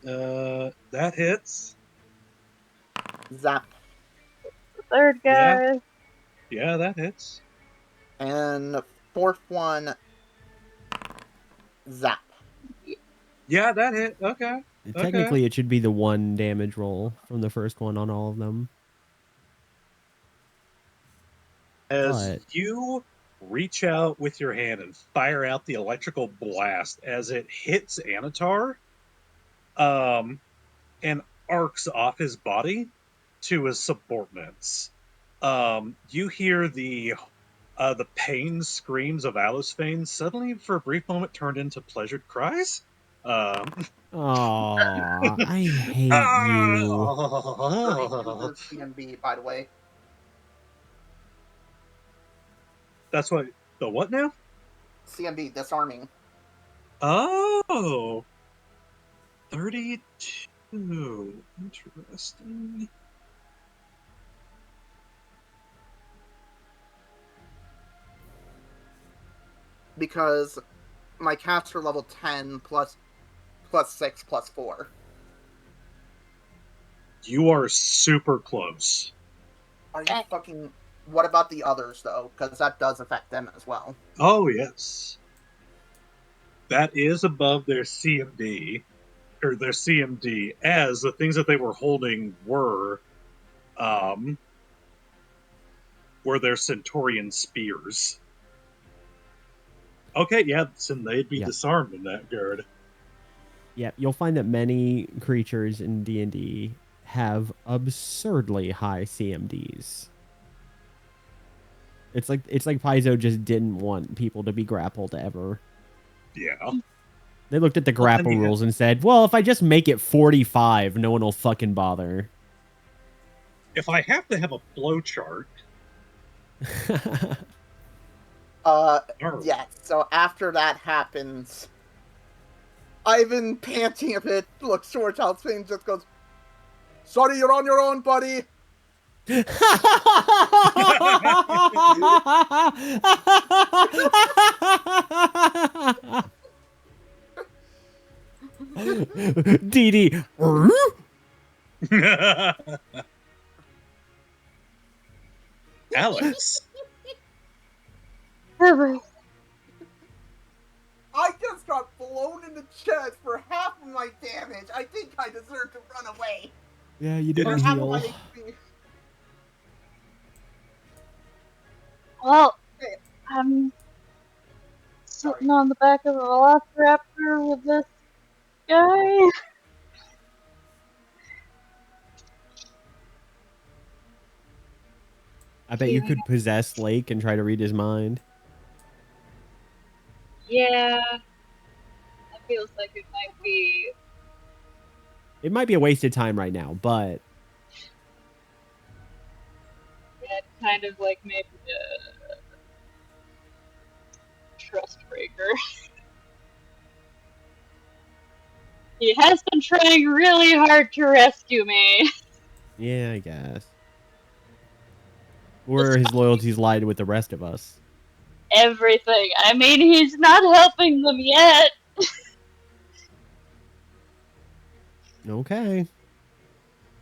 That hits. Zap. The third guy. Yeah, that hits. And fourth one. Zap. Yeah, that hit. Okay. Technically, it should be the 1 damage roll from the first one on all of them. As But you reach out with your hand and fire out the electrical blast as it hits Anatar, and arcs off his body to his subordinates. You hear the pain screams of Alisvane suddenly, for a brief moment, turned into pleasured cries. Aw, I hate you. CMB, by the way. That's what. The what now? CMB, disarming. Oh, 32. Interesting. Because my caster level 10 plus 6 plus 4. You are super close. Are you fucking... What about the others, though? Because that does affect them as well. Oh, yes. That is above their CMD, or their CMD, as the things that they were holding were their Centaurian spears. Okay, yeah, so they'd be disarmed in that guard. Yeah, you'll find that many creatures in D&D have absurdly high CMDs. It's like Paizo just didn't want people to be grappled ever. Yeah. They looked at the grapple rules and said, well, if I just make it 45, no one will fucking bother. If I have to have a flow chart... Yeah, so after that happens, Ivan, panting a bit, looks towards Alisvane and just goes, "Sorry, you're on your own, buddy." DD. Alex. I just got blown in the chest for half of my damage. I think I deserve to run away. Yeah, you didn't For half of heal. my HP. Well, I'm sitting on the back of a Velociraptor with this guy. I bet you could possess Lake and try to read his mind. Yeah, that feels like it might be. It might be a wasted time right now, but kind of like maybe a trust breaker. He has been trying really hard to rescue me. Yeah, I guess. Or his loyalties lied with the rest of us. Everything. I mean, he's not helping them yet. Okay.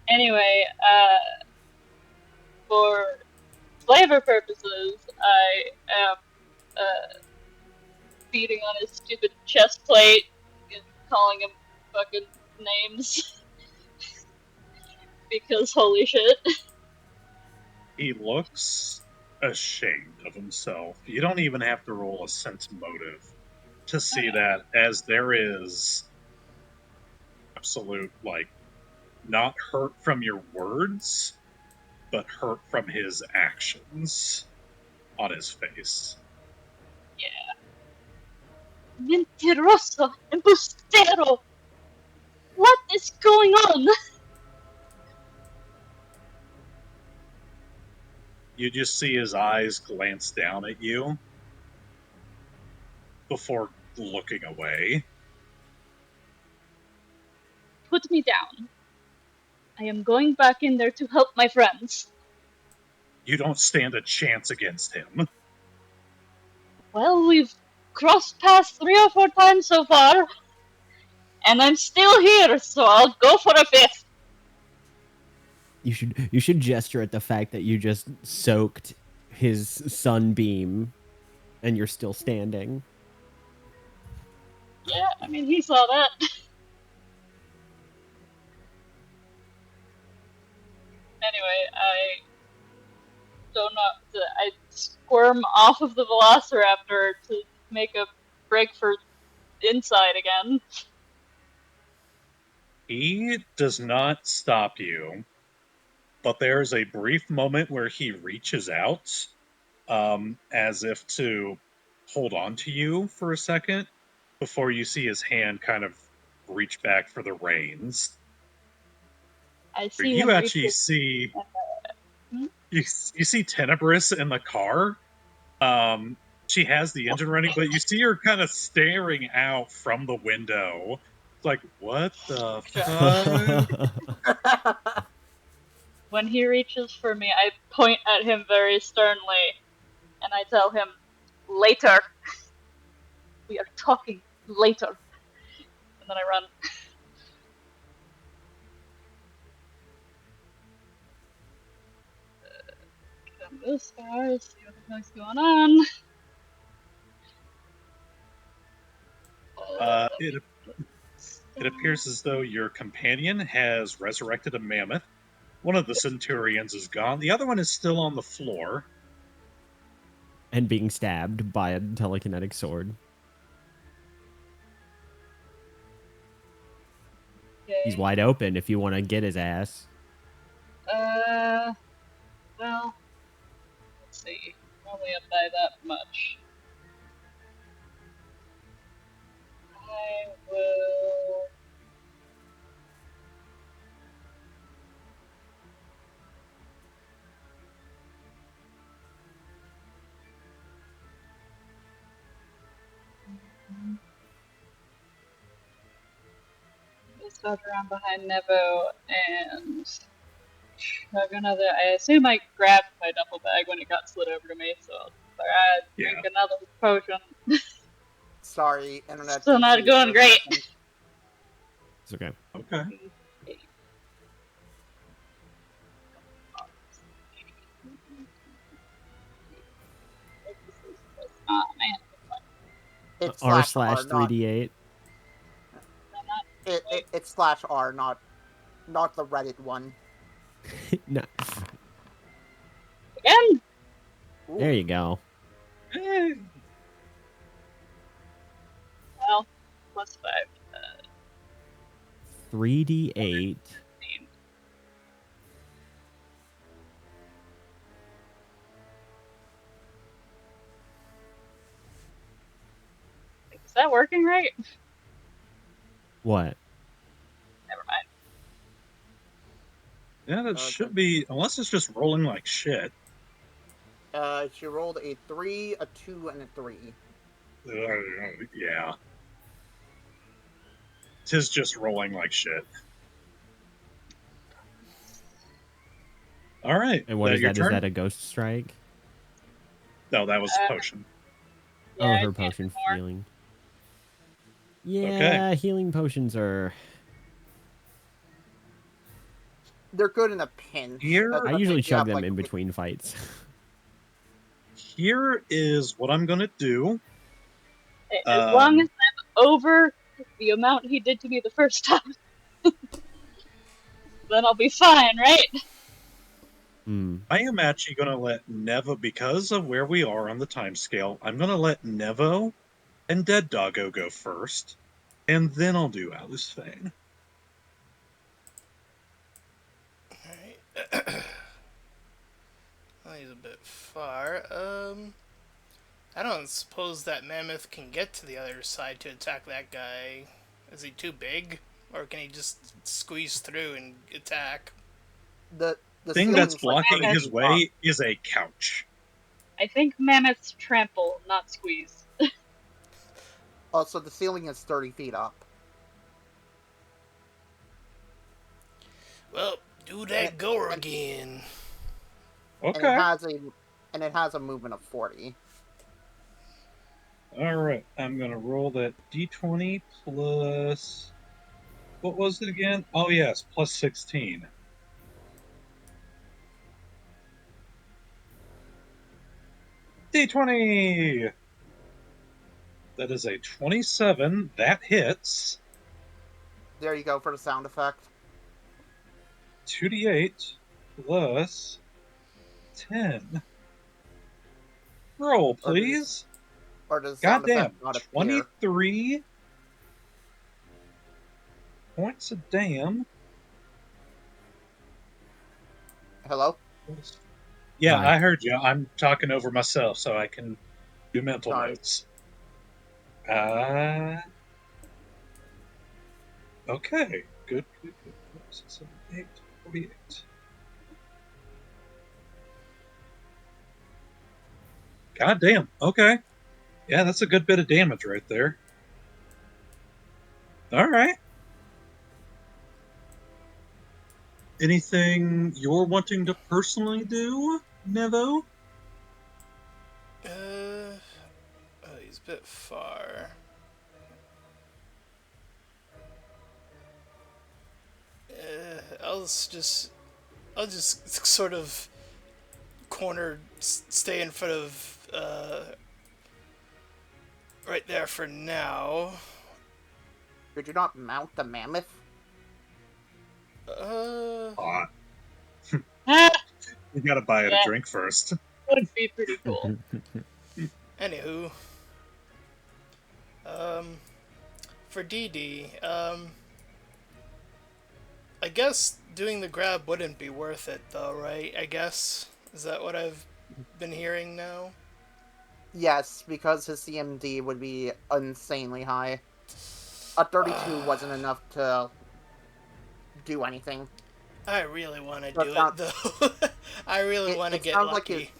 Anyway, for flavor purposes, I am beating on his stupid chest plate and calling him fucking names. Because holy shit. He looks ashamed of himself. You don't even have to roll a sense motive to see that, as there is absolute, like, not hurt from your words, but hurt from his actions on his face. Mentiroso, embustero. What is going on? You just see his eyes glance down at you before looking away. Put me down. I am going back in there to help my friends. You don't stand a chance against him. Well, we've crossed paths 3 or 4 times so far, and I'm still here, so I'll go for a 5th. You should gesture at the fact that you just soaked his sunbeam and you're still standing. Yeah, I mean, he saw that. Anyway, I don't know. I squirm off of the Velociraptor to make a break for inside again. He does not stop you, but there's a brief moment where he reaches out, as if to hold on to you for a second, before you see his hand kind of reach back for the reins. I see You him actually reach see Hmm? you see Tenebris in the car. She has the engine running, but you see her kind of staring out from the window. It's like, what the fuck? When he reaches for me, I point at him very sternly, and I tell him, later. We are talking later. And then I run. Come this far, see what the fuck's going on. It appears as though your companion has resurrected a mammoth. One of the centurions is gone. The other one is still on the floor. And being stabbed by a telekinetic sword. Okay. He's wide open if you want to get his ass. Well, let's see. Only up by that much. I will... Just dodge around behind Nevo and chug another. I assume I grabbed my duffel bag when it got slid over to me, so I'll drink another potion. Sorry, internet. Still not going great. It's okay. Okay. Oh man. It's R slash slash 3d8. It's slash R, not the Reddit one. No. Again? There you go. Well, plus 5. 3d8. Is that working right? What? Never mind. Yeah, that should be, unless it's just rolling like shit. She rolled a 3, a 2, and a 3. Yeah. Tis just rolling like shit. All right. And what is your that? Is turn? that a ghost strike? No, that was a potion. Yeah, Oh, I her can't potion do more. healing. Yeah, healing potions are. They're good in a pinch. Here- I especially usually if you have, chug them like, in between fights. Here is what I'm going to do. As long as I'm over the amount he did to me the first time, then I'll be fine, right? I am actually going to let Nevo, because of where we are on the time scale, I'm going to let Nevo and Dead Doggo go first, and then I'll do Alice Fane. Alright. Well, he's a bit far. I don't suppose that mammoth can get to the other side to attack that guy. Is he too big? Or can he just squeeze through and attack? The thing that's ceiling's, like, blocking 30 his feet way is a couch. I think mammoths trample, not squeeze. up. Also, the ceiling is 30 feet up. Well, do that go again. Okay. And it has a movement of 40. All right. I'm going to roll that d20 plus... What was it again? Oh, yes, plus 16. D20! That is a 27. That hits. There you go for the sound effect. 2d8 plus 10. Roll, please. Or does the sound Goddamn. effect not appear? 23 points of damn. Hello? Yeah, Hi. I heard you. I'm talking over myself so I can do mental Sorry. notes. Okay. Good. 6, 7, 8, 48. God damn. Okay. Yeah, that's a good bit of damage right there. All right. Anything you're wanting to personally do, Nevo? Oh, he's a bit far. I'll just sort of stay in front of, right there for now. Could you not mount the mammoth? Hot. Ah, You gotta buy it Yeah. a drink first. would be pretty cool. Anywho, for DD, I guess doing the grab wouldn't be worth it though, right? I guess. Is that what I've been hearing now? Yes, because his CMD would be insanely high. A 32 wasn't enough to do anything. I really want to But do that- it though. I really want to it get sounds like lucky.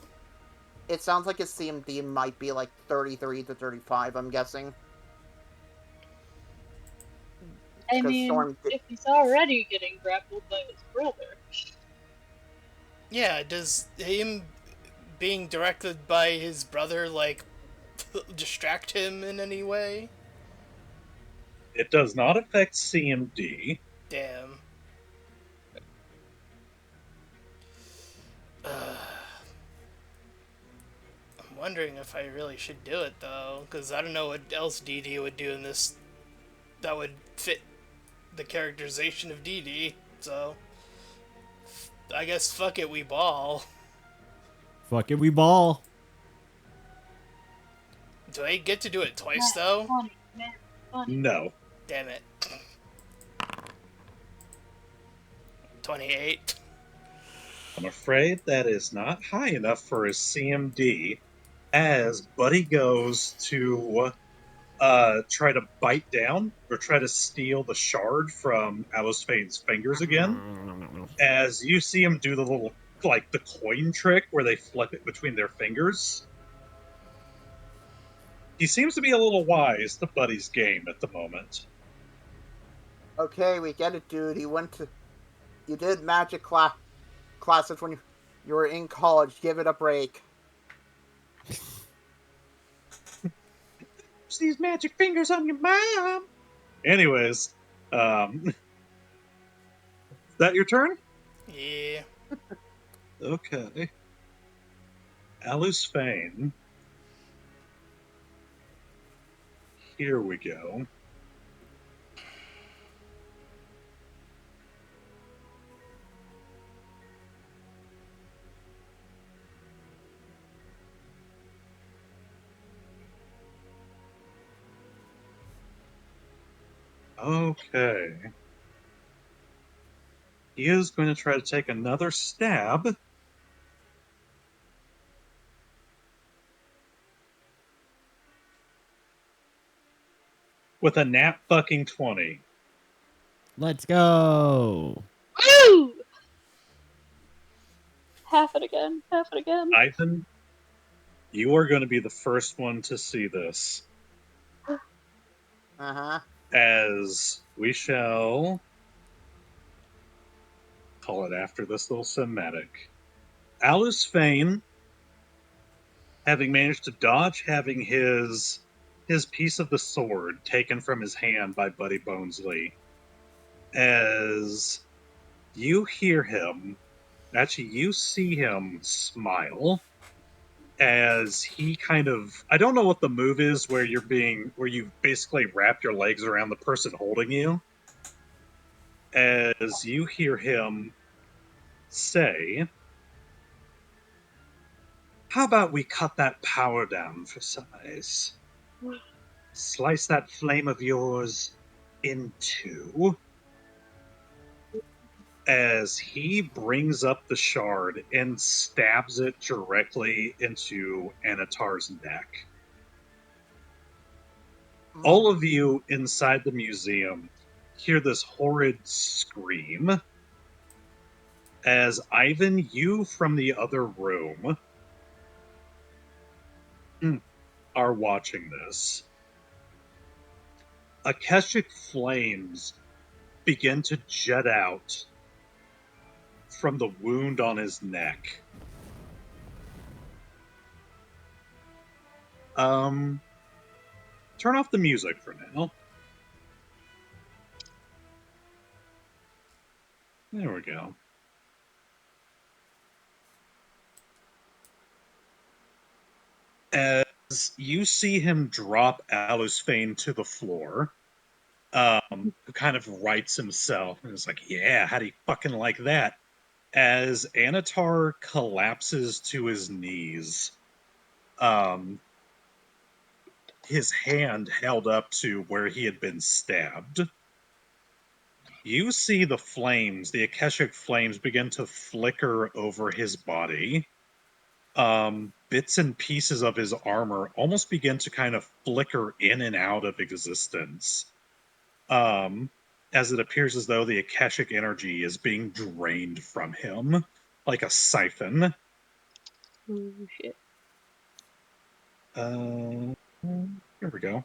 It sounds like his CMD might be like 33 to 35, I'm guessing. I 'Cause mean, Storm- if he's already getting grappled by his brother. Yeah, does him being directed by his brother, like, distract him in any way? It does not affect CMD. Damn. I'm wondering if I really should do it, though, because I don't know what else DD would do in this that would fit the characterization of DD, so... I guess fuck it, we ball. Fuck it, we ball. Do I get to do it twice, though? Funny, man, funny. No. Damn it. 28. I'm afraid that is not high enough for his CMD, as Buddy goes to try to bite down or try to steal the shard from Alice Fane's fingers again. As you see him do the little like the coin trick where they flip it between their fingers. He seems to be a little wise to Buddy's game at the moment. Okay, we get it, dude. You did magic classes when you were in college. Give it a break. These magic fingers on your mom. Anyways, is that your turn? Yeah. Okay. Alus Fane. Here we go. Okay. He is going to try to take another stab. With a nat fucking 20. Let's go. Woo! Half it again. Half it again. Ivan, you are going to be the first one to see this. Uh-huh. As we shall call it after this little cinematic. Alus Fane, having managed to dodge having his piece of the sword taken from his hand by Buddy Bonesley, as you hear him, actually you see him smile as he kind of, I don't know what the move is where you basically wrap your legs around the person holding you, as you hear him say, how about we cut that power down for size? Slice that flame of yours in two. As he brings up the shard and stabs it directly into Anatar's neck. All of you inside the museum hear this horrid scream as Ivan, you from the other room, are watching this. Akashic flames begin to jet out from the wound on his neck. Turn off the music for now. There we go. As you see him drop Alus Fane to the floor, who kind of rights himself and is like, yeah, how do you fucking like that? As Anatar collapses to his knees, his hand held up to where he had been stabbed. You see the flames, the Akashic flames, begin to flicker over his body. Bits and pieces of his armor almost begin to kind of flicker in and out of existence. As it appears as though the Akashic energy is being drained from him like a siphon. Oh, shit. Here we go.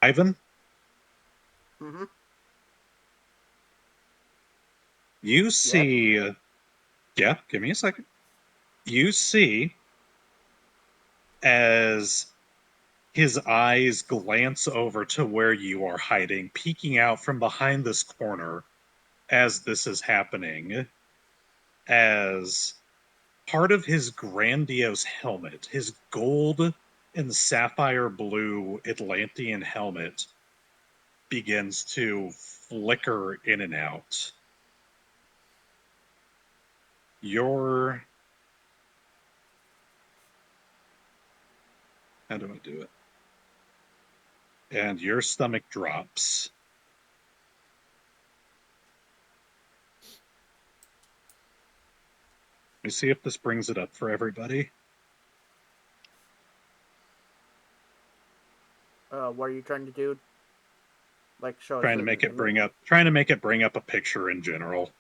Ivan? Mm-hmm. You see... Yeah, give me a second. You see, as his eyes glance over to where you are hiding, peeking out from behind this corner as this is happening, as part of his grandiose helmet, his gold and sapphire blue Atlantean helmet, begins to flicker in and out. How do I do it? And your stomach drops. Let me see if this brings it up for everybody. What are you trying to do? Like show Trying to make it bring up a picture in general.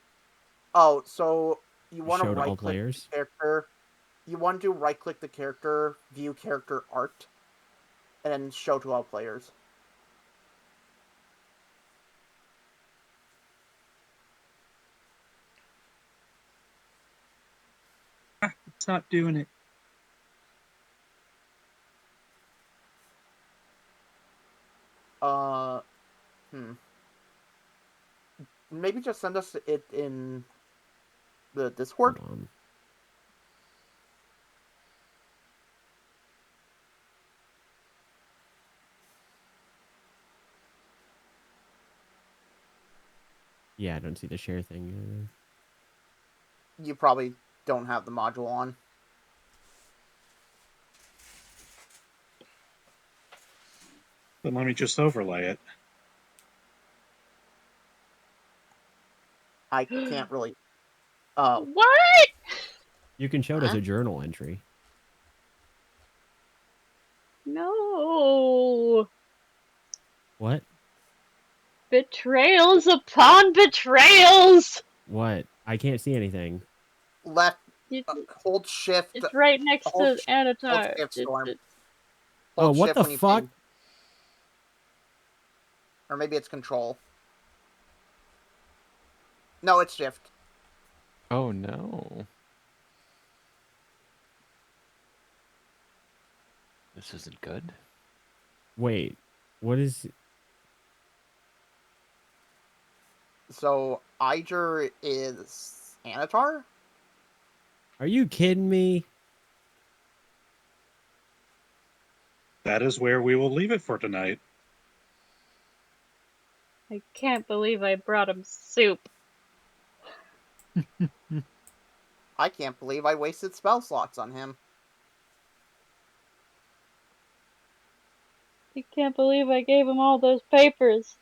Oh, so you want to Show to all right click the players. character. You want to right click the character, view character art, and then show to all players. It's not doing it. Maybe just send us it in the Discord. Hold on. Yeah, I don't see the share thing. You probably don't have the module on. Then let me just overlay it. I can't really. What? You can show it as Huh? a journal entry. No. What? Betrayals upon betrayals. What? I can't see anything. Left. You- Hold shift. It's right next Hold to hold Anatar. shift, Storm. Oh, Hold what shift the when you fuck? ping. Or maybe it's control. No, it's shift. Oh no. This isn't good. Wait, what is? So Iger is Anatar? Are you kidding me? That is where we will leave it for tonight. I can't believe I brought him soup. I can't believe I wasted spell slots on him. I can't believe I gave him all those papers.